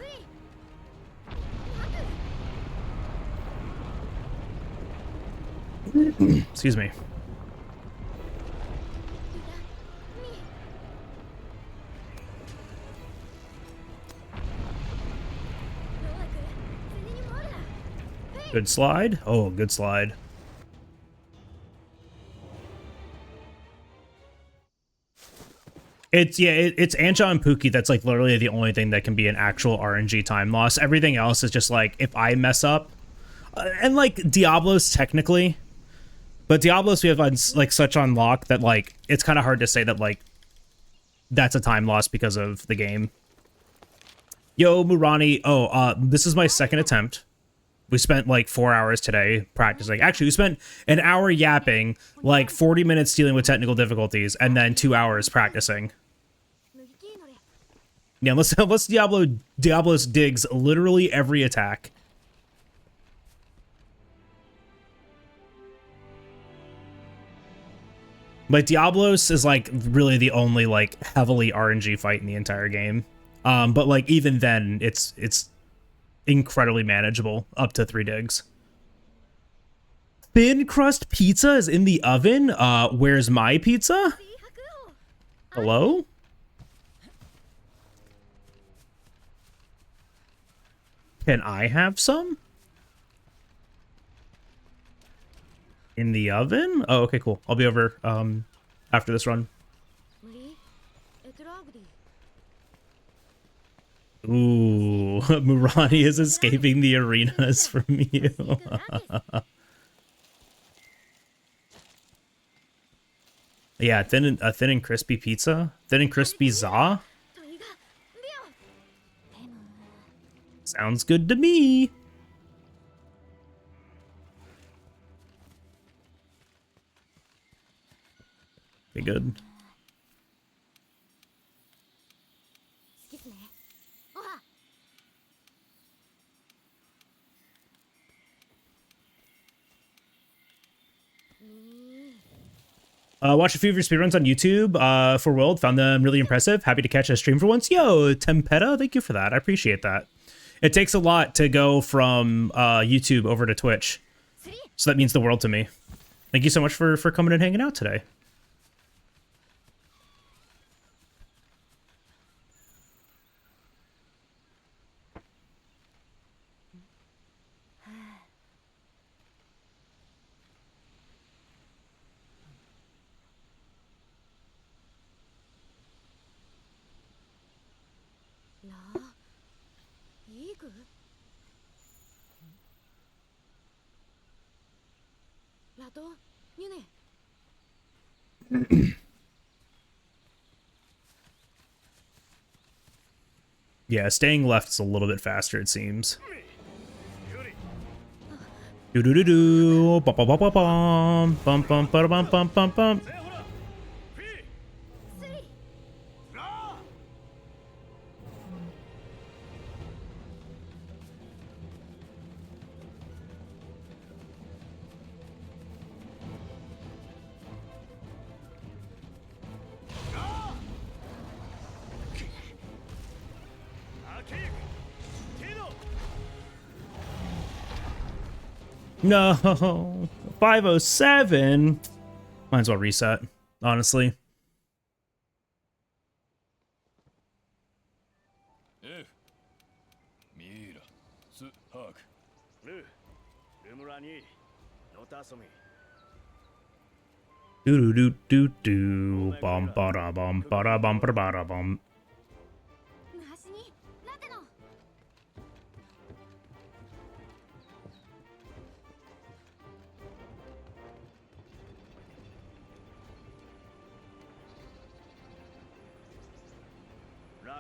Excuse me. Good slide. Oh, good slide. It's, yeah, it's Anja and Pookie that's, like, literally the only thing that can be an actual RNG time loss. Everything else is just, like, if I mess up, and, like, Diablos technically, but Diablos we have, like, such on lock that, like, it's kind of hard to say that, like, that's a time loss because of the game. Yo, Murani. Oh, this is my second attempt. We spent, like, 4 hours today practicing. Actually, we spent an hour yapping, like, 40 minutes dealing with technical difficulties, and then 2 hours practicing. Yeah, unless Diablos digs literally every attack. Like, Diablos is, like, really the only, like, heavily RNG fight in the entire game. But, like, even then, it's incredibly manageable, up to 3 digs. Thin crust pizza is in the oven? Where's my pizza? Hello? Can I have some? In the oven? Oh, okay, cool. I'll be over after this run. Ooh, Murani is escaping the arenas from you. Yeah, a thin and crispy pizza. Thin and crispy za. Sounds good to me. Be good. Watch a few of your speedruns on YouTube for World. Found them really impressive. Happy to catch a stream for once. Yo, Tempeta, thank you for that. I appreciate that. It takes a lot to go from YouTube over to Twitch. So that means the world to me. Thank you so much for coming and hanging out today. Yeah, staying left is a little bit faster, it seems. Do do do do, bum bum bum bum bum, bum bum bum bum bum bum. No, 507. Might as well reset, honestly. Do do do do do, bum ba da bum ba da bum ba da bum.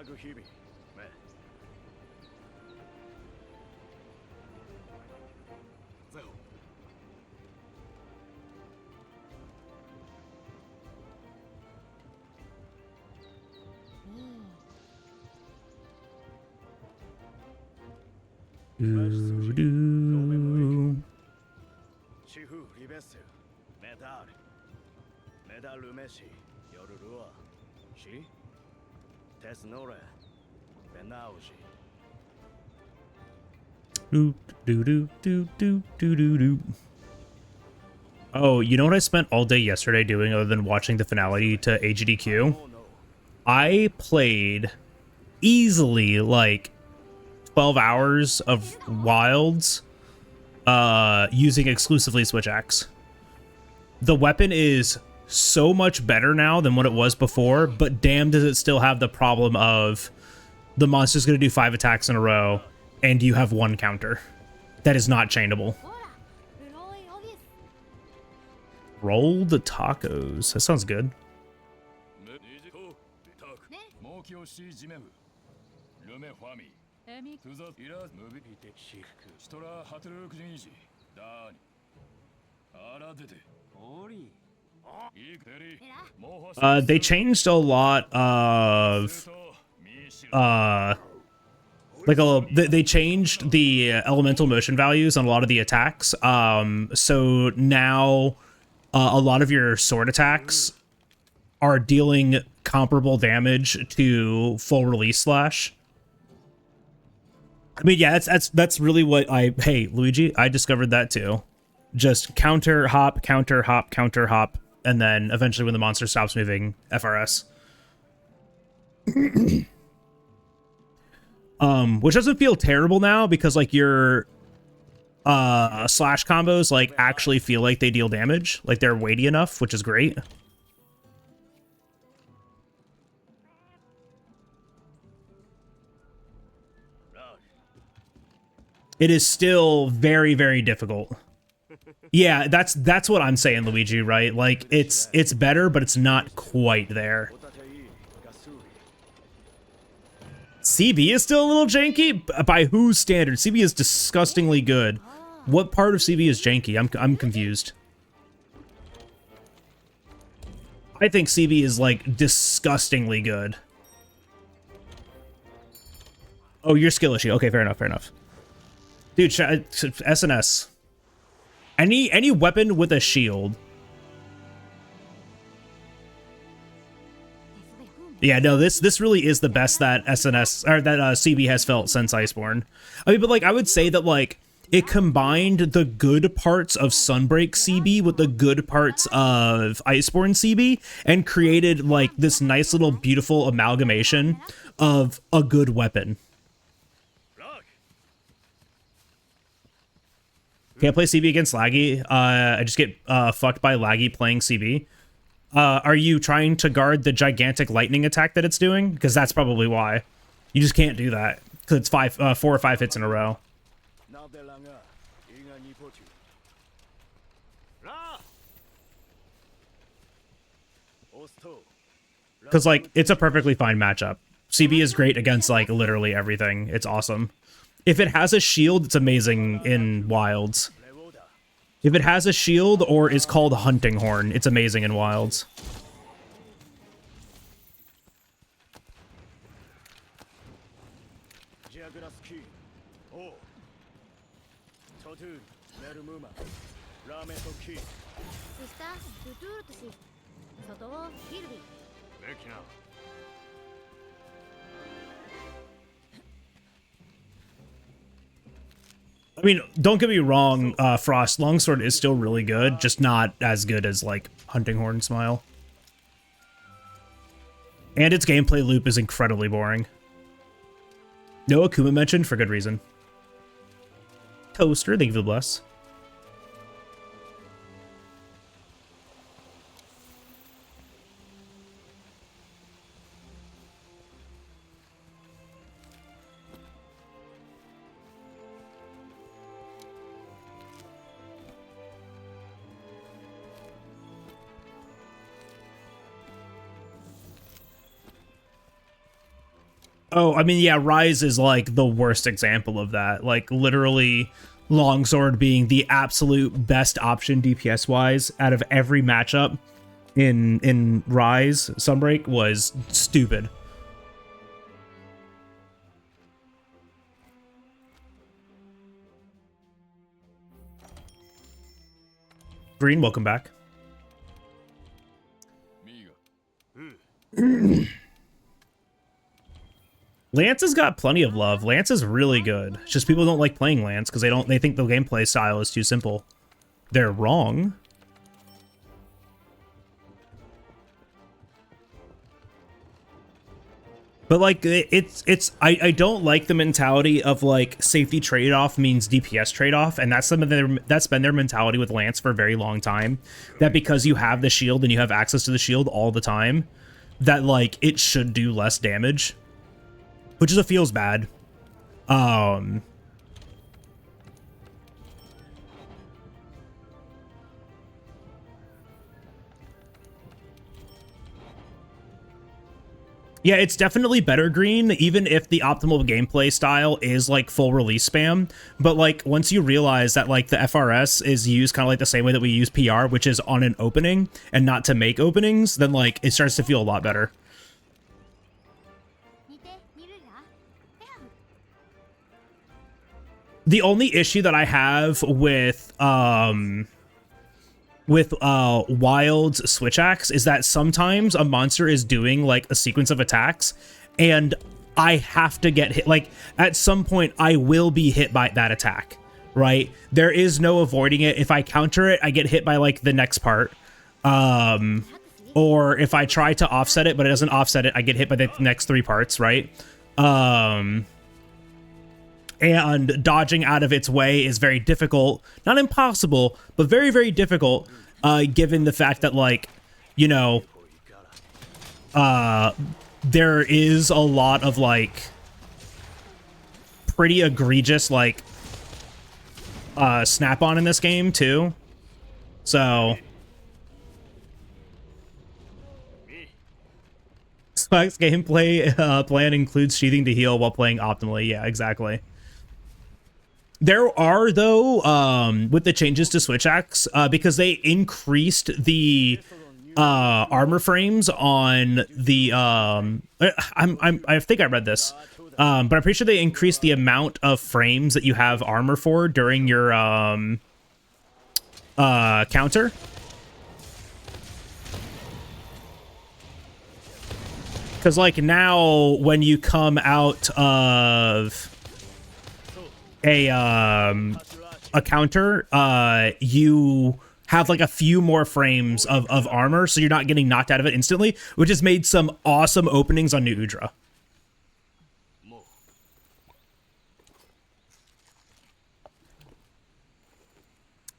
Do do. Do do do do do do do do. Oh, you know what I spent all day yesterday doing other than watching the finale to AGDQ? I played easily like 12 hours of Wilds using exclusively Switch X. The weapon is so much better now than what it was before, but damn does it still have the problem of the monster's going to do 5 attacks in a row and you have 1 counter. That is not chainable. Roll the tacos. That sounds good. They changed a lot of they changed the elemental motion values on a lot of the attacks. So now a lot of your sword attacks are dealing comparable damage to full release slash. I mean, yeah, that's really what hey, Luigi, I discovered that too. Just counter hop, counter hop, counter hop, and then eventually when the monster stops moving, FRS. Which doesn't feel terrible now because like your slash combos like actually feel like they deal damage, like they're weighty enough, which is great. It is still very, very difficult. Yeah, that's what I'm saying, Luigi, right? Like it's better, but it's not quite there. CB is still a little janky? By whose standard? CB is disgustingly good. What part of CB is janky? I'm confused. I think CB is like disgustingly good. Oh, your skill issue. Okay, fair enough, fair enough. Dude, SNS. Any weapon with a shield. Yeah, no, this really is the best that SNS or that CB has felt since Iceborne. I mean, but like I would say that like it combined the good parts of Sunbreak CB with the good parts of Iceborne CB and created like this nice little beautiful amalgamation of a good weapon. Can't play CB against Laggy. I just get fucked by Laggy playing CB. Are you trying to guard the gigantic lightning attack that it's doing? Because that's probably why. You just can't do that. Because it's 4 or 5 hits in a row. Because, like, it's a perfectly fine matchup. CB is great against, like, literally everything. It's awesome. If it has a shield, it's amazing in Wilds. If it has a shield or is called Hunting Horn, it's amazing in Wilds. I mean, don't get me wrong, Frost Longsword is still really good, just not as good as, like, Hunting Horn Smile. And its gameplay loop is incredibly boring. No Akuma mentioned, for good reason. Toaster, thank you for the bless. Oh, I mean, yeah, Rise is, like, the worst example of that. Like, literally, Longsword being the absolute best option DPS-wise out of every matchup in Rise Sunbreak was stupid. Green, welcome back. Lance has got plenty of love. Lance is really good. It's just people don't like playing Lance because they think the gameplay style is too simple. They're wrong. But like I don't like the mentality of like safety trade-off means DPS trade-off, and that's been their mentality with Lance for a very long time. That because you have the shield and you have access to the shield all the time, that like it should do less damage. Which is feels bad. Yeah, it's definitely better green, even if the optimal gameplay style is like full release spam. But like once you realize that like the FRS is used kind of like the same way that we use PR, which is on an opening and not to make openings, then like it starts to feel a lot better. The only issue that I have with Wild's Switch Axe is that sometimes a monster is doing like a sequence of attacks and I have to get hit. Like at some point I will be hit by that attack, right? There is no avoiding it. If I counter it, I get hit by like the next part. Or if I try to offset it, but it doesn't offset it, I get hit by the next 3 parts, right? and dodging out of its way is very difficult. Not impossible, but very, very difficult, given the fact that, like, you know, there is a lot of, like, pretty egregious, like, snap-on in this game, too. So... Spike's gameplay plan includes sheathing to heal while playing optimally. Yeah, exactly. There are, though, with the changes to Switch Axe, because they increased the armor frames on the I think I read this, but I'm pretty sure they increased the amount of frames that you have armor for during your counter. Because, like, now when you come out of a counter, you have, like, a few more frames of armor, so you're not getting knocked out of it instantly, which has made some awesome openings on New Udra.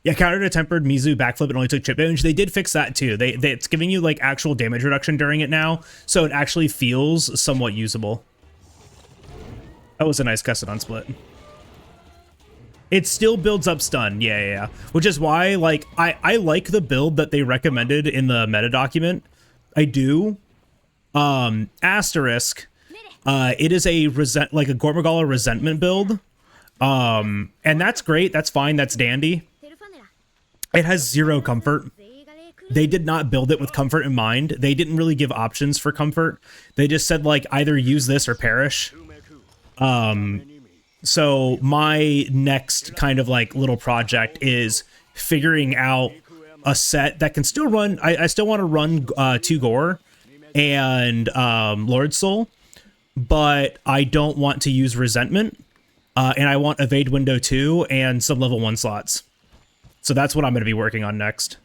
Yeah, counter to tempered Mizu backflip and only took chip damage. They did fix that too. It's giving you like actual damage reduction during it now, so it actually feels somewhat usable. That was a nice custom on split. It still builds up stun, yeah. Which is why, like, I like the build that they recommended in the meta document. I do. Asterisk. It is a like a Gormagala resentment build. And that's great. That's fine. That's dandy. It has 0 comfort. They did not build it with comfort in mind. They didn't really give options for comfort. They just said, like, either use this or perish. So my next kind of, like, little project is figuring out a set that can still run. I still want to run 2 Gore and Lord Soul, but I don't want to use Resentment. And I want Evade Window 2 and some level 1 slots. So that's what I'm going to be working on next.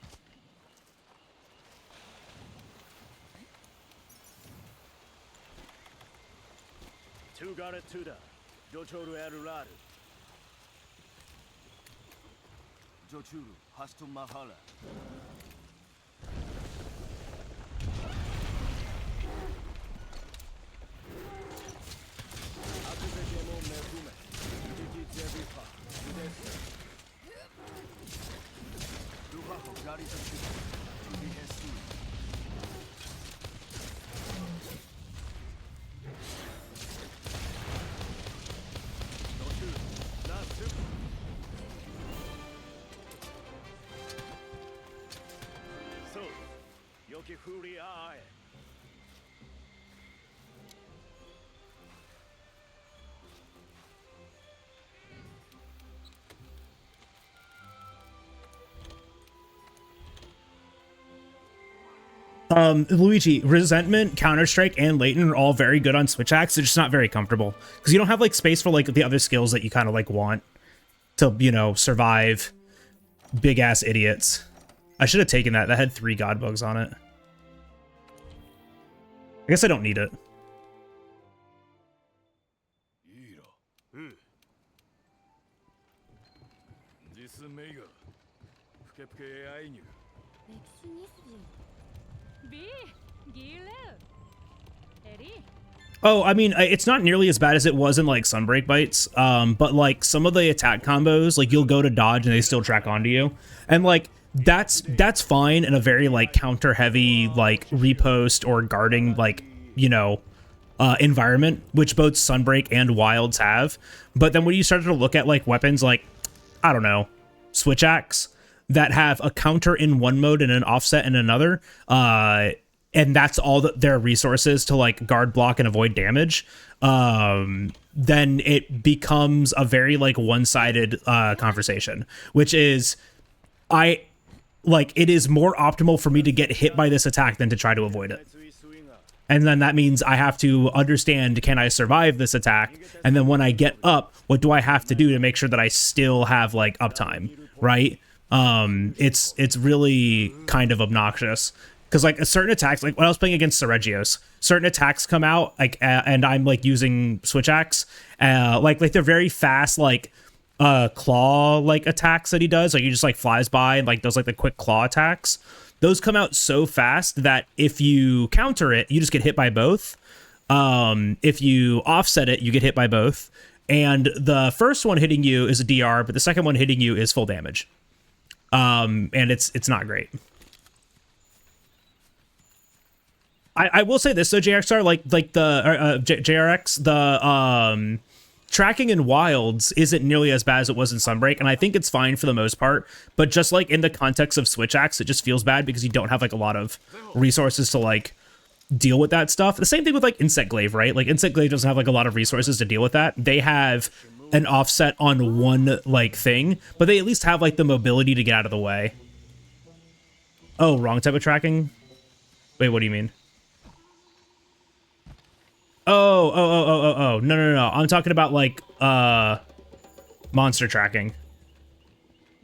Luigi, Resentment, Counter-Strike, and Latent are all very good on Switch Axe. They're just not very comfortable. Because you don't have, like, space for, like, the other skills that you kind of, like, want to, you know, survive big-ass idiots. I should have taken that. That had 3 God Bugs on it. I guess I don't need it. Oh, I mean, it's not nearly as bad as it was in, like, Sunbreak Bites, but, like, some of the attack combos, like, you'll go to dodge and they still track onto you. And, like, that's fine in a very, like, counter-heavy, like, repost or guarding, like, you know, environment, which both Sunbreak and Wilds have. But then when you start to look at, like, weapons like, I don't know, Switch Axe, that have a counter in one mode and an offset in another, and that's all their resources to, like, guard, block, and avoid damage, then it becomes a very, like, one-sided conversation, which is, it is more optimal for me to get hit by this attack than to try to avoid it. And then that means I have to understand, can I survive this attack? And then when I get up, what do I have to do to make sure that I still have, like, uptime, right? It's really kind of obnoxious. Because like a certain attacks, like when I was playing against Seregios, certain attacks come out like and I'm like using switch axe, like they're very fast, like claw like attacks that he does. Like he just like flies by and like does like the quick claw attacks. Those come out so fast that if you counter it, you just get hit by both. If you offset it, you get hit by both. And the first one hitting you is a DR, but the second one hitting you is full damage. And it's not great. I will say this though, JRX, like the JRX, the tracking in Wilds isn't nearly as bad as it was in Sunbreak, and I think it's fine for the most part. But just like in the context of Switch Axe, it just feels bad because you don't have like a lot of resources to like deal with that stuff. The same thing with like Insect Glaive, right? Like Insect Glaive doesn't have like a lot of resources to deal with that. They have an offset on one like thing, but they at least have like the mobility to get out of the way. Oh, wrong type of tracking? Wait, what do you mean? Oh, no. I'm talking about like monster tracking.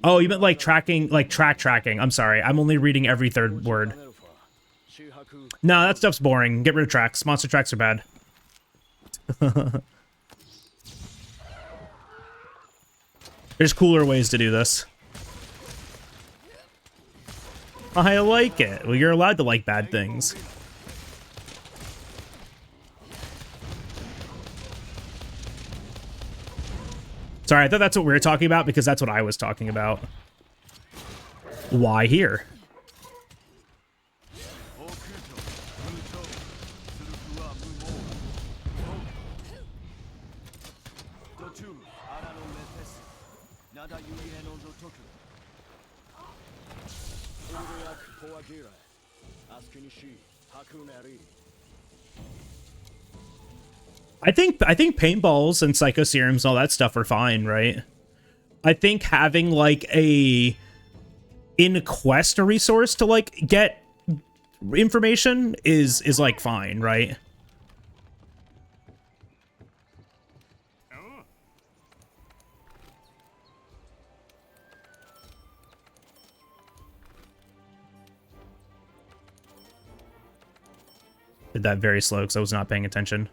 Oh, you meant like tracking, like track tracking. I'm sorry. I'm only reading every third word. No, that stuff's boring. Get rid of tracks. Monster tracks are bad. There's cooler ways to do this. I like it. Well, you're allowed to like bad things. Sorry, I thought that's what we were talking about because that's what I was talking about. Why here? I think paintballs and psycho serums and all that stuff are fine, right? I think having like a in quest a resource to like get information is like fine, right? Did that very slow because I was not paying attention.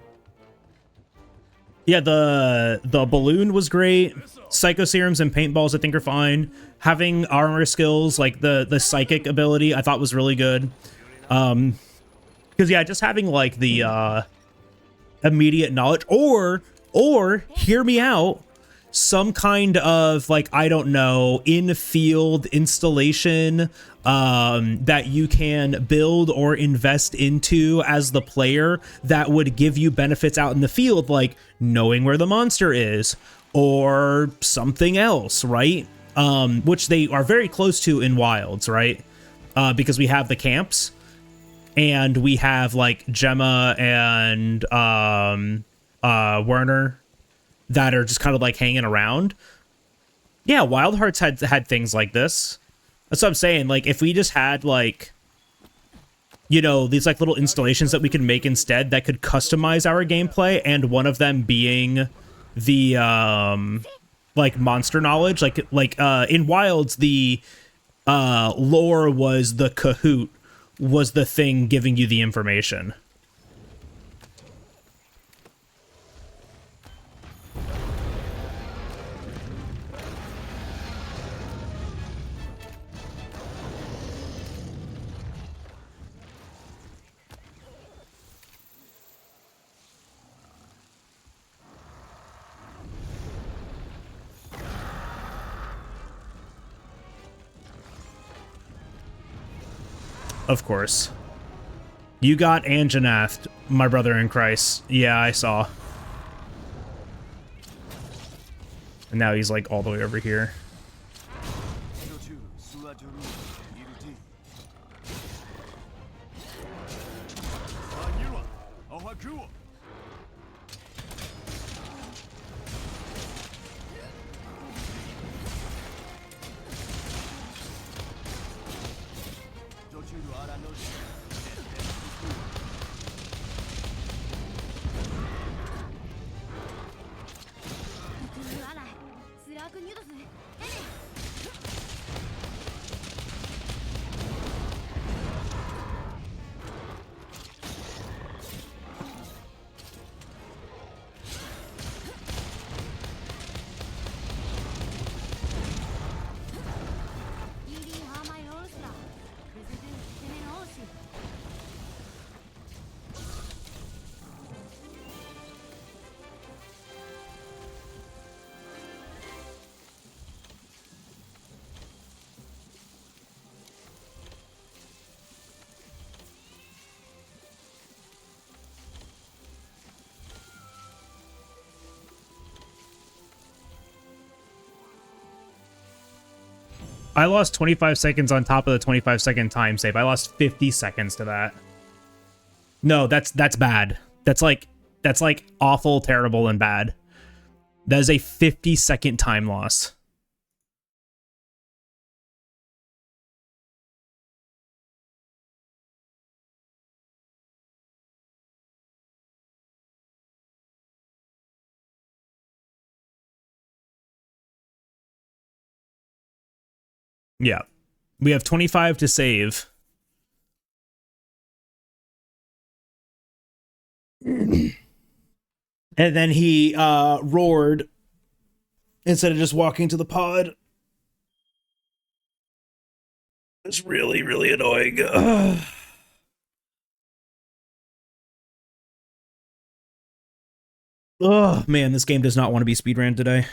Yeah, the balloon was great. Psycho serums and paintballs I think are fine. Having armor skills like the psychic ability I thought was really good. Because yeah, just having like the immediate knowledge or hear me out, some kind of like, I don't know, in-field installation that you can build or invest into as the player that would give you benefits out in the field, like knowing where the monster is or something else, right? Which they are very close to in Wilds, right? Because we have the camps and we have like Gemma and Werner that are just kind of like hanging around. Yeah, Wild Hearts had things like this. That's what I'm saying. Like, if we just had like, you know, these like little installations that we can make instead that could customize our gameplay, and one of them being the like monster knowledge, like in Wilds the lore was the Kahoot was the thing giving you the information. Of course. You got Anjanath, my brother in Christ. Yeah, I saw. And now he's like all the way over here. I lost 25 seconds on top of the 25-second time save. I lost 50 seconds to that. No, that's bad. That's like awful, terrible, and bad. That is a 50-second time loss. Yeah. We have 25 to save. And then he roared instead of just walking to the pod. It's really, really annoying. Oh, man, this game does not want to be speedrun today.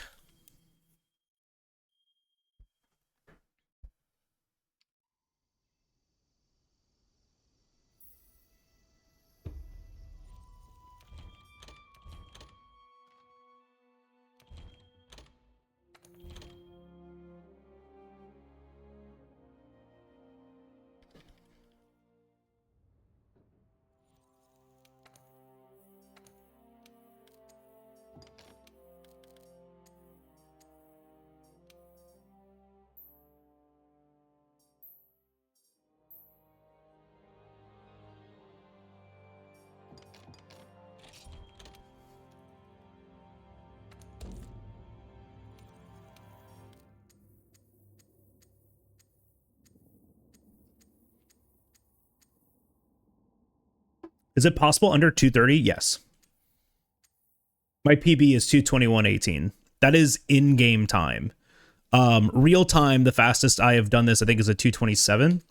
Is it possible under 230? Yes. My PB is 221.18. That is in-game time. Real time, the fastest I have done this, I think, is a 227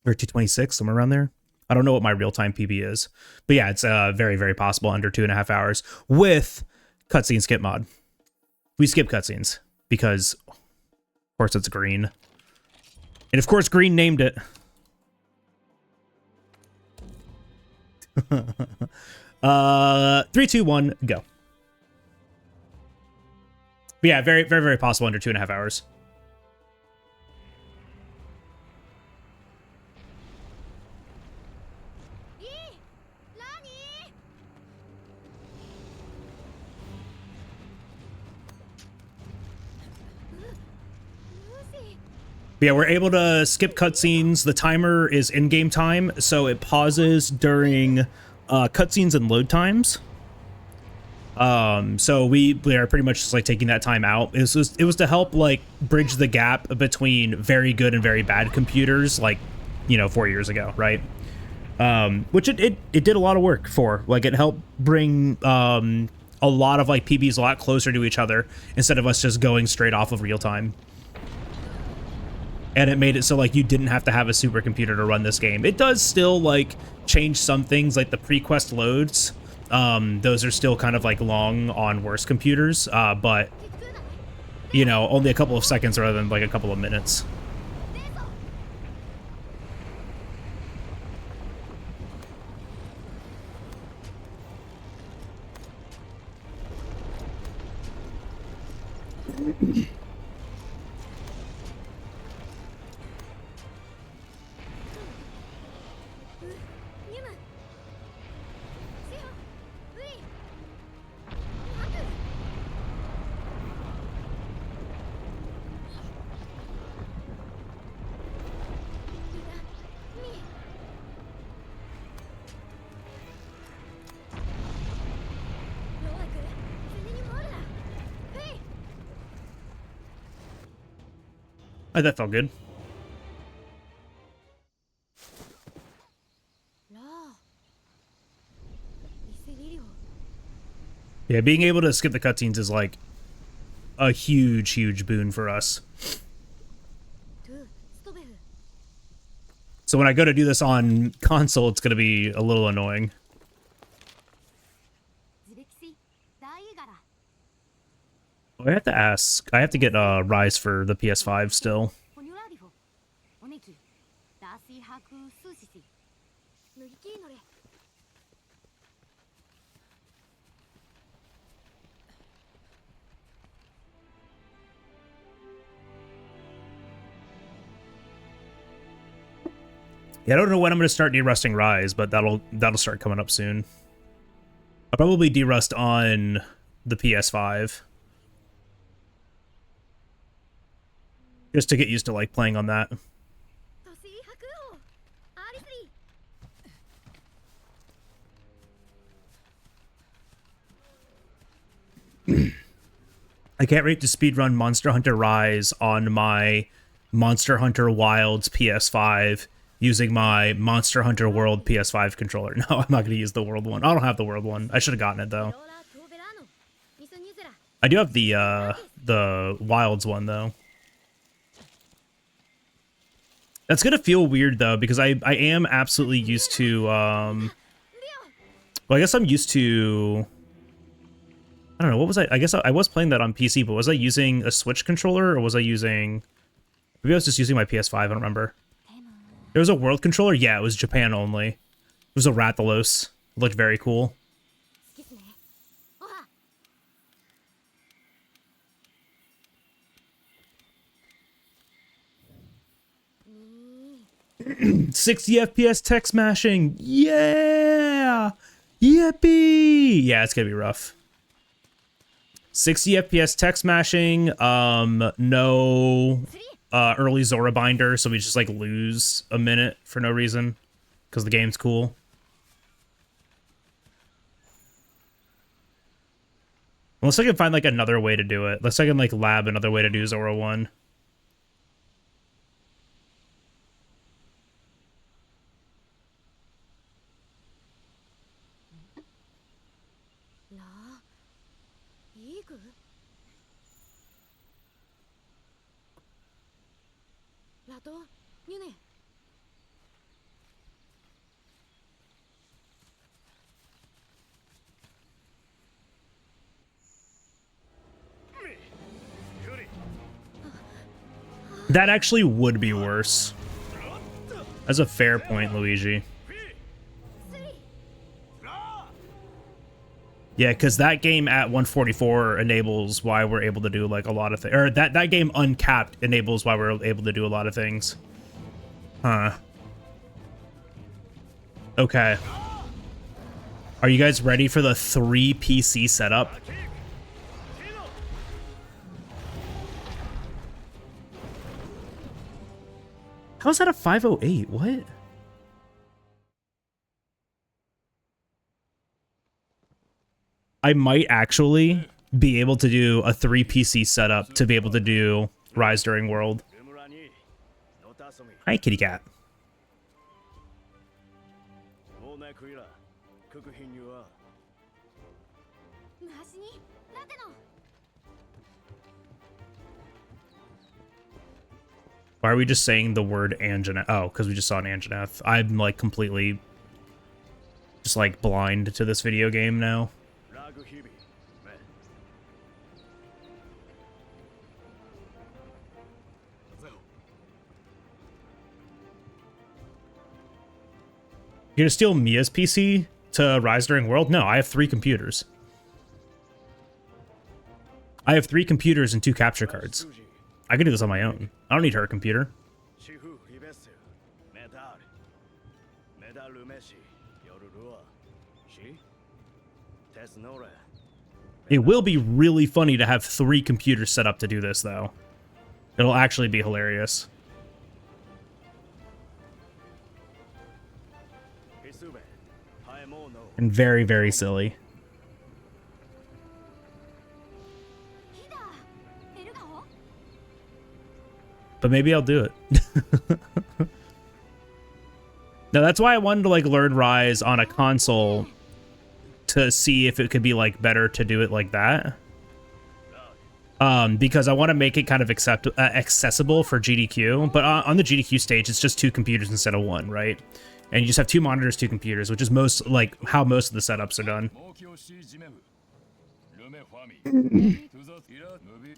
or 226, somewhere around there. I don't know what my real-time PB is. But yeah, it's very, very possible under 2.5 hours with cutscene skip mod. We skip cutscenes because, of course, it's green. And, of course, green named it. 3, 2, 1, go. But yeah, very, very, very possible under 2.5 hours. But yeah, we're able to skip cutscenes. The timer is in-game time, so it pauses during cutscenes and load times. So we are pretty much just like taking that time out. It was to help like bridge the gap between very good and very bad computers, like, you know, 4 years ago, right? Which it did a lot of work for. Like, it helped bring a lot of like PBs a lot closer to each other instead of us just going straight off of real time. And it made it so like you didn't have to have a supercomputer to run this game. It does still like change some things, like the pre-quest loads. Those are still kind of like long on worse computers, but you know, only a couple of seconds rather than like a couple of minutes. Oh, that felt good. Yeah, being able to skip the cutscenes is like a huge, huge boon for us. So when I go to do this on console, it's going to be a little annoying. I have to ask. I have to get Rise for the PS5 still. Yeah, I don't know when I'm gonna start derusting Rise, but that'll start coming up soon. I'll probably derust on the PS5. Just to get used to like playing on that. I can't wait to speedrun Monster Hunter Rise on my Monster Hunter Wilds PS5 using my Monster Hunter World PS5 controller. No, I'm not going to use the World one. I don't have the World one. I should have gotten it though. I do have the Wilds one though. That's going to feel weird though because I am absolutely used to well, I guess I'm used to, I don't know, what was I guess I was playing that on PC, but was I using a Switch controller or was I using, maybe I was just using my PS5, I don't remember. There was a World controller? Yeah, it was Japan only. It was a Rathalos. It looked very cool. '60 FPS text mashing! Yeah! Yippee! Yeah, it's gonna be rough. 60 FPS text mashing, no early Zora binder, so we just like lose a minute for no reason because the game's cool. Unless I can find like another way to do it. Unless I can like lab another way to do Zora 1. That actually would be worse. That's a fair point, Luigi. Yeah, because that game at 144 enables why we're able to do like a lot of things. Or that game uncapped enables why we're able to do a lot of things. Huh. Okay. Are you guys ready for the 3 PC setup? How's that a 508? What? I might actually be able to do a 3 PC setup to be able to do Rise during World. Hi, kitty cat. Why are we just saying the word Anjanath? Oh, because we just saw an Anjanath. I'm like completely just like blind to this video game now. You're gonna steal Mia's PC to Rise during World? No, I have 3 computers. I have 3 computers and 2 capture cards. I can do this on my own. I don't need her computer. It will be really funny to have 3 computers set up to do this, though. It'll actually be hilarious. And very, very silly. But maybe I'll do it. Now that's why I wanted to like learn Rise on a console to see if it could be like better to do it like that. Because I want to make it kind of accessible for GDQ, but on the GDQ stage it's just 2 computers instead of 1, right? And you just have 2 monitors, 2 computers, which is most like how most of the setups are done.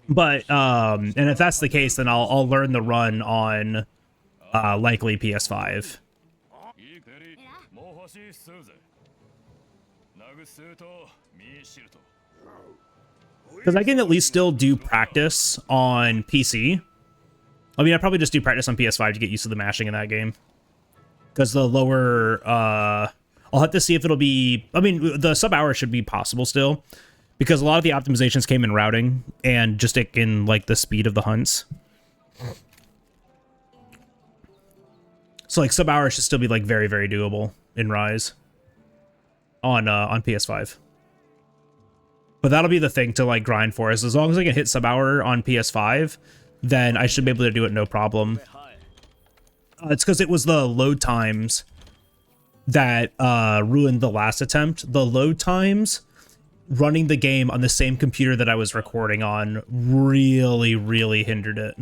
But and if that's the case, then I'll learn the run on likely PS5. Because I can at least still do practice on PC. I mean, I probably just do practice on PS5 to get used to the mashing in that game. because the lower I'll have to see if it'll be, I mean, the sub hour should be possible still, because a lot of the optimizations came in routing and just in like the speed of the hunts. So like sub hour should still be like very, very doable in Rise on PS5. But that'll be the thing to like grind for, is as long as I can hit sub hour on PS5, then I should be able to do it no problem. It's because it was the load times that ruined the last attempt. The load times running the game on the same computer that I was recording on really, really hindered it.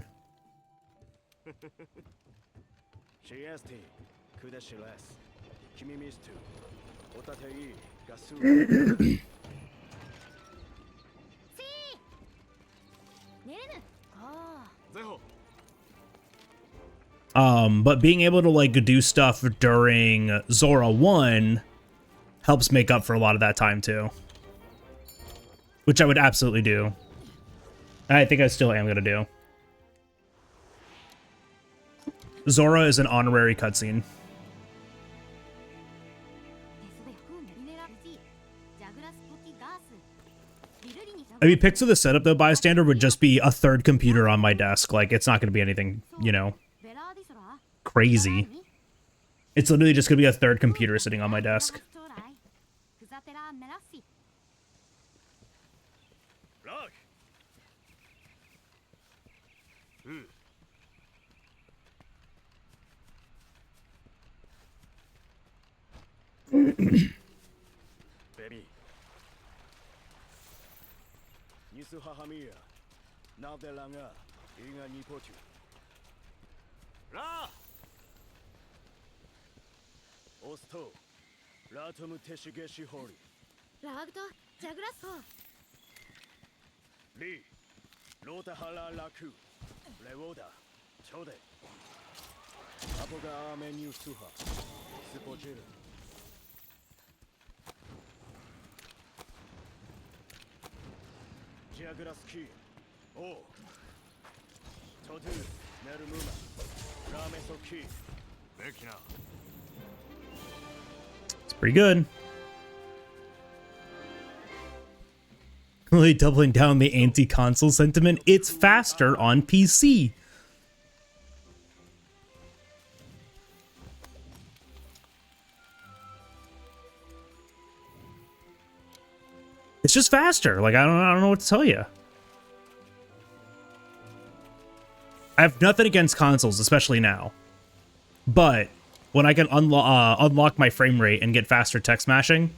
But being able to like do stuff during Zora 1 helps make up for a lot of that time too. Which I would absolutely do. I think I still am gonna do. Zora is an honorary cutscene. I mean, pics of the setup though, bystander, would just be a third computer on my desk. Like, it's not gonna be anything, you know, crazy. It's literally just gonna be a third computer sitting on my desk. It's pretty good. Really doubling down the anti-console sentiment. It's faster on PC. It's just faster. Like, I don't know what to tell you. I have nothing against consoles, especially now. But when I can unlock my frame rate and get faster text mashing,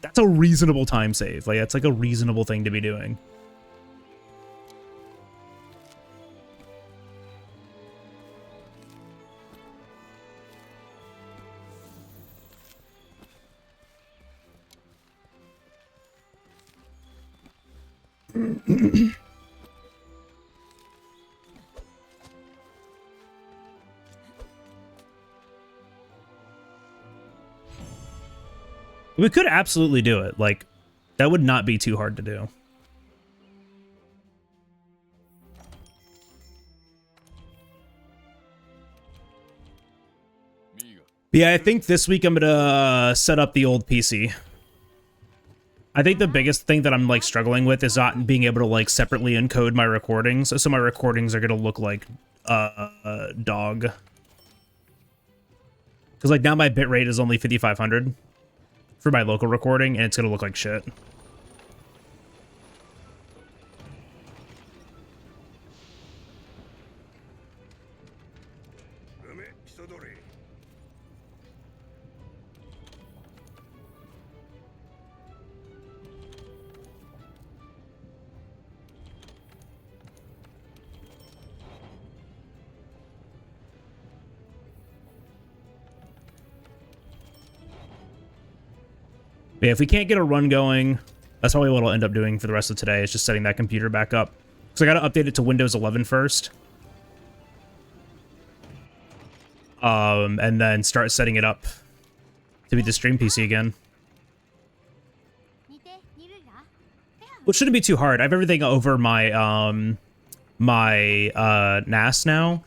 that's a reasonable time save. Like, that's like a reasonable thing to be doing. We could absolutely do it. Like, that would not be too hard to do. But yeah, I think this week I'm gonna set up the old PC. I think the biggest thing that I'm like struggling with is not being able to like separately encode my recordings. So my recordings are gonna look like dog. Because like now my bitrate is only 5500 for my local recording, and it's gonna look like shit. Yeah, if we can't get a run going, that's probably what I'll end up doing for the rest of today, is just setting that computer back up. So I gotta update it to Windows 11 first. And then start setting it up to be the stream PC again. Which shouldn't be too hard. I have everything over my, NAS now.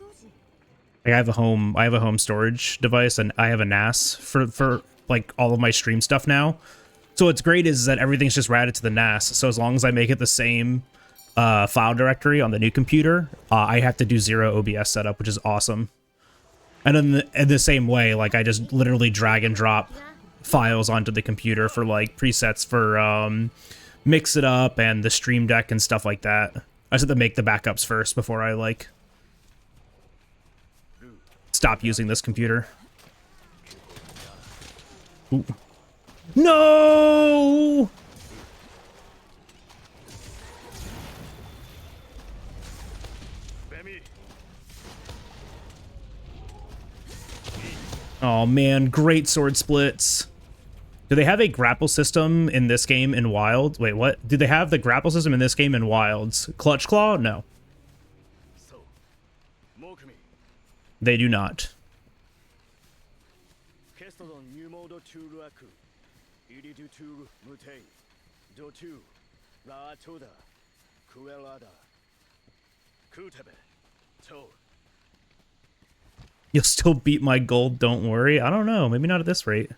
Like I have a home storage device, and I have a NAS for like all of my stream stuff now. So what's great is that everything's just routed to the NAS. So as long as I make it the same file directory on the new computer, I have to do 0 OBS setup, which is awesome. And in the same way, like I just literally drag and drop files onto the computer for like presets for Mix It Up and the Stream Deck and stuff like that. I just have to make the backups first before I like stop using this computer. Ooh. No! Oh man, great sword splits. Do they have a grapple system in this game in Wild? Wait, what? Do they have the grapple system in this game in Wilds? Clutch Claw? No. They do not. You'll still beat my gold, don't worry. I don't know, maybe not at this rate.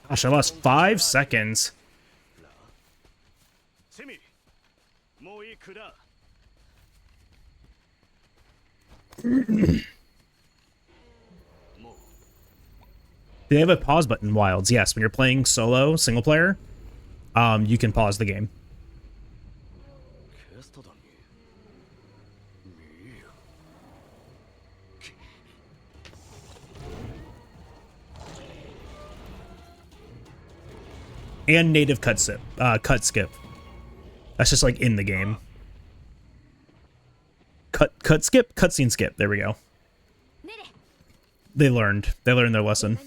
Gosh, I lost 5 seconds. Do they have a pause button in Wilds? Yes, when you're playing solo, single player, you can pause the game. And native cut skip. That's just like in the game. Cut skip? Cutscene skip. There we go. They learned. They learned their lesson.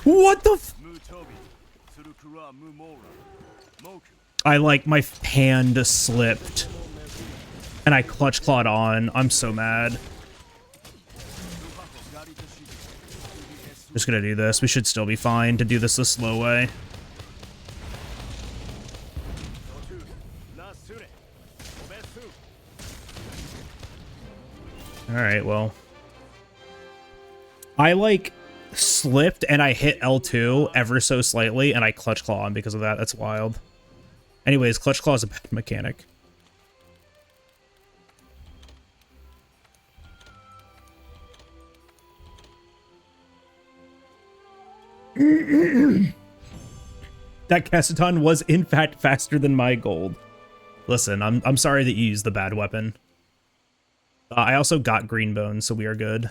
What the f— I like my hand slipped and I clutch clawed on. I'm so mad. Just gonna do this. We should still be fine to do this the slow way. Alright, well. I like slipped and I hit L2 ever so slightly and I clutch claw on because of that. That's wild. Anyways, clutch claw is a bad mechanic. That Cassaton was in fact faster than my gold. Listen, I'm sorry that you used the bad weapon. I also got green bones, so we are good.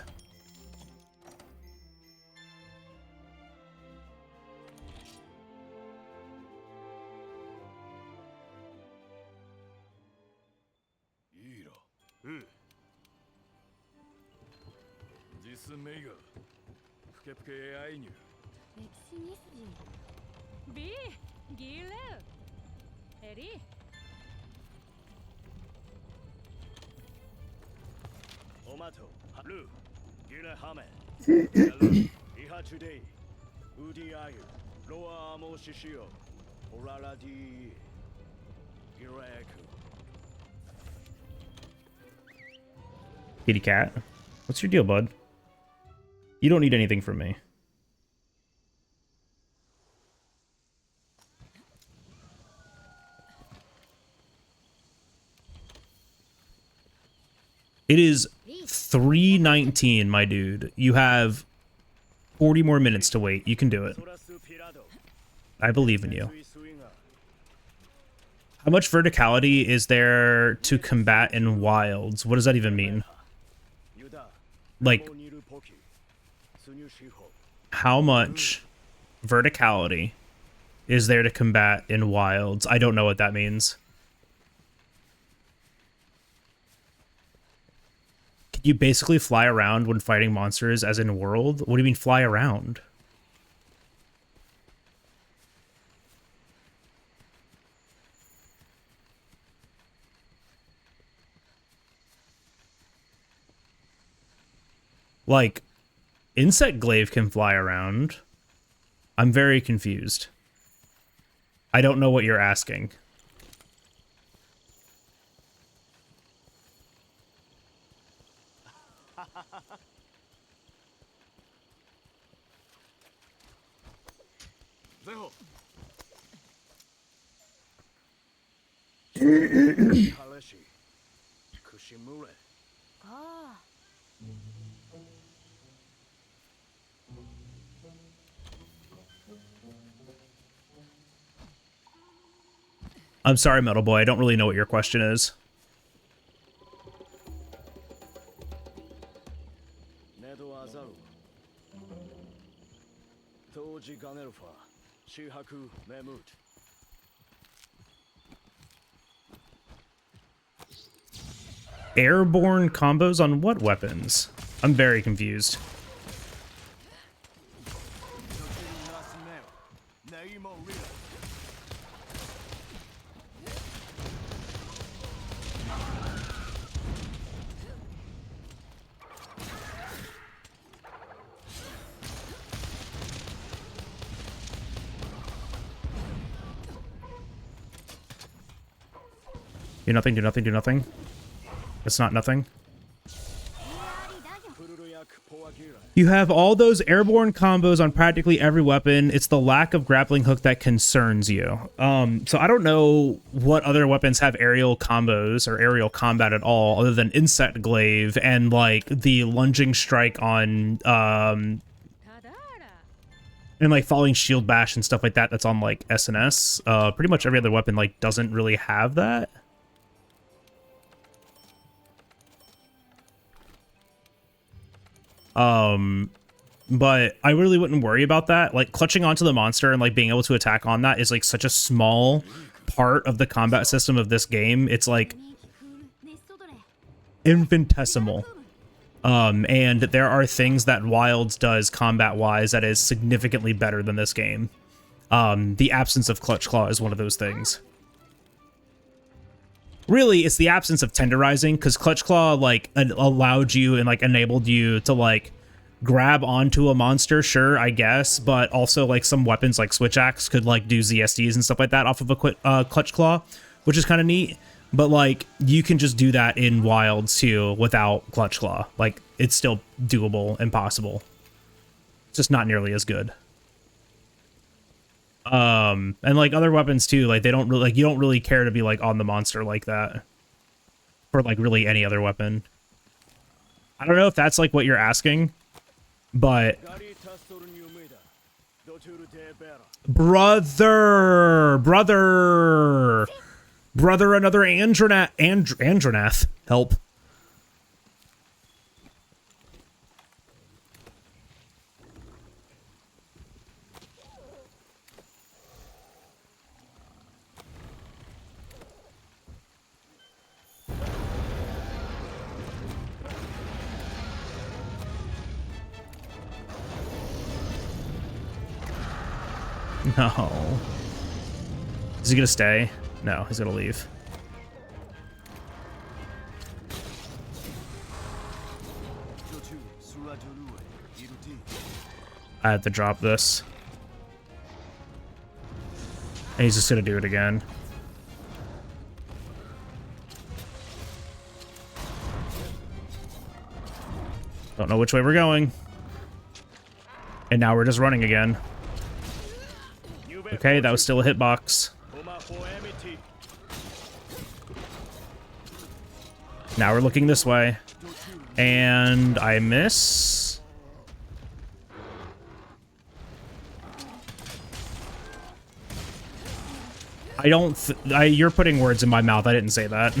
Kitty cat, what's your deal, bud? You don't need anything from me. It is 3:19, my dude. You have 40 more minutes to wait. You can do it. I believe in you. How much verticality is there to combat in wilds? What does that even mean? Like, how much verticality is there to combat in wilds? I don't know what that means. Can you basically fly around when fighting monsters as in world? What do you mean fly around? Like, insect glaive can fly around. I'm very confused. I don't know what you're asking. I'm sorry, Metal Boy. I don't really know what your question is. Airborne combos on what weapons? I'm very confused. Do nothing, do nothing, do nothing. It's not nothing. You have all those airborne combos on practically every weapon. It's the lack of grappling hook that concerns you. So I don't know what other weapons have aerial combos or aerial combat at all, other than Insect Glaive and like the lunging strike on and like falling shield bash and stuff like that. That's on like SNS. Pretty much every other weapon like doesn't really have that. But I really wouldn't worry about that. Like, clutching onto the monster and, like, being able to attack on that is, like, such a small part of the combat system of this game. It's, like, infinitesimal. And there are things that Wilds does combat-wise that is significantly better than this game. The absence of Clutch Claw is one of those things. Really, it's the absence of tenderizing, because Clutch Claw, like, allowed you and, like, enabled you to, like, grab onto a monster, sure, I guess, but also, like, some weapons, like Switch Axe, could, like, do ZSDs and stuff like that off of a Clutch Claw, which is kind of neat. But, like, you can just do that in Wilds, too, without Clutch Claw. Like, it's still doable and possible. It's just not nearly as good. And like other weapons too, like they don't really, like, you don't really care to be like on the monster like that for like really any other weapon. I don't know if that's like what you're asking, but brother, another Andronath, help. No. Is he gonna stay? No, he's gonna leave. I had to drop this. And he's just gonna do it again. Don't know which way we're going. And now we're just running again. Okay, that was still a hitbox. Now we're looking this way. And I miss. I don't. You're putting words in my mouth. I didn't say that.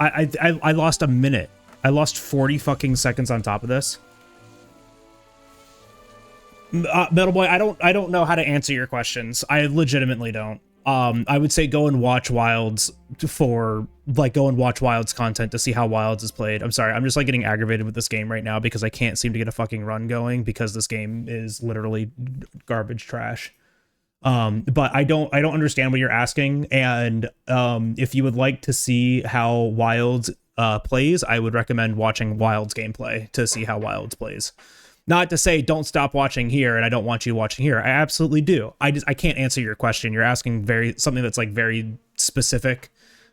I lost a minute. I lost 40 fucking seconds on top of this. Metal Boy, I don't know how to answer your questions. I legitimately don't. I would say go and watch Wilds go and watch Wilds content to see how Wilds is played. I'm sorry, I'm just like getting aggravated with this game right now because I can't seem to get a fucking run going because this game is literally garbage trash. But I don't understand what you're asking, and if you would like to see how Wilds plays, I would recommend watching Wilds gameplay to see how Wilds plays. Not to say don't stop watching here, and I don't want you watching here. I absolutely do. I can't answer your question. You're asking something that's like very specific,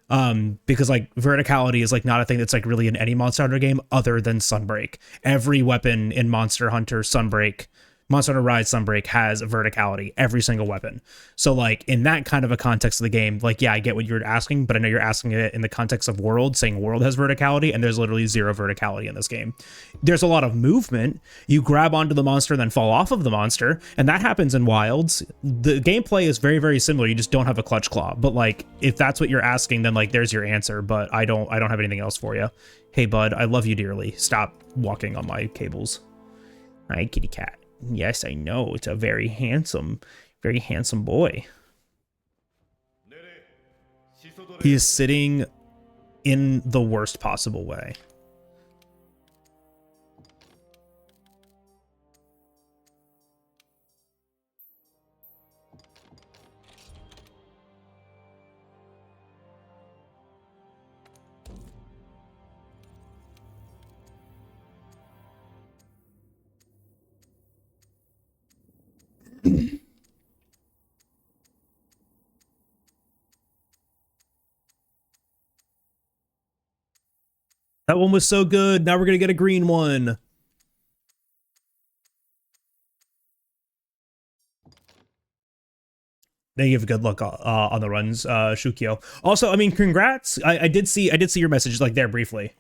because like verticality is like not a thing that's like really in any Monster Hunter game other than Sunbreak. Every weapon in Monster Hunter Monster Hunter Rise Sunbreak has a verticality, every single weapon. So like in that kind of a context of the game, like, yeah, I get what you're asking, but I know you're asking it in the context of World, saying World has verticality, and there's literally zero verticality in this game. There's a lot of movement. You grab onto the monster and then fall off of the monster, and that happens in Wilds. The gameplay is very, very similar. You just don't have a clutch claw. But like, if that's what you're asking, then like there's your answer, but I don't have anything else for you. Hey bud, I love you dearly. Stop walking on my cables. Hi, kitty cat. Yes, I know. It's a very handsome boy. He is sitting in the worst possible way. That one was so good. Now we're gonna get a green one. They give good luck on the runs, Shukio. Also, I mean, congrats. I did see your message like there briefly.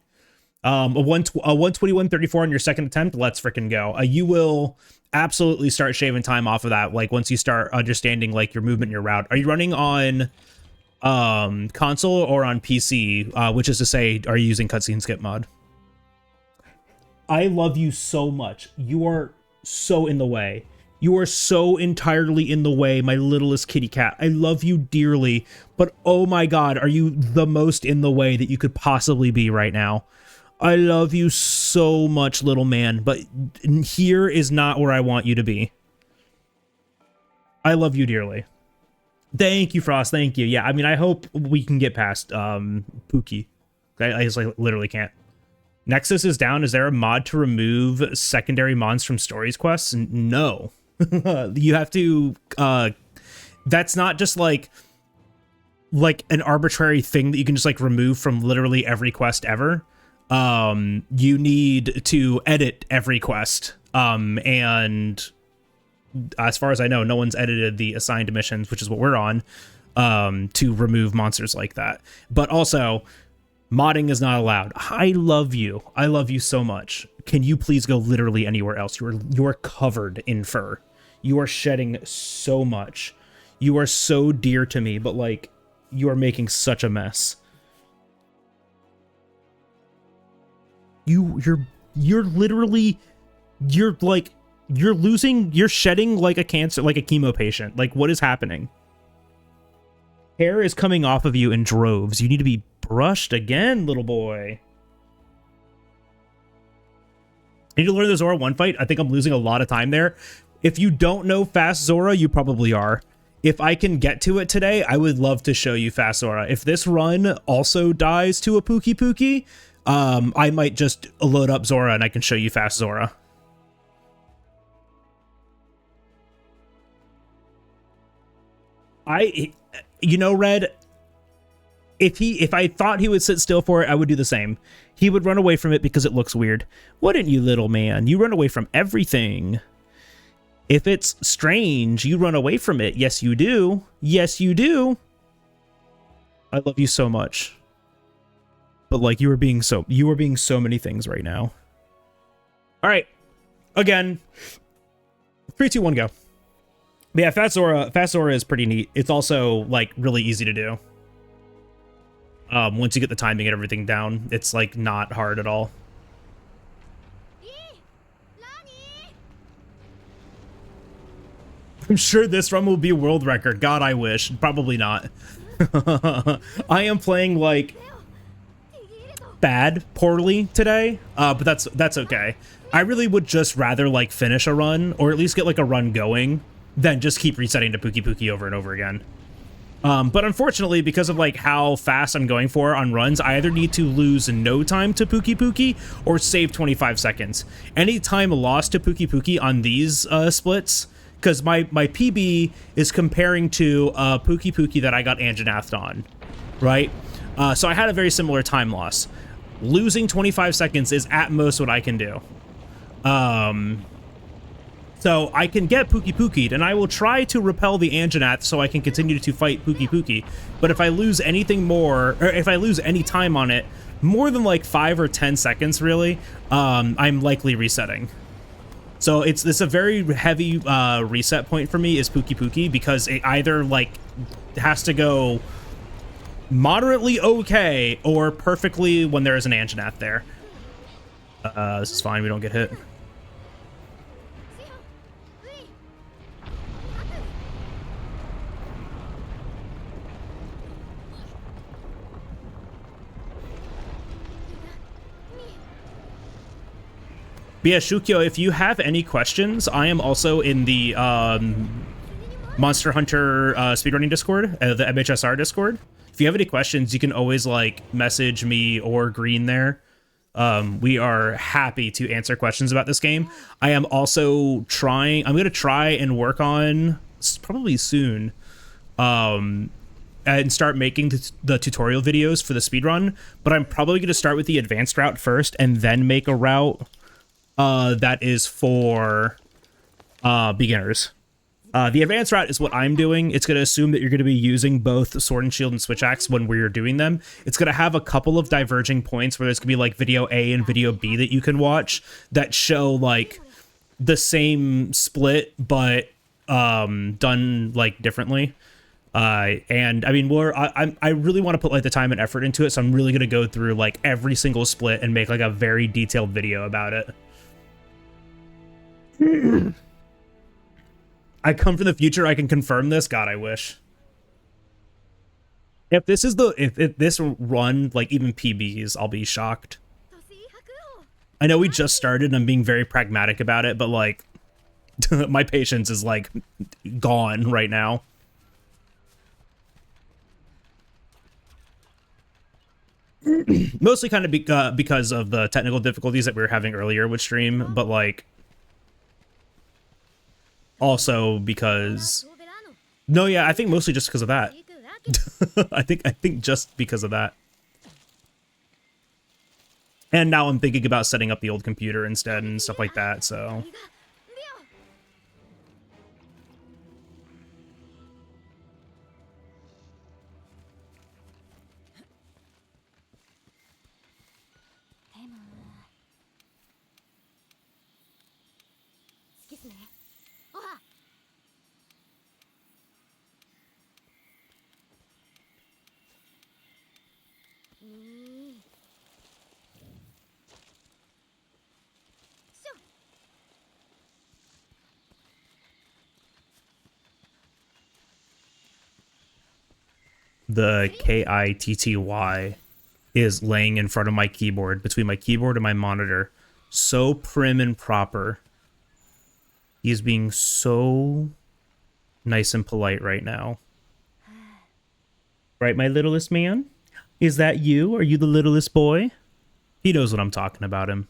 A 121.34 on your second attempt. Let's freaking go. You will absolutely start shaving time off of that. Like once you start understanding like your movement and your route. Are you running on console or on PC? Which is to say, are you using cutscene skip mod? I love you so much. You are so in the way. You are so entirely in the way, my littlest kitty cat. I love you dearly, but oh my god, are you the most in the way that you could possibly be right now? I love you so much, little man, but here is not where I want you to be. I love you dearly. Thank you, Frost. Thank you. Yeah, I mean, I hope we can get past Pookie. I just like literally can't. Nexus is down. Is there a mod to remove secondary mons from stories quests? No. You have to that's not just like an arbitrary thing that you can just like remove from literally every quest ever. You need to edit every quest. And as far as I know, no one's edited the assigned missions, which is what we're on, to remove monsters like that. But also, modding is not allowed. I love you. I love you so much. Can you please go literally anywhere else? You are covered in fur. You are shedding so much. You are so dear to me, but like, you are making such a mess. you're literally, you're like, you're shedding like a cancer, like a chemo patient. Like, what is happening? Hair is coming off of you in droves. You need to be brushed again, little boy. I need to learn the Zora 1 fight. I think I'm losing a lot of time there. If you don't know Fast Zora, you probably are. If I can get to it today, I would love to show you Fast Zora. If this run also dies to a Pookie Pookie, I might just load up Zora and I can show you Fast Zora. You know, Red, if I thought he would sit still for it, I would do the same. He would run away from it because it looks weird. Wouldn't you, little man? You run away from everything. If it's strange, you run away from it. Yes, you do. Yes, you do. I love you so much. But like, you are being so many things right now. All right. Again. 3, 2, 1, go. But yeah, Fast Zora is pretty neat. It's also like really easy to do. Once you get the timing and everything down, it's like not hard at all. I'm sure this run will be a world record. God, I wish. Probably not. I am playing like poorly today, but that's okay. I really would just rather like finish a run, or at least get like a run going, than just keep resetting to Pookie Pookie over and over again. But unfortunately, because of like how fast I'm going for on runs, I either need to lose no time to Pookie Pookie or save 25 seconds. Any time lost to Pookie Pookie on these splits, because my PB is comparing to Pookie Pookie that I got Anjanathed on, right? So I had a very similar time loss. Losing 25 seconds is at most what I can do. So I can get Pookie Pookied, and I will try to repel the Anjanath so I can continue to fight Pookie Pookie. But if I lose anything more, or if I lose any time on it, more than like 5 or 10 seconds really, I'm likely resetting. So it's a very heavy reset point for me is Pookie Pookie, because it either like has to go moderately okay or perfectly when there is an Anjanath there. This is fine, we don't get hit. But yeah, Shukyo, if you have any questions, I am also in the Monster Hunter speedrunning Discord, the MHSR Discord. If you have any questions, you can always like message me or Green there. We are happy to answer questions about this game. I am also I'm going to try and work on, probably soon, and start making the tutorial videos for the speedrun, but I'm probably going to start with the advanced route first and then make a route that is for beginners. The advanced route is what I'm doing. It's going to assume that you're going to be using both Sword and Shield and Switch Axe when we're doing them. It's going to have a couple of diverging points where there's going to be like video A and video B that you can watch that show like the same split, but done like differently. And I mean, I really want to put like the time and effort into it, so I'm really going to go through like every single split and make like a very detailed video about it. I come from the future, I can confirm this. God, I wish. If this is if this run like even PBs, I'll be shocked. I know we just started and I'm being very pragmatic about it, but like my patience is like gone right now. Mostly kind of because of the technical difficulties that we were having earlier with stream, but like also because I think mostly just because of that. I think just because of that. And now I'm thinking about setting up the old computer instead and stuff like that, so the KITTY is laying in front of my keyboard, between my keyboard and my monitor. So prim and proper. He is being so nice and polite right now. Right, my littlest man? Is that you? Are you the littlest boy? He knows what I'm talking about him.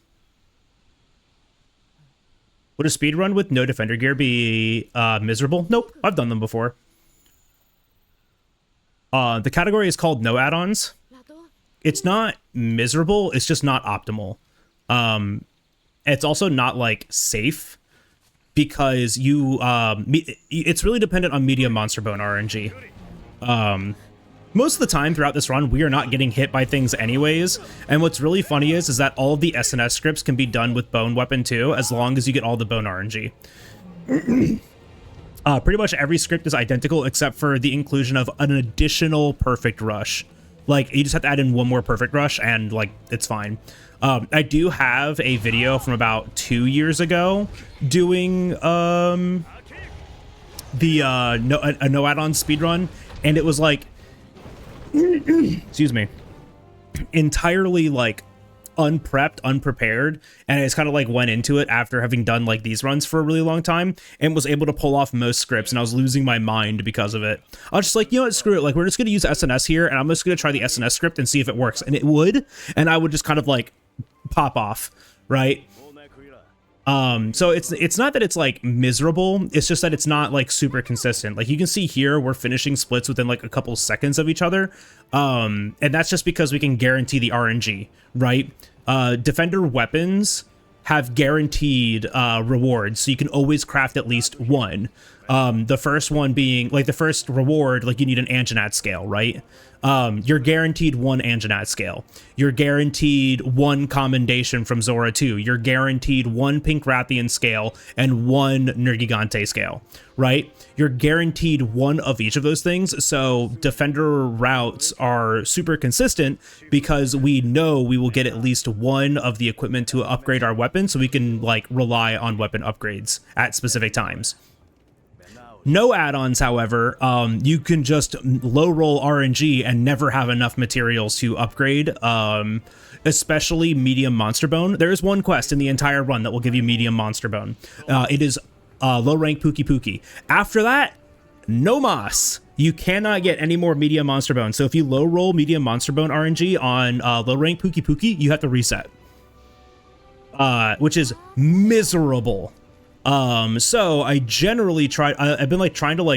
Would a speedrun with no defender gear be miserable? Nope, I've done them before. The category is called no add-ons. It's not miserable, it's just not optimal. It's also not, like, safe, because you, it's really dependent on medium monster bone RNG. Most of the time throughout this run, we are not getting hit by things anyways, and what's really funny is that all of the SNS scripts can be done with bone weapon too, as long as you get all the bone RNG. Pretty much every script is identical except for the inclusion of an additional perfect rush. Like, you just have to add in one more perfect rush and, like, it's fine. I do have a video from about 2 years ago doing a no add-on speedrun, and it was like, excuse me, entirely like unprepped, unprepared, and I just kind of like went into it after having done like these runs for a really long time and was able to pull off most scripts, and I was losing my mind because of it. I was just like, you know what, screw it, like we're just gonna use SNS here, and I'm just gonna try the SNS script and see if it works, and it would, and I would just kind of like pop off, right? So it's not that it's like miserable, it's just that it's not like super consistent. Like you can see here, we're finishing splits within like a couple seconds of each other. And that's just because we can guarantee the RNG, right? Defender weapons have guaranteed rewards, so you can always craft at least one. The first one being like the first reward, like you need an Anjanat scale, right? You're guaranteed one Anjanat scale. You're guaranteed one commendation from Zora 2. You're guaranteed one Pink Rathian scale and one Nergigante scale, right? You're guaranteed one of each of those things. So defender routes are super consistent because we know we will get at least one of the equipment to upgrade our weapon, so we can like rely on weapon upgrades at specific times. No add-ons, however, you can just low roll RNG and never have enough materials to upgrade, especially medium monster bone. There is one quest in the entire run that will give you medium monster bone. It is low rank Pookie Pookie. After that, no mas. You cannot get any more medium monster bone. So if you low roll medium monster bone RNG on low rank Pookie Pookie, you have to reset, which is miserable. So I generally try, I've been like trying to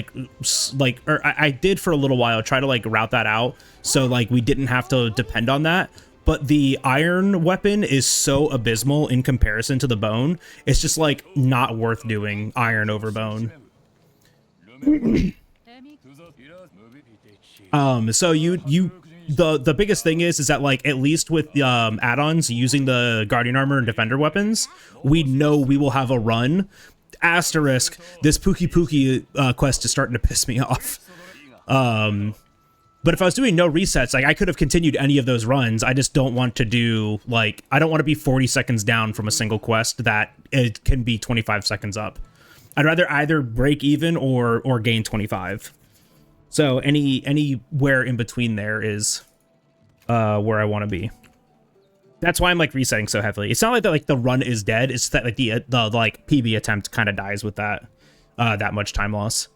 I did for a little while try to like route that out, so like we didn't have to depend on that, but the iron weapon is so abysmal in comparison to the bone, it's just like not worth doing iron over bone. So the biggest thing is that like at least with add-ons using the guardian armor and defender weapons, we know we will have a run. Asterisk, this Pookie Pookie quest is starting to piss me off. But if I was doing no resets, like I could have continued any of those runs. I just don't want to do like, I don't want to be 40 seconds down from a single quest that it can be 25 seconds up. I'd rather either break even or gain 25. So anywhere in between there is where I want to be. That's why I'm like resetting so heavily. It's not like that like the run is dead. It's that like the like PB attempt kind of dies with that that much time loss.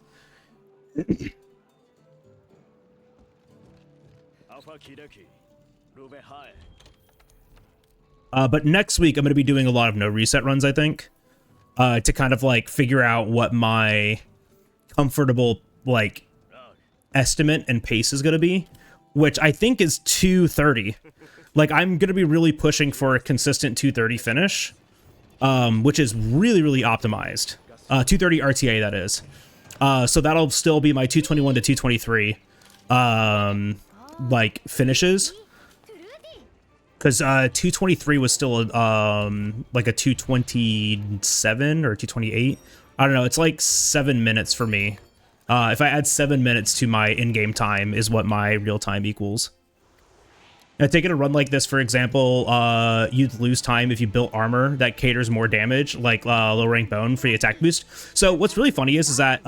But next week I'm going to be doing a lot of no reset runs, I think, to kind of like figure out what my comfortable like estimate and pace is going to be, which I think is 2:30. Like I'm going to be really pushing for a consistent 2:30 finish, which is really optimized. 2:30 RTA, that is. So that'll still be my 2:21 to 2:23 like finishes, because 2:23 was still like a 2:27 or 2:28. I don't know, it's like 7 minutes for me. If I add 7 minutes to my in-game time is what my real time equals. Now, taking a run like this, for example, you'd lose time if you built armor that caters more damage, like low rank bone for the attack boost. So what's really funny is that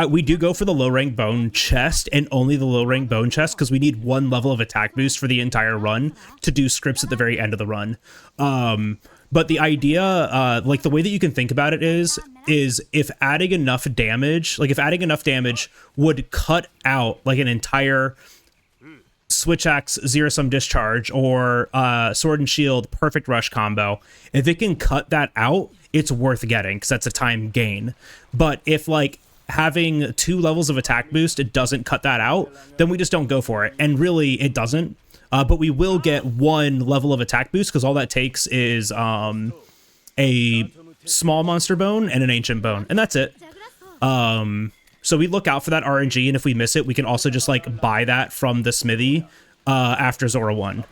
We do go for the low rank bone chest and only the low rank bone chest because we need 1 level of attack boost for the entire run to do scripts at the very end of the run. But the idea, like the way that you can think about it is if adding enough damage, would cut out like an entire Switch Axe Zero Sum Discharge or Sword and Shield Perfect Rush combo, if it can cut that out, it's worth getting because that's a time gain. But if like having 2 levels of attack boost, it doesn't cut that out, then we just don't go for it. And really, it doesn't. But we will get 1 level of attack boost because all that takes is a small monster bone and an ancient bone, and that's it. So we look out for that RNG, and if we miss it, we can also just like buy that from the smithy after Zora 1.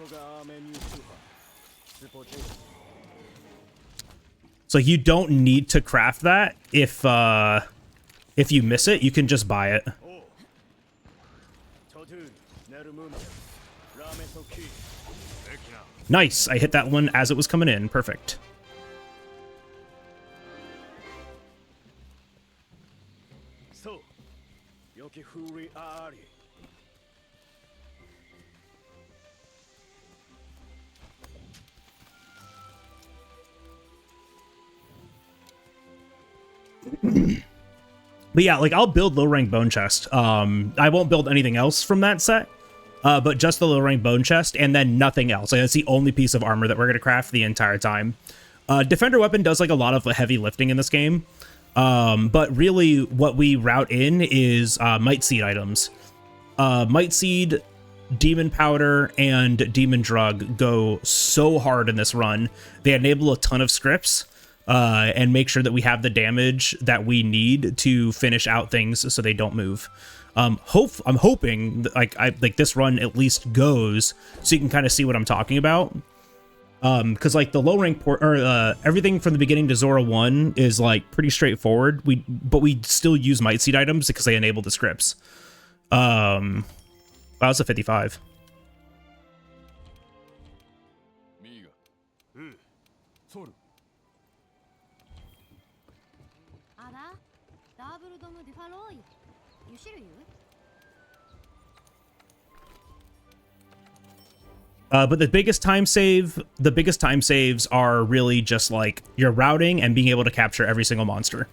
So you don't need to craft that if you miss it, you can just buy it. Nice, I hit that one as it was coming in. Perfect. But yeah, like I'll build low rank bone chest. I won't build anything else from that set. But just the low rank bone chest and then nothing else. Like that's the only piece of armor that we're gonna craft the entire time. Defender weapon does like a lot of heavy lifting in this game. But really what we route in is Might Seed items. Might Seed, Demon Powder, and Demon Drug go so hard in this run. They enable a ton of scripts and make sure that we have the damage that we need to finish out things so they don't move. I'm hoping that, like this run at least goes so you can kind of see what I'm talking about. Because like the low rank everything from the beginning to Zora 1 is like pretty straightforward. But we still use Might Seed items because they enable the scripts. Wow, that's a 55. But the biggest time saves are really just like your routing and being able to capture every single monster.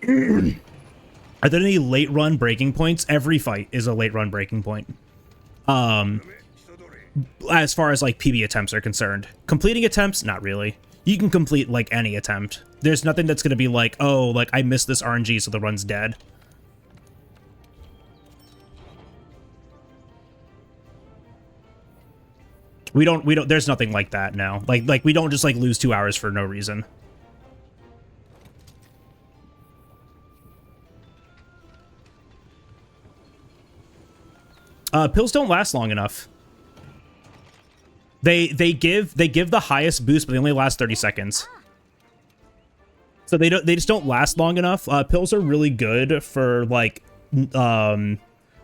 Are there any late run breaking points? Every fight is a late run breaking point. As far as like PB attempts are concerned. Completing attempts, not really. You can complete like any attempt. There's nothing that's gonna be like, oh, like I missed this RNG so the run's dead. We don't, there's nothing like that now. Like we don't just like lose 2 hours for no reason. Pills don't last long enough. They give the highest boost, but they only last 30 seconds. So they just don't last long enough. Pills are really good for like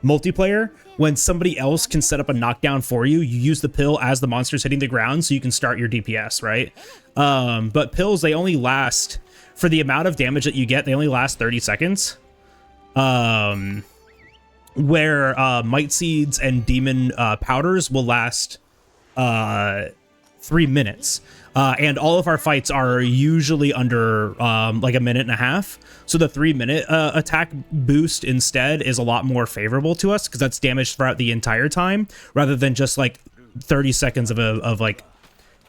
multiplayer. When somebody else can set up a knockdown for you, you use the pill as the monster's hitting the ground so you can start your DPS, right? But pills, they only last, for the amount of damage that you get, they only last 30 seconds. Where Might Seeds and Demon Powders will last 3 minutes. And all of our fights are usually under like a minute and a half. So the 3-minute attack boost instead is a lot more favorable to us because that's damage throughout the entire time rather than just like 30 seconds of like,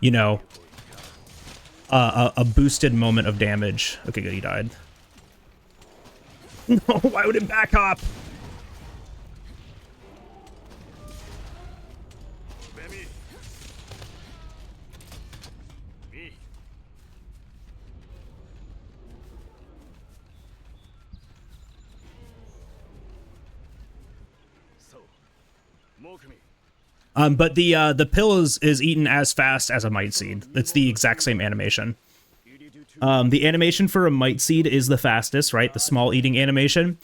you know, a boosted moment of damage. Okay, good, he died. No, why would it back up? But the pill is eaten as fast as a Might Seed. It's the exact same animation. The animation for a Might Seed is the fastest, right? The small eating animation.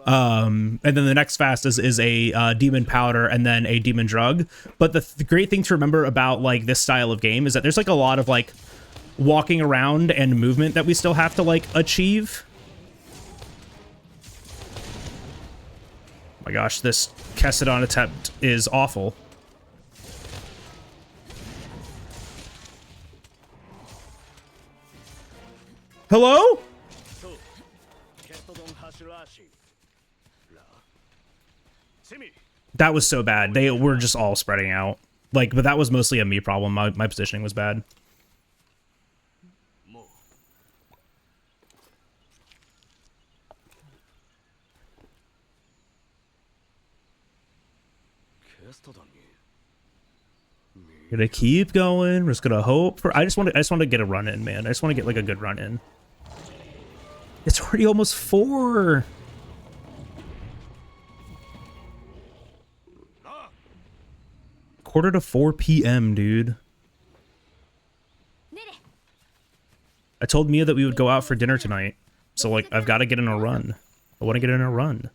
And then the next fastest is a Demon Powder and then a Demon Drug. But the great thing to remember about like this style of game is that there's like a lot of like walking around and movement that we still have to like achieve. my gosh, this Kessidon attempt is awful. Hello? That was so bad. They were just all spreading out. Like, but that was mostly a me problem. My positioning was bad. Gonna keep going. We're just gonna hope for. I just want to get a run in, man. I just want to get like a good run in. It's already almost 4. Quarter to 4 p.m., dude. I told Mia that we would go out for dinner tonight. So, like, I've got to get in a run. I want to get in a run.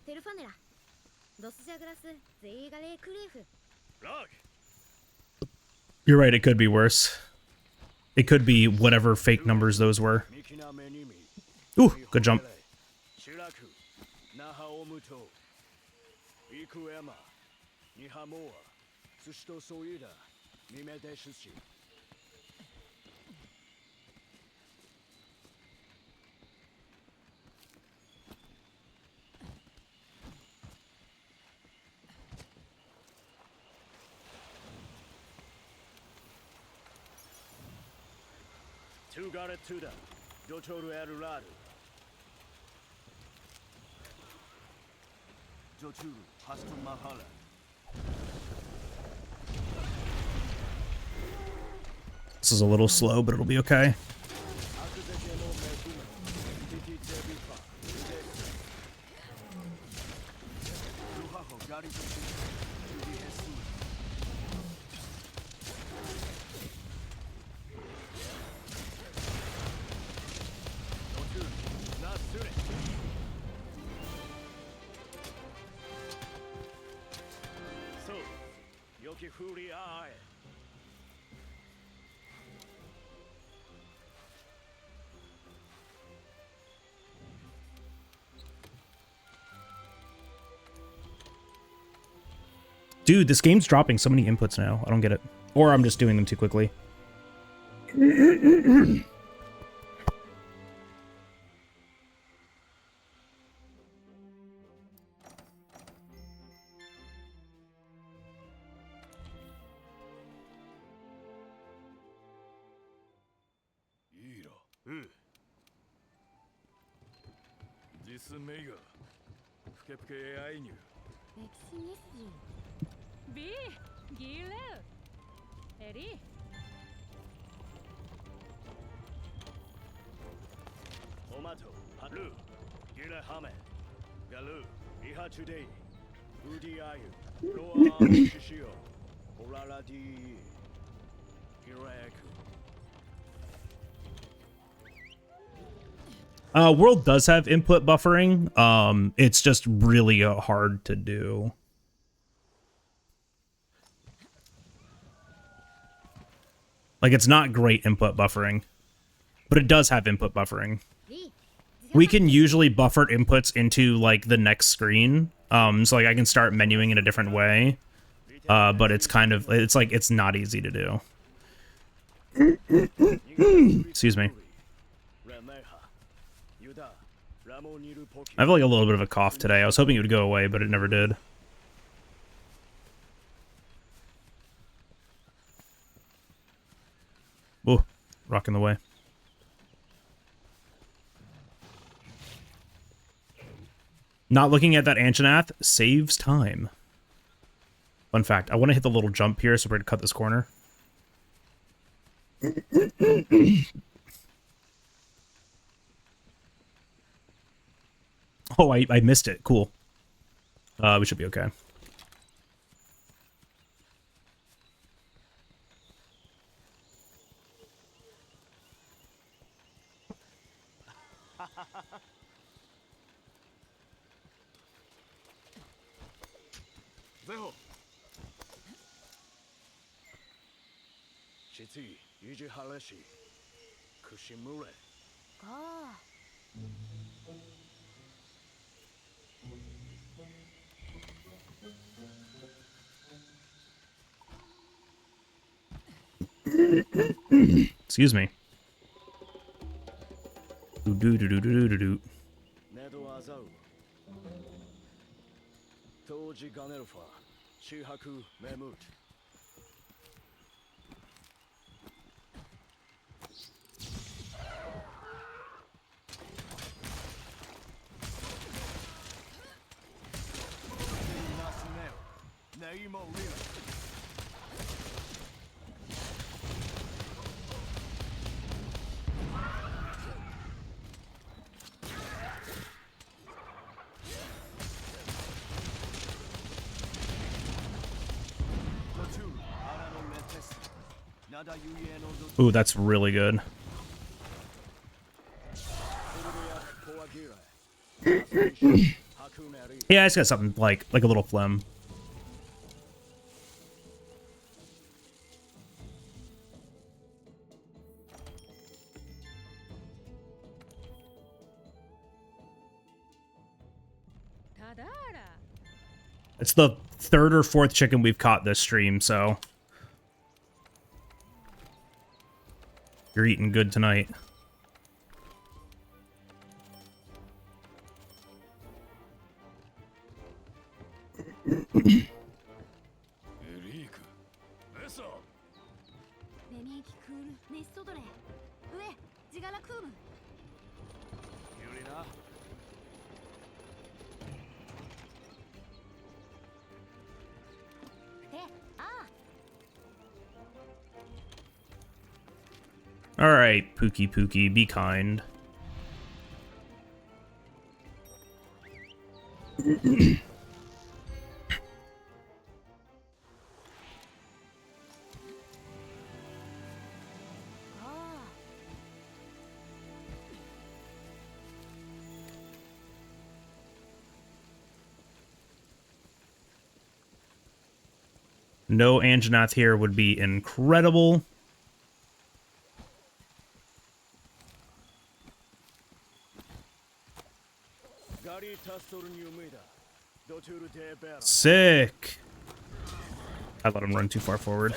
You're right, it could be worse. It could be whatever fake numbers those were. Ooh, good jump. This is a little slow, but it'll be okay. Dude, this game's dropping so many inputs now. I don't get it. Or I'm just doing them too quickly. World does have input buffering. It's just really hard to do. Like, it's not great input buffering, but it does have input buffering. We can usually buffer inputs into, like, the next screen. So, like, I can start menuing in a different way. But it's kind of, it's like, it's not easy to do. Excuse me. I have like a little bit of a cough today. I was hoping it would go away, but it never did. Whoa, rocking the way. Not looking at that Anjanath saves time. Fun fact, I want to hit the little jump here, so we're going to cut this corner. Oh, I missed it. Cool. We should be okay. Excuse me. Do do do do do do do. Ooh, that's really good. Yeah, it's got something like a little phlegm. It's the third or fourth chicken we've caught this stream, so you're eating good tonight. All right, Pookie Pookie, be kind. No Anjanath here would be incredible. Sick. I let him run too far forward.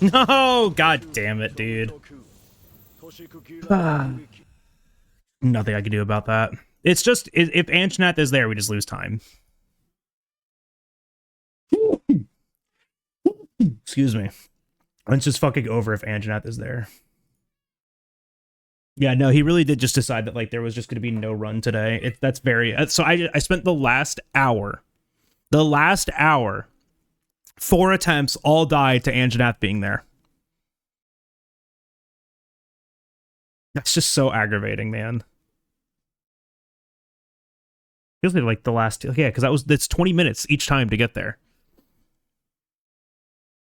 No, god damn it, dude. Nothing I can do about that. It's just, if Anjanath is there, we just lose time. Excuse me. It's just fucking over if Anjanath is there. Yeah, no, he really did just decide that, like, there was just going to be no run today. That's very... So I spent the last hour, 4 attempts, all died to Anjanath being there. That's just so aggravating, man. Feels like the last... Yeah, because that's 20 minutes each time to get there.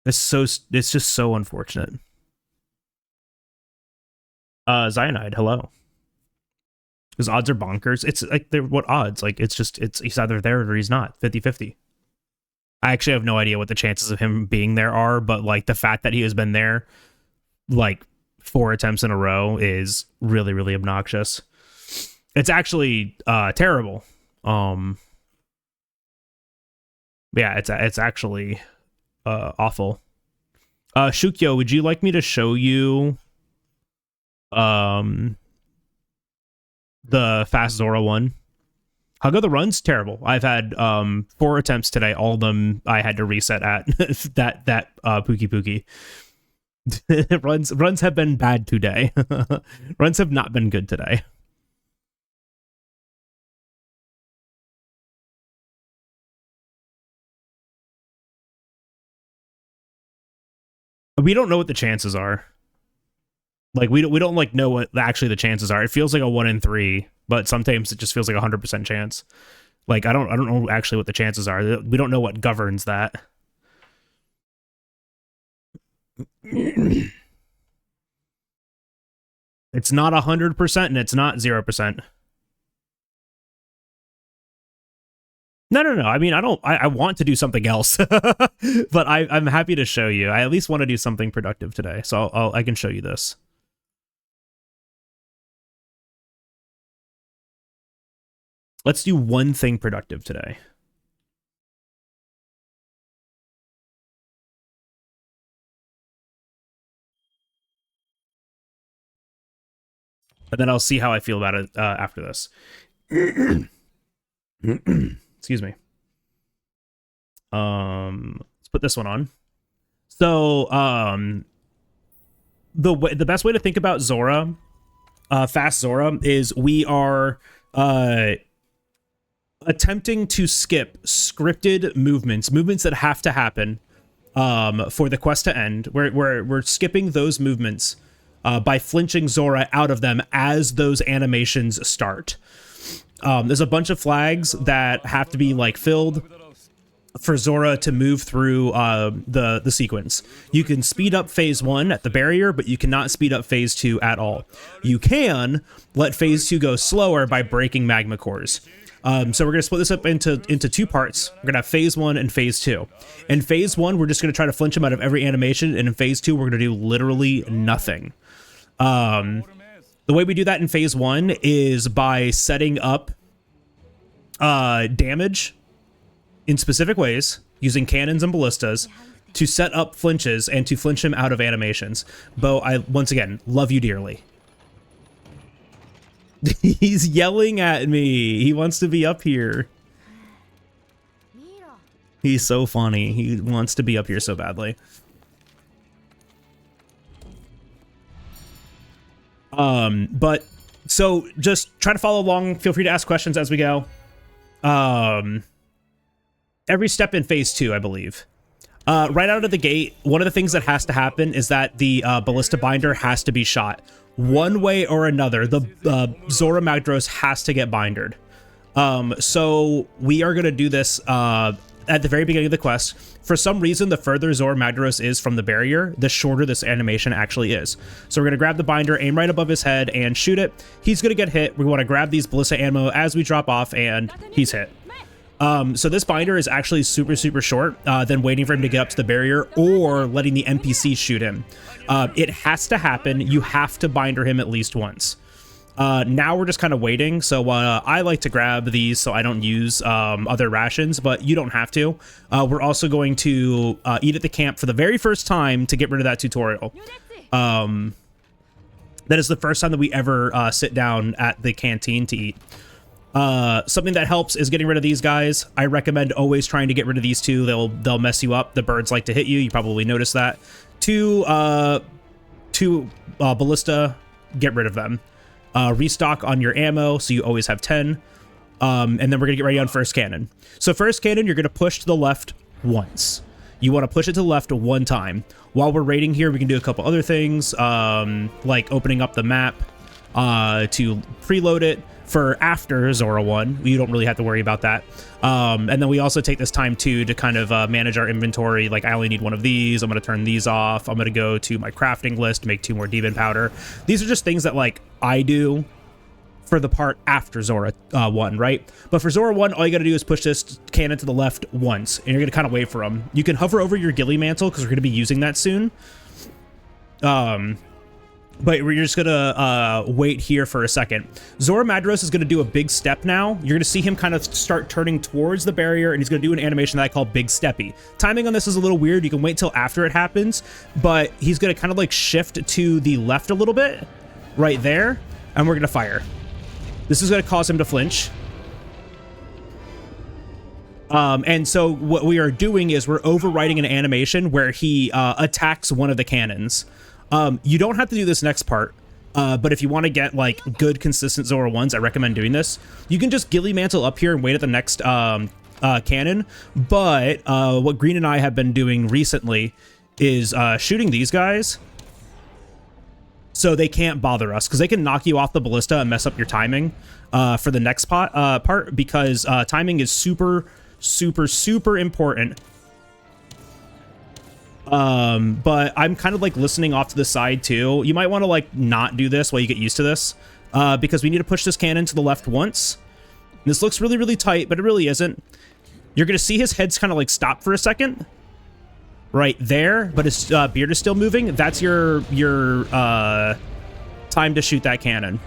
It's just so unfortunate. Cyanide, hello. His odds are bonkers. It's like, what odds? Like, he's either there or he's not. 50-50. I actually have no idea what the chances of him being there are, but like the fact that he has been there like 4 attempts in a row is really, really obnoxious. It's actually terrible. Yeah, it's actually awful. Shukyo, would you like me to show you the fast Zora one? How go the run's terrible. I've had 4 attempts today. All of them I had to reset at that Pookie. runs have been bad today. Runs have not been good today. We don't know what the chances are. Like we don't like know what actually the chances are. It feels like a 1 in 3, but sometimes it just feels like 100% chance. Like I don't know actually what the chances are. We don't know what governs that. It's not 100% and it's not 0%. No. I mean, I want to do something else, but I'm happy to show you. I at least want to do something productive today, so I can show you this. Let's do one thing productive today. And then I'll see how I feel about it after this. Excuse me. Let's put this one on. So, the best way to think about Zora, fast Zora, is we are attempting to skip scripted movements that have to happen for the quest to end. We're skipping those movements by flinching Zora out of them as those animations start. There's a bunch of flags that have to be like filled for Zora to move through the sequence. You can speed up phase 1 at the barrier, but you cannot speed up phase 2 at all. You can let phase 2 go slower by breaking magma cores. So we're going to split this up into 2 parts. We're going to have phase 1 and phase 2. In phase 1, we're just going to try to flinch him out of every animation, and in phase 2, we're going to do literally nothing. The way we do that in phase 1 is by setting up damage in specific ways, using cannons and ballistas to set up flinches and to flinch him out of animations. Bo, I once again love you dearly. He's yelling at me. He wants to be up here. He's so funny. He wants to be up here so badly. But so just try to follow along. Feel free to ask questions as we go. Every step in phase 2, I believe. Right out of the gate, one of the things that has to happen is that the ballista binder has to be shot. One way or another, the Zora Magdaros has to get bindered. So we are going to do this at the very beginning of the quest. For some reason, the further Zora Magdaros is from the barrier, the shorter this animation actually is. So we're going to grab the binder, aim right above his head, and shoot it. He's going to get hit. We want to grab these ballista ammo as we drop off, and he's hit. So this binder is actually super short than waiting for him to get up to the barrier or letting the NPC shoot him. It has to happen. You have to binder him at least once. Now we're just kind of waiting. So I like to grab these so I don't use other rations, but you don't have to. We're also going to eat at the camp for the very first time to get rid of that tutorial. That is the first time that we ever sit down at the canteen to eat. Something that helps is getting rid of these guys. I recommend always trying to get rid of these 2. They'll mess you up. The birds like to hit you. You probably noticed that. 2 ballista, get rid of them. Restock on your ammo, so you always have 10. And then we're gonna get ready on first cannon. So first cannon, you're gonna push to the left once. You want to push it to the left 1 time. While we're raiding here, we can do a couple other things, like opening up the map to preload it. For after Zora 1, you don't really have to worry about that. And then we also take this time too to kind of manage our inventory. Like I only need 1 of these. I'm going to turn these off. I'm going to go to my crafting list to make 2 more demon powder. These are just things that like I do for the part after Zora 1, right? But for Zora 1, all you got to do is push this cannon to the left once, and you're going to kind of wait for him. You can hover over your ghillie mantle because we're going to be using that soon. but we're just gonna wait here for a second. Zora Madros is gonna do a big step now. You're gonna see him kind of start turning towards the barrier, and he's gonna do an animation that I call Big Steppy. Timing on this is a little weird. You can wait till after it happens, but he's gonna kind of like shift to the left a little bit, right there, and we're gonna fire. This is gonna cause him to flinch. And so what we are doing is we're overwriting an animation where he attacks one of the cannons. You don't have to do this next part, but if you want to get like good consistent Zora 1s, I recommend doing this. You can just Ghillie Mantle up here and wait at the next cannon, but what Green and I have been doing recently is shooting these guys so they can't bother us, because they can knock you off the ballista and mess up your timing for the next part, because timing is super important. But I'm kind of like listening off to the side too. You might want to like not do this while you get used to this, because we need to push this cannon to the left once. And this looks really tight, but it really isn't. You're gonna see his head's kind of like stop for a second right there, but his beard is still moving. That's your time to shoot that cannon.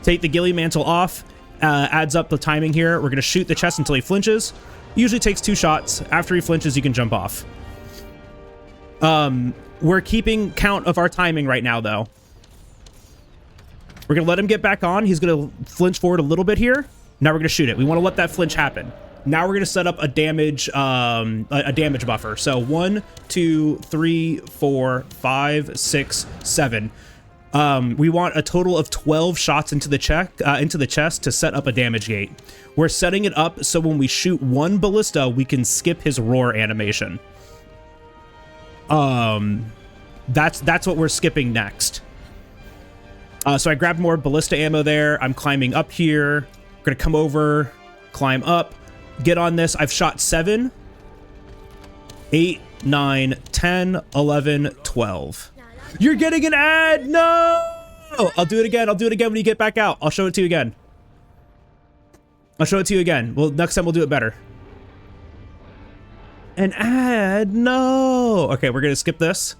Take the Ghillie Mantle off, adds up the timing here. We're gonna shoot the chest until he flinches. Usually takes 2 shots. After he flinches, you can jump off. We're keeping count of our timing right now, though. We're gonna let him get back on. He's gonna flinch forward a little bit here. Now we're gonna shoot it. We want to let that flinch happen. Now we're gonna set up a damage buffer. So 1, 2, 3, 4, 5, 6, 7. We want a total of 12 shots into the chest to set up a damage gate. We're setting it up so when we shoot one ballista, we can skip his roar animation. That's what we're skipping next. So I grabbed more ballista ammo there. I'm climbing up here. We're gonna come over, climb up, get on this. I've shot 7, 8, 9, 10, 11, 12. You're getting an ad! No! I'll do it again. I'll do it again when you get back out. I'll show it to you again. I'll show it to you again. Well, next time we'll do it better. An ad? No! Okay, we're gonna skip this.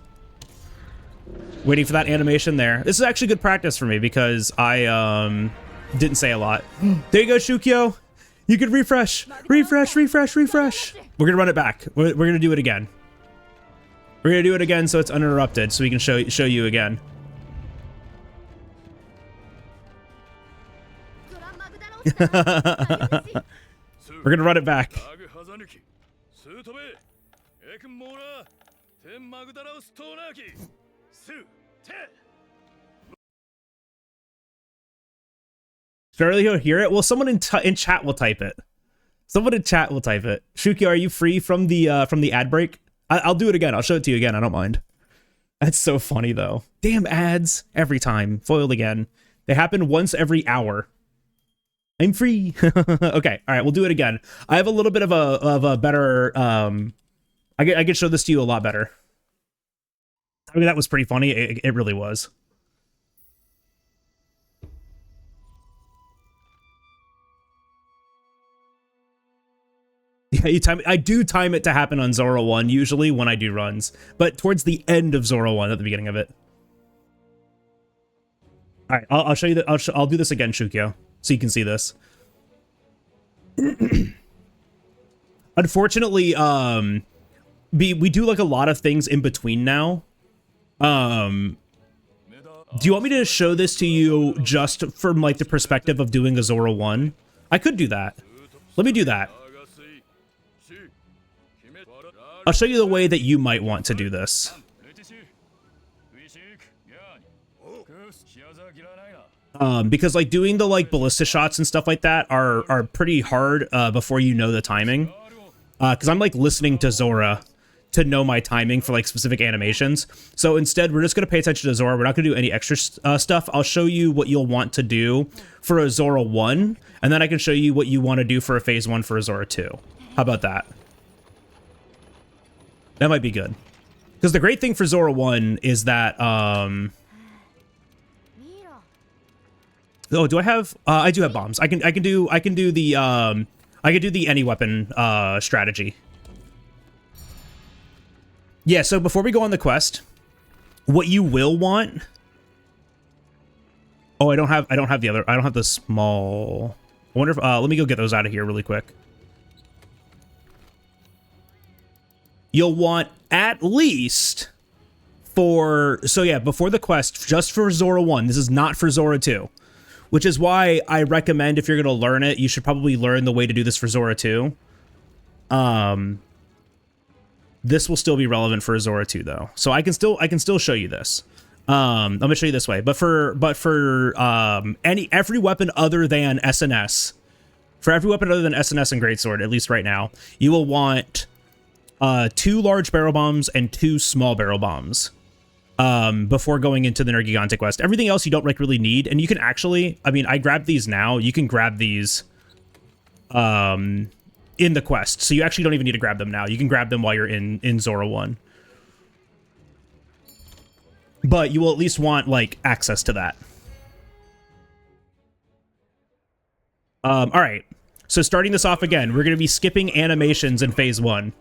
Waiting for that animation there. This is actually good practice for me because I didn't say a lot. There you go, Shukyo. You can refresh. Refresh. We're gonna run it back. We're gonna do it again. We're gonna do it again so it's uninterrupted, so we can show you again. We're gonna run it back. Charlie, hear it? Well, someone in chat will type it. Someone in chat will type it. Shukyo, are you free from the ad break? I'll do it again. I'll show it to you again. I don't mind. That's so funny, though. Damn ads. Every time. Foiled again. They happen once every hour. I'm free. Okay. All right. We'll do it again. I have a little bit of a better... I could show this to you a lot better. I mean, that was pretty funny. It really was. Yeah, I do time it to happen on Zora 1, usually when I do runs, but towards the end of Zora 1, at the beginning of it. All right, I'll show you that. I'll do this again, Shukyo, so you can see this. Unfortunately, we do like a lot of things in between now. Do you want me to show this to you just from like the perspective of doing a Zora 1? I could do that. Let me do that. I'll show you the way that you might want to do this. Because like doing the like ballista shots and stuff like that are pretty hard before you know the timing. Because I'm like listening to Zora to know my timing for like specific animations. So instead, we're just going to pay attention to Zora. We're not going to do any extra stuff. I'll show you what you'll want to do for a Zora 1, and then I can show you what you want to do for a phase 1 for a Zora 2. How about that? That might be good. Because the great thing for Zora 1 is that, oh, do I have, I do have bombs. I can do the any weapon, strategy. Yeah, so before we go on the quest, what you will want Oh, I don't have the other. I don't have the small. I wonder if let me go get those out of here really quick. You'll want at least so yeah, before the quest, just for Zora 1. This is not for Zora 2, which is why I recommend if you're going to learn it, you should probably learn the way to do this for Zora 2. This will still be relevant for Zora 2 though. So I can still show you this. I'm going to show you this way, but for every weapon other than SNS, for every weapon other than SNS and Greatsword, at least right now, you will want 2 large barrel bombs and 2 small barrel bombs before going into the Nergigante quest. Everything else you don't like really need, and you can actually, I mean, I grabbed these now. You can grab these in the quest, so you actually don't even need to grab them now. You can grab them while you're in Zora 1. But you will at least want, like, access to that. All right, so starting this off again, we're going to be skipping animations in phase 1.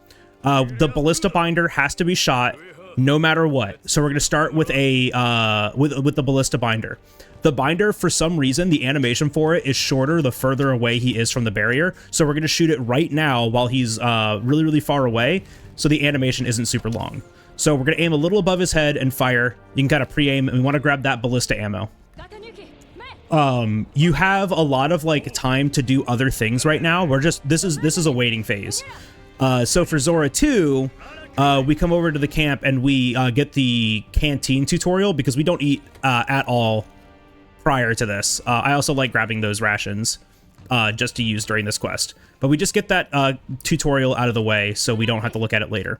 The ballista binder has to be shot no matter what. So we're going to start with a with the ballista binder. The binder, for some reason, the animation for it is shorter the further away he is from the barrier. So we're going to shoot it right now while he's really, really far away, so the animation isn't super long. So we're going to aim a little above his head and fire. You can kind of pre-aim, and we want to grab that ballista ammo. You have a lot of like time to do other things right now. This is a waiting phase. So for Zora 2, we come over to the camp and we get the canteen tutorial because we don't eat at all prior to this. I also like grabbing those rations just to use during this quest. But we just get that tutorial out of the way so we don't have to look at it later.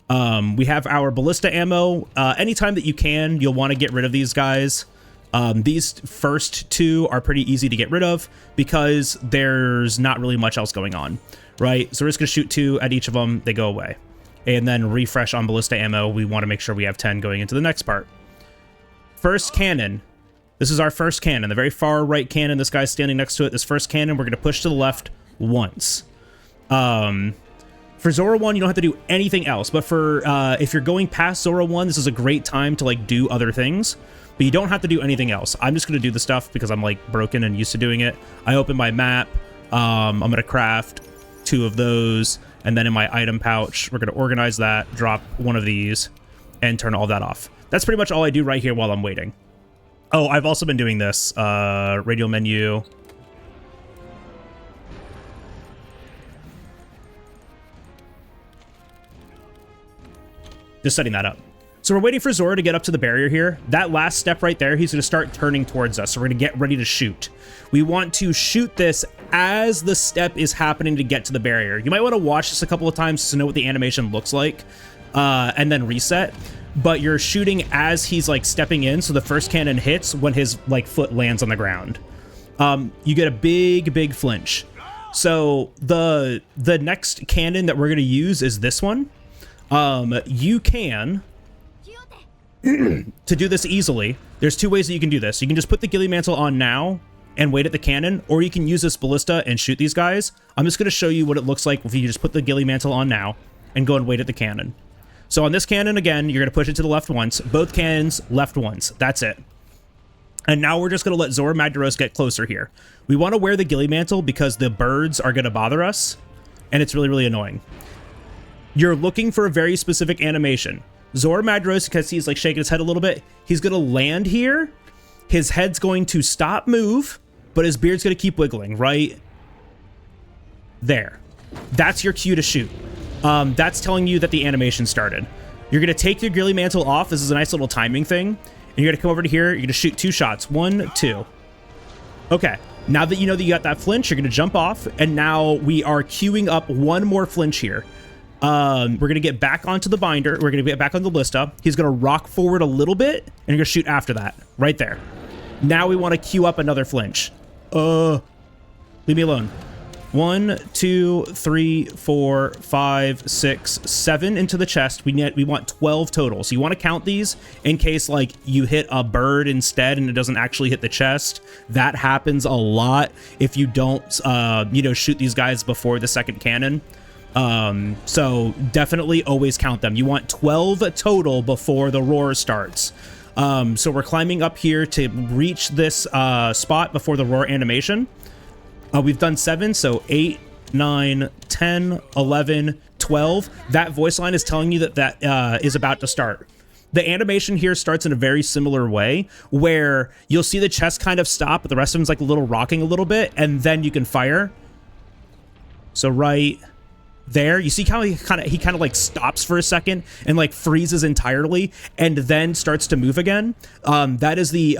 We have our ballista ammo. Anytime that you can, you'll want to get rid of these guys. These first 2 are pretty easy to get rid of because there's not really much else going on, right? So we're just going to shoot 2 at each of them. They go away. And then refresh on ballista ammo. We want to make sure we have 10 going into the next part. First cannon. This is our first cannon, the very far right cannon. This guy's standing next to it. This first cannon, we're going to push to the left once. For Zora 1, you don't have to do anything else. But for if you're going past Zora 1, this is a great time to like do other things. But you don't have to do anything else. I'm just going to do the stuff because I'm like broken and used to doing it. I open my map. I'm going to craft 2 of those. And then in my item pouch, we're going to organize that, drop 1 of these, and turn all that off. That's pretty much all I do right here while I'm waiting. Oh, I've also been doing this. Radial menu. Just setting that up. So we're waiting for Zora to get up to the barrier here. That last step right there, he's going to start turning towards us. So we're going to get ready to shoot. We want to shoot this as the step is happening to get to the barrier. You might want to watch this a couple of times to know what the animation looks like, and then reset. But you're shooting as he's like stepping in, so the first cannon hits when his like foot lands on the ground. You get a big flinch. So the next cannon that we're going to use is this one. You can to do this easily, there's 2 ways that you can do this. You can just put the ghillie mantle on now and wait at the cannon, or you can use this ballista and shoot these guys. I'm just going to show you what it looks like if you just put the ghillie mantle on now and go and wait at the cannon. So on this cannon, again, you're going to push it to the left once. Both cannons, left once. That's it. And now we're just going to let Zora Magdaros get closer here. We want to wear the ghillie mantle because the birds are going to bother us, and it's really, really annoying. You're looking for a very specific animation. Zora Magdaros, because he's like shaking his head a little bit, he's going to land here. His head's going to stop move, but his beard's going to keep wiggling right there. That's your cue to shoot. That's telling you that the animation started. You're going to take your ghillie mantle off. This is a nice little timing thing. And you're going to come over to here. You're going to shoot 2 shots. 1, 2. Okay. Now that you know that you got that flinch, you're going to jump off. And now we are queuing up 1 more flinch here. We're going to get back onto the binder. We're going to get back on the ballista. He's going to rock forward a little bit, and you're going to shoot after that. Right there. Now we want to queue up another flinch. Leave me alone. 1, 2, 3, 4, 5, 6, 7 into the chest. We want 12 total. So you want to count these in case like you hit a bird instead and it doesn't actually hit the chest. That happens a lot if you don't, shoot these guys before the second cannon. So definitely always count them. You want 12 total before the roar starts. So we're climbing up here to reach this spot before the roar animation. We've done 7, so 8, 9, 10, 11, 12. That voice line is telling you that that is about to start. The animation here starts in a very similar way, where you'll see the chest kind of stop, but the rest of them's like a little rocking a little bit, and then you can fire. So right there, you see how he kind of like stops for a second and like freezes entirely, and then starts to move again. That is the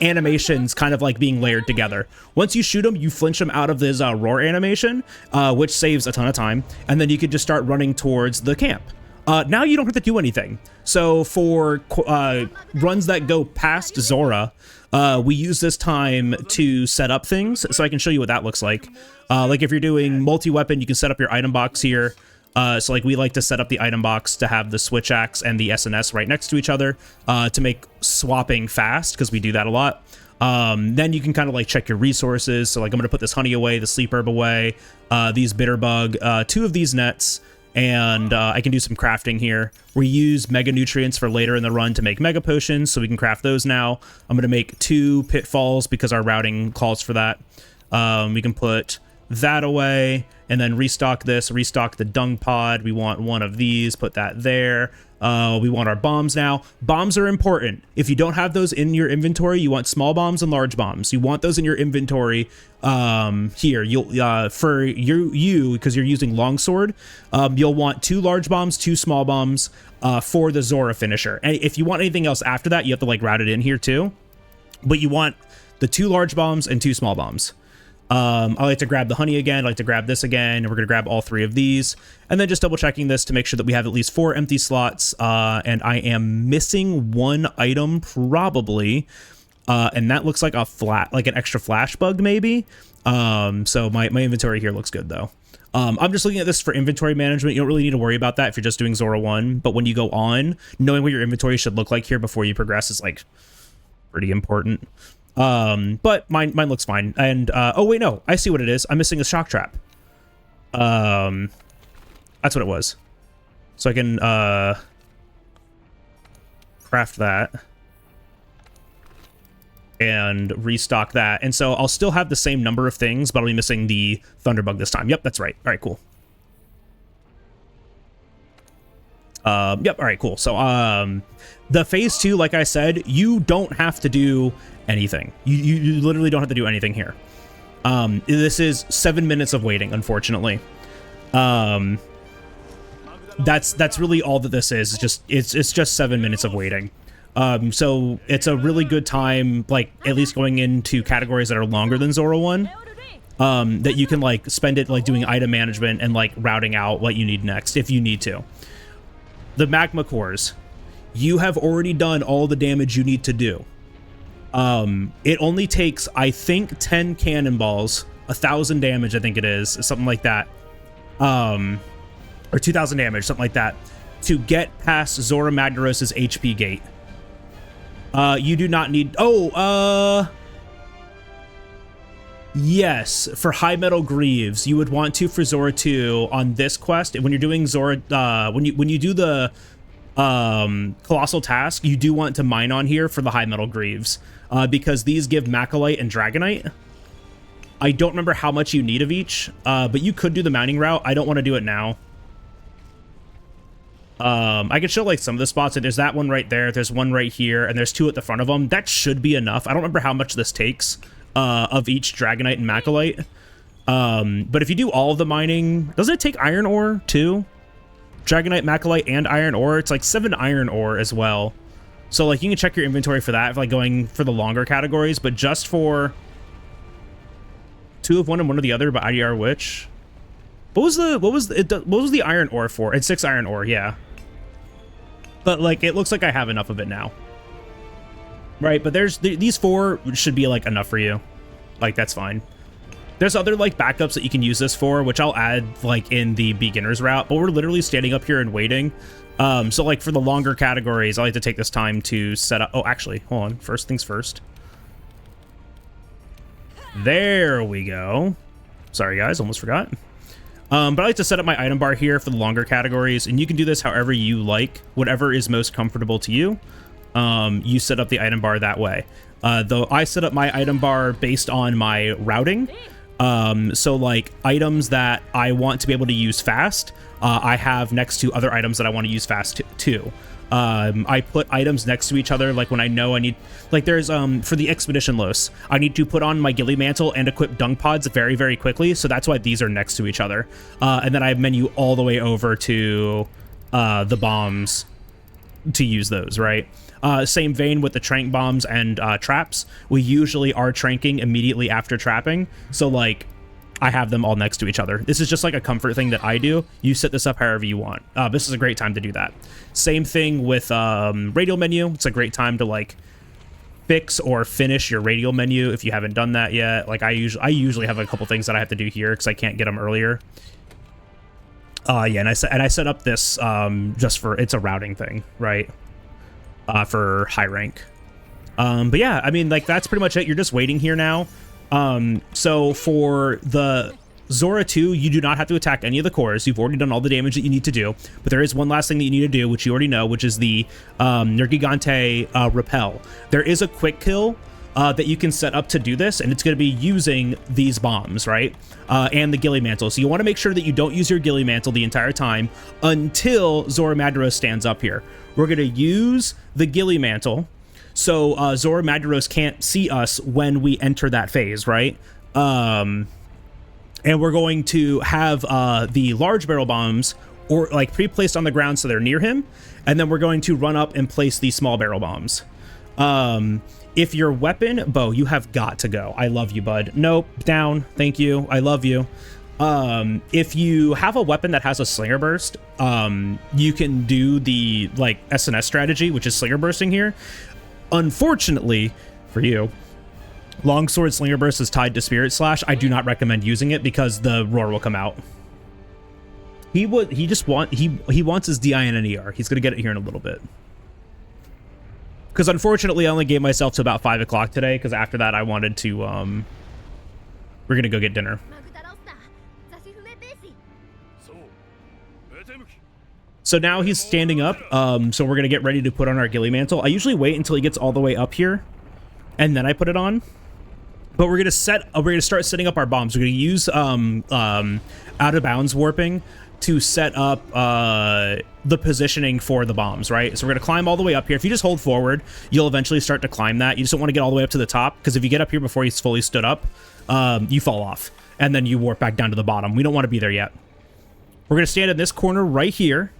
animations kind of like being layered together. Once you shoot him, you flinch him out of this roar animation, which saves a ton of time, and then you could just start running towards the camp. Now you don't have to do anything. So for runs that go past Zora, we use this time to set up things. So I can show you what that looks like. Like if you're doing multi-weapon, you can set up your item box here. So like we like to set up the item box to have the switch axe and the SNS right next to each other to make swapping fast, because we do that a lot. Then you can kind of like check your resources. So like I'm going to put this honey away, the sleep herb away, these bitter bug, 2 of these nets. And I can do some crafting here. We use mega nutrients for later in the run to make mega potions, so we can craft those now. I'm going to make 2 pitfalls because our routing calls for that. We can put that away and then restock this, restock the dung pod. We want 1 of these, put that there. We want our bombs now. Bombs are important. If you don't have those in your inventory, you want small bombs and large bombs. You want those in your inventory. Here, you'll for you because you're using longsword, you'll want 2 large bombs, 2 small bombs for the Zora finisher. And if you want anything else after that, you have to like route it in here too. But you want the 2 large bombs and 2 small bombs. I like to grab the honey again. I like to grab this again, and we're going to grab all 3 of these, and then just double checking this to make sure that we have at least 4 empty slots. And I am missing 1 item probably, and that looks like like an extra flash bug maybe. So my inventory here looks good though. I'm just looking at this for inventory management. You don't really need to worry about that if you're just doing Zora 1, but when you go on, knowing what your inventory should look like here before you progress is like pretty important. But mine looks fine. And, oh wait, no, I see what it is. I'm missing a shock trap. That's what it was. So I can, craft that and restock that. And so I'll still have the same number of things, but I'll be missing the thunderbug this time. Yep, that's right. All right, cool. Yep, all right, cool. So, the phase 2, like I said, you don't have to do anything. You literally don't have to do anything here. This is 7 minutes of waiting, unfortunately. That's really all that this is. It's just 7 minutes of waiting. So it's a really good time, like at least going into categories that are longer than Zora 1, that you can like spend it like doing item management and like routing out what you need next if you need to. The magma cores, you have already done all the damage you need to do. It only takes, I think, 10 cannonballs, 1,000 damage, I think it is, something like that. Or 2,000 damage, something like that, to get past Zora Magdaros' HP gate. You do not need, yes, for high metal greaves, you would want to for Zora 2 on this quest. When you're doing Zora, when you do the colossal task, you do want to mine on here for the high metal greaves, because these give Macalite and Dragonite. I don't remember how much you need of each, but you could do the mining route. I don't want to do it now. I could show like some of the spots. There's that one right there. There's one right here, and there's 2 at the front of them. That should be enough. I don't remember how much this takes of each Dragonite and Macalite. But if you do all of the mining, doesn't it take iron ore too? Dragonite, Macalite, and iron ore. It's like 7 iron ore as well. So like you can check your inventory for that, for like going for the longer categories, but just for 2 of one and 1 of the other, but IDR which? What was the iron ore for? It's 6 iron ore, yeah. But like it looks like I have enough of it now. Right, but there's these 4 should be like enough for you. Like that's fine. There's other like backups that you can use this for, which I'll add like in the beginner's route, but we're literally standing up here and waiting. So like for the longer categories, I like to take this time to set up. Oh, actually, hold on. First things first. There we go. Sorry guys, almost forgot. But I like to set up my item bar here for the longer categories, and you can do this however you like, whatever is most comfortable to you. you set up the item bar that way. Though I set up my item bar based on my routing. So like items that I want to be able to use fast, I have next to other items that I want to use fast too. I put items next to each other, like when I know I need, like there's, for the Expedition Los, I need to put on my Ghillie Mantle and equip Dung Pods very, very quickly, so that's why these are next to each other. And then I menu all the way over to the bombs to use those, right? Same vein with the trank bombs and traps. We usually are tranking immediately after trapping, so like I have them all next to each other. This is just like a comfort thing that I do. You set this up however you want. This is a great time to do that. Same thing with radial menu. It's a great time to like fix or finish your radial menu if you haven't done that yet. Like I usually have a couple things that I have to do here because I can't get them earlier. Yeah, and I set up this just for, it's a routing thing, right? For high rank. But yeah, I mean, like that's pretty much it. You're just waiting here now. So for the Zora 2, you do not have to attack any of the cores. You've already done all the damage that you need to do, but there is one last thing that you need to do, which you already know, which is the Nergigante repel. There is a quick kill that you can set up to do this, and it's going to be using these bombs, right? And the Ghillie Mantle. So you want to make sure that you don't use your Ghillie Mantle the entire time until Zora Madrinas stands up here. We're going to use the Ghillie Mantle, so Zora Madrinas can't see us when we enter that phase, right? And we're going to have the large barrel bombs or like pre-placed on the ground so they're near him, and then we're going to run up and place the small barrel bombs. If your weapon, Bo, you have got to go. I love you, bud. Nope, down. Thank you. I love you. If you have a weapon that has a Slinger Burst, you can do the like SNS strategy, which is Slinger Bursting here. Unfortunately for you, Longsword Slinger Burst is tied to Spirit Slash. I do not recommend using it because the roar will come out. He wants his DI and an ER. He's gonna get it here in a little bit. Because unfortunately, I only gave myself to about 5 o'clock today. Because after that, I wanted to we're gonna go get dinner. So now he's standing up, so we're gonna get ready to put on our Ghillie Mantle. I usually wait until he gets all the way up here, and then I put it on. But we're gonna start setting up our bombs. We're gonna use out of bounds warping to set up the positioning for the bombs, right? So we're gonna climb all the way up here. If you just hold forward, you'll eventually start to climb that. You just don't want to get all the way up to the top, because if you get up here before he's fully stood up, you fall off, and then you warp back down to the bottom. We don't want to be there yet. We're gonna stand in this corner right here.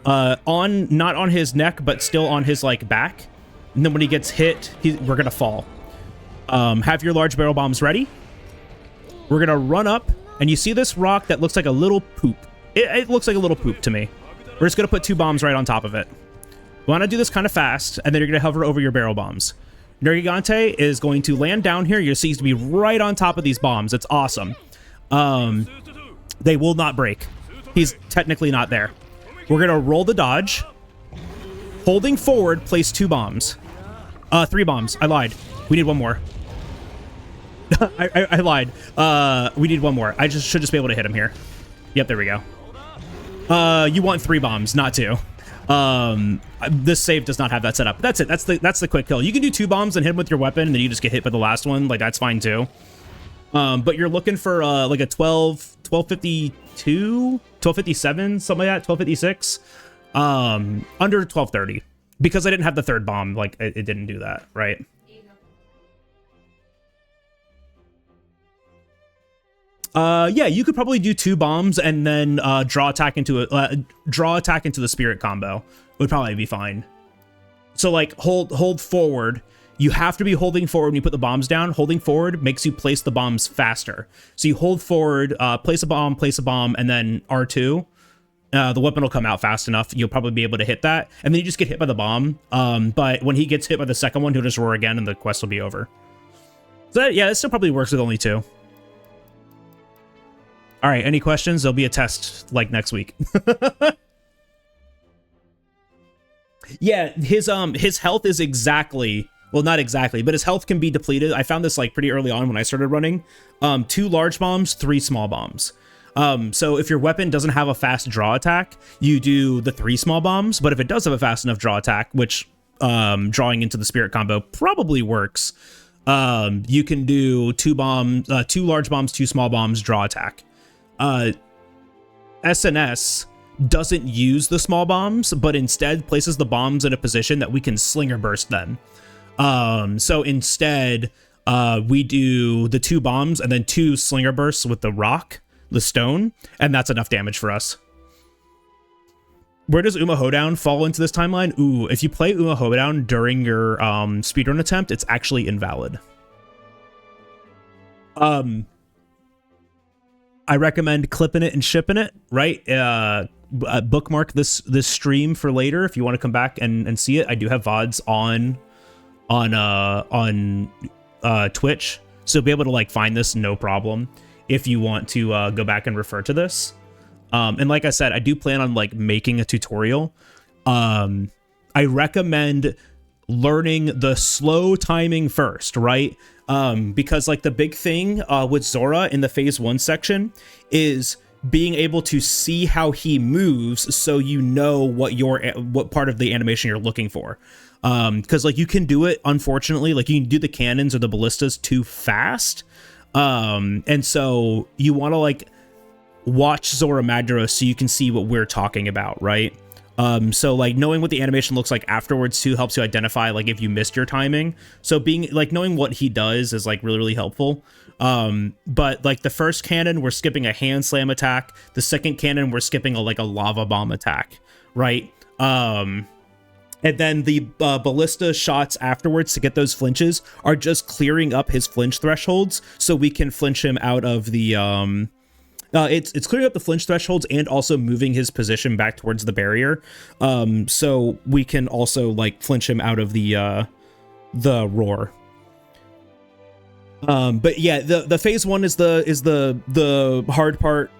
Not on his neck, but still on his like back, and then when he gets hit, we're gonna fall. Have your large barrel bombs ready. We're gonna run up, and you see this rock that looks like a little poop. It looks like a little poop to me. We're just gonna put 2 bombs right on top of it. We want to do this kind of fast, and then you're gonna hover over your barrel bombs. Nergigante is going to land down here. You'll see he's to be right on top of these bombs. It's awesome. They will not break. He's technically not there. We're gonna roll the dodge. Holding forward, place 2 bombs. 3 bombs. I lied. We need 1 more. I lied. We need 1 more. I should just be able to hit him here. Yep, there we go. You want 3 bombs, not 2. This save does not have that set up. That's it. That's the quick kill. You can do 2 bombs and hit him with your weapon, and then you just get hit by the last one. Like, that's fine too. But you're looking for like a 1252, 1257, something like that, 1256. Under 1230. Because I didn't have the 3rd bomb, like it didn't do that, right? Yeah, you could probably do 2 bombs and then draw attack into the spirit combo. Would probably be fine. So like hold forward. You have to be holding forward when you put the bombs down. Holding forward makes you place the bombs faster. So you hold forward, place a bomb, and then R2. The weapon will come out fast enough. You'll probably be able to hit that. And then you just get hit by the bomb. But when he gets hit by the second one, he'll just roar again and the quest will be over. So yeah, this still probably works with only 2. All right, any questions? There'll be a test like next week. Yeah, his health is exactly, well, not exactly, but his health can be depleted. I found this like pretty early on when I started running. 2 large bombs, 3 small bombs. So if your weapon doesn't have a fast draw attack, you do the 3 small bombs. But if it does have a fast enough draw attack, which drawing into the spirit combo probably works. You can do 2 large bombs, 2 small bombs, draw attack. SNS doesn't use the small bombs, but instead places the bombs in a position that we can slinger burst them. So instead, we do the 2 bombs and then 2 slinger bursts with the rock, the stone, and that's enough damage for us. Where does Uma Hoedown fall into this timeline? Ooh, if you play Uma Hoedown during your speedrun attempt, it's actually invalid. I recommend clipping it and shipping it, right? Bookmark this stream for later if you want to come back and see it. I do have VODs on Twitch, so you'll be able to like find this no problem if you want to go back and refer to this. And like I said, I do plan on like making a tutorial. I recommend learning the slow timing first, right? Because like the big thing with Zora in the phase 1 section is being able to see how he moves, so you know what part of the animation you're looking for. Because like you can do it, unfortunately, like you can do the cannons or the ballistas too fast. And so you want to like watch Zora MADRINAS so you can see what we're talking about, right? So like knowing what the animation looks like afterwards too helps you identify like if you missed your timing. So being like knowing what he does is like really, really helpful. But like the first cannon, we're skipping a hand slam attack. The second cannon, we're skipping a lava bomb attack, right? And then the ballista shots afterwards to get those flinches are just clearing up his flinch thresholds so we can flinch him out of the it's clearing up the flinch thresholds and also moving his position back towards the barrier, so we can also like flinch him out of the roar. But yeah, the phase 1 is the hard part.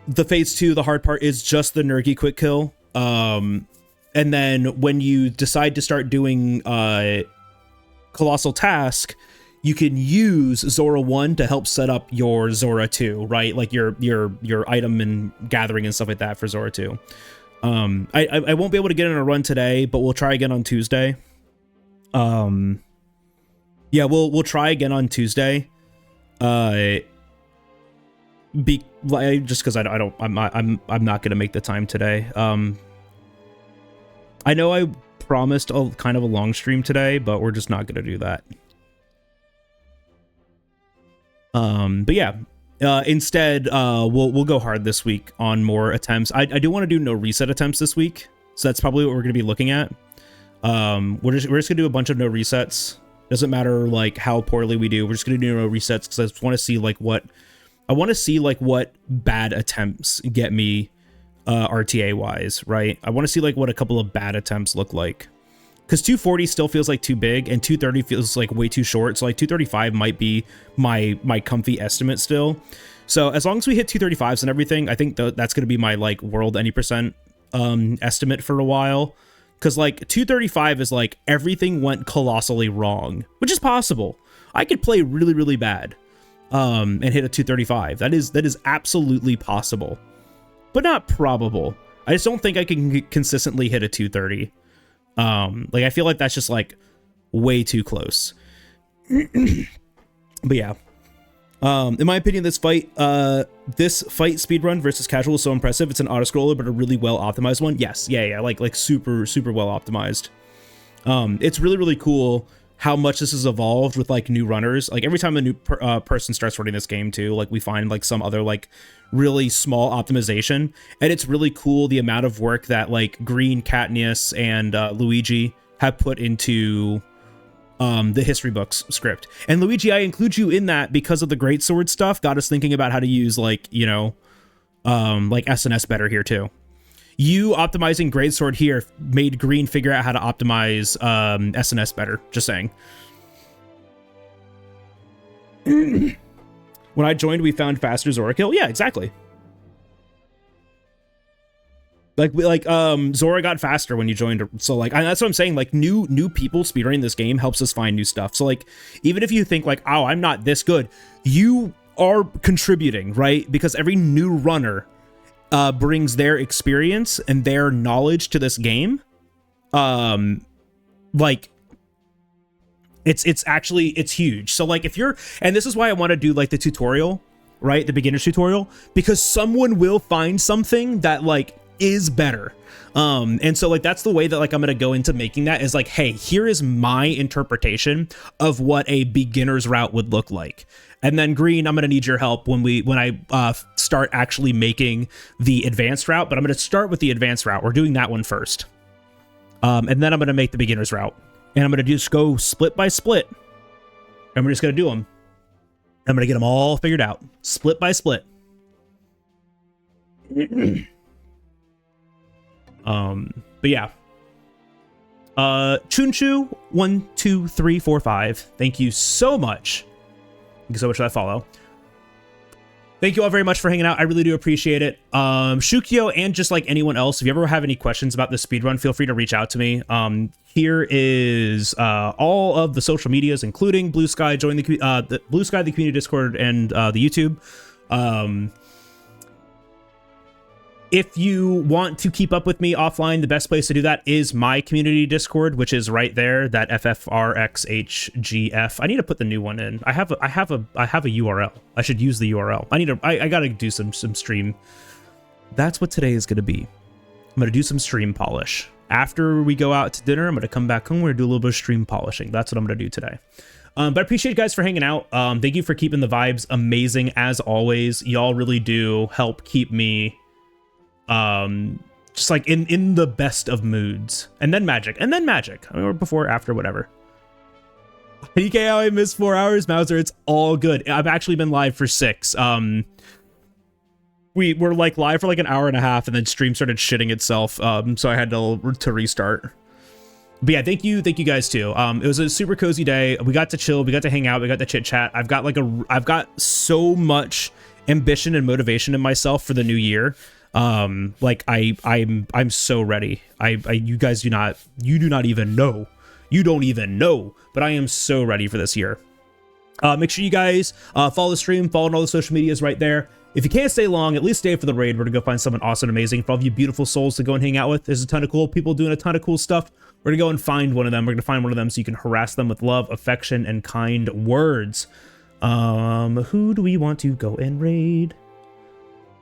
The phase 2, the hard part, is just the Nergi quick kill. And then when you decide to start doing Colossal Task, you can use Zora 1 to help set up your Zora 2, right? Like your item and gathering and stuff like that for Zora 2. I won't be able to get in a run today, but we'll try again on Tuesday. Yeah, we'll try again on Tuesday. Just because I'm not gonna make the time today. I know I promised a kind of a long stream today, but we're just not gonna do that. But yeah, instead, we'll go hard this week on more attempts. I do want to do no reset attempts this week, so that's probably what we're going to be looking at. We're just gonna do a bunch of no resets. Doesn't matter like how poorly we do. We're just gonna do no resets because I just want to see like what bad attempts get me RTA wise, right? I want to see like what a couple of bad attempts look like. Because 240 still feels like too big, and 230 feels like way too short. So like 235 might be my comfy estimate still. So as long as we hit 235s and everything, I think that's going to be my like world any percent estimate for a while. Because like 235 is like everything went colossally wrong, which is possible. I could play really, really bad and hit a 235. That is absolutely possible, but not probable. I just don't think I can consistently hit a 230. Like I feel like that's just like way too close. But yeah, in my opinion, this fight speedrun versus casual is so impressive. It's an auto scroller, but a really well optimized one. Yes, yeah, like super well optimized. It's really, really cool how much this has evolved with like new runners. Like every time a new person starts running this game too, like we find like some other like really small optimization, and it's really cool the amount of work that like Green, Katniss, and Luigi have put into the history books script. And Luigi, I include you in that because of the greatsword stuff. Got us thinking about how to use like, you know, like SNS better here too. You optimizing greatsword here made Green figure out how to optimize SNS better. Just saying. When I joined, we found faster Zora kill. Yeah, exactly. Like Zora got faster when you joined. So like that's what I'm saying. Like new people speedrunning this game helps us find new stuff. So like even if you think like, oh, I'm not this good, you are contributing, right? Because every new runner brings their experience and their knowledge to this game. And Like, it's actually, it's huge. So like if you're, and this is why I want to do like the tutorial, right? The beginner's tutorial, because someone will find something that like is better. And so like that's the way that like I'm gonna go into making that, is like, hey, here is my interpretation of what a beginner's route would look like. And then Green, I'm gonna need your help when I start actually making the advanced route, but I'm gonna start with the advanced route. We're doing that one first. And then I'm gonna make the beginner's route, and I'm gonna just go split by split, and we're just gonna do them. I'm gonna get them all figured out, split by split. But yeah. Chunchu 12345. Thank you so much. Thank you so much for that follow. Thank you all very much for hanging out. I really do appreciate it. Shukio and just like anyone else, if you ever have any questions about the speedrun, feel free to reach out to me. Here is all of the social medias, including Blue Sky. Join the Blue Sky, the community Discord, and the YouTube. If you want to keep up with me offline, the best place to do that is my community Discord, which is right there, that FFRXHGF. I need to put the new one in. I have a URL. I should use the URL. I gotta do some stream. That's what today is gonna be. I'm gonna do some stream polish. After we go out to dinner, I'm gonna come back home. We're gonna do a little bit of stream polishing. That's what I'm gonna do today. But I appreciate you guys for hanging out. Thank you for keeping the vibes amazing as always. Y'all really do help keep me just like in the best of moods. And then magic. I mean, or before, after, whatever. DK, I missed 4 hours, Mauser. It's all good. I've actually been live for 6. We were like live for like an hour and a half, and then stream started shitting itself. So I had to restart. But yeah, thank you guys too. It was a super cozy day. We got to chill, we got to hang out, we got to chit chat. I've got so much ambition and motivation in myself for the new year. Like I'm so ready. You guys do not even know. You don't even know, but I am so ready for this year. Make sure you guys follow the stream, follow all the social medias right there. If you can't stay long, at least stay for the raid. We're gonna go find someone awesome and amazing for all of you beautiful souls to go and hang out with. There's a ton of cool people doing a ton of cool stuff. We're gonna go and find one of them. We're gonna find one of them so you can harass them with love, affection, and kind words. Who do we want to go and raid?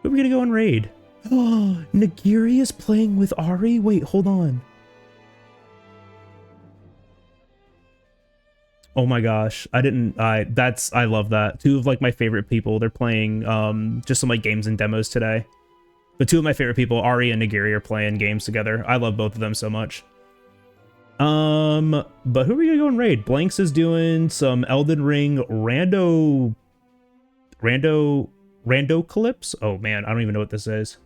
Who are we gonna go and raid? Oh, Nagiri is playing with Ari? Wait, hold on. Oh my gosh, I love that. 2 of like my favorite people. They're playing just some like games and demos today. But 2 of my favorite people, Ari and Nagiri, are playing games together. I love both of them so much. But who are we gonna go and raid? Blanks is doing some Elden Ring Randocalypse? Oh man, I don't even know what this is.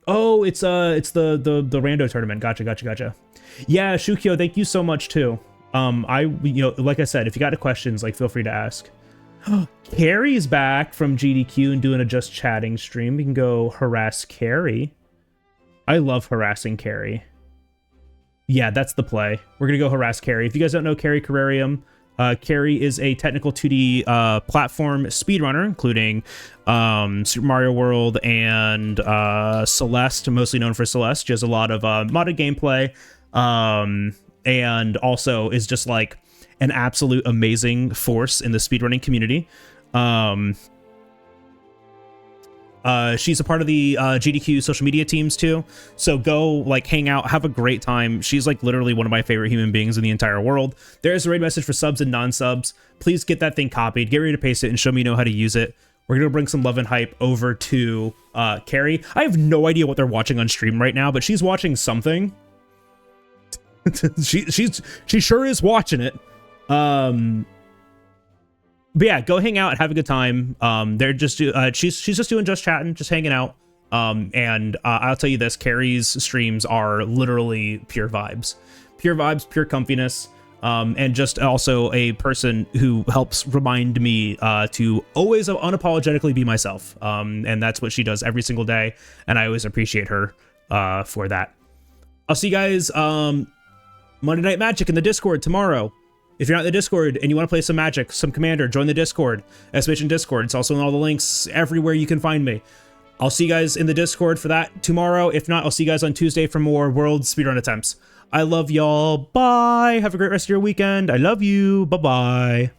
Oh, it's the rando tournament. Gotcha. Yeah, Shukio, thank you so much too. Like I said, if you got any questions, like feel free to ask. Carrie's back from GDQ and doing a just chatting stream. We can go harass Carrie. I love harassing Carrie. Yeah, that's the play. We're gonna go harass Carrie. If you guys don't know Carrie Carrarium, Carrie is a technical 2D platform speedrunner, including Super Mario World and Celeste, mostly known for Celeste. She has a lot of modded gameplay, and also is just like an absolute amazing force in the speedrunning community. She's a part of the GDQ social media teams too, so go like hang out, have a great time. She's like literally one of my favorite human beings in the entire world. There's a raid message for subs and non-subs. Please get that thing copied, get ready to paste it, and show me you know how to use it. We're gonna bring some love and hype over to Carrie. I have no idea what they're watching on stream right now, but she's watching something. she sure is watching it. But yeah, go hang out and have a good time. They're just she's just doing just chatting, just hanging out. And I'll tell you this, Carrie's streams are literally pure vibes, pure comfiness, and just also a person who helps remind me to always unapologetically be myself. And that's what she does every single day, and I always appreciate her for that. I'll see you guys Monday Night Magic in the Discord tomorrow. If you're not in the Discord and you want to play some Magic, some Commander, join the Discord. As mentioned, Discord. It's also in all the links everywhere you can find me. I'll see you guys in the Discord for that tomorrow. If not, I'll see you guys on Tuesday for more World Speedrun attempts. I love y'all. Bye. Have a great rest of your weekend. I love you. Bye-bye.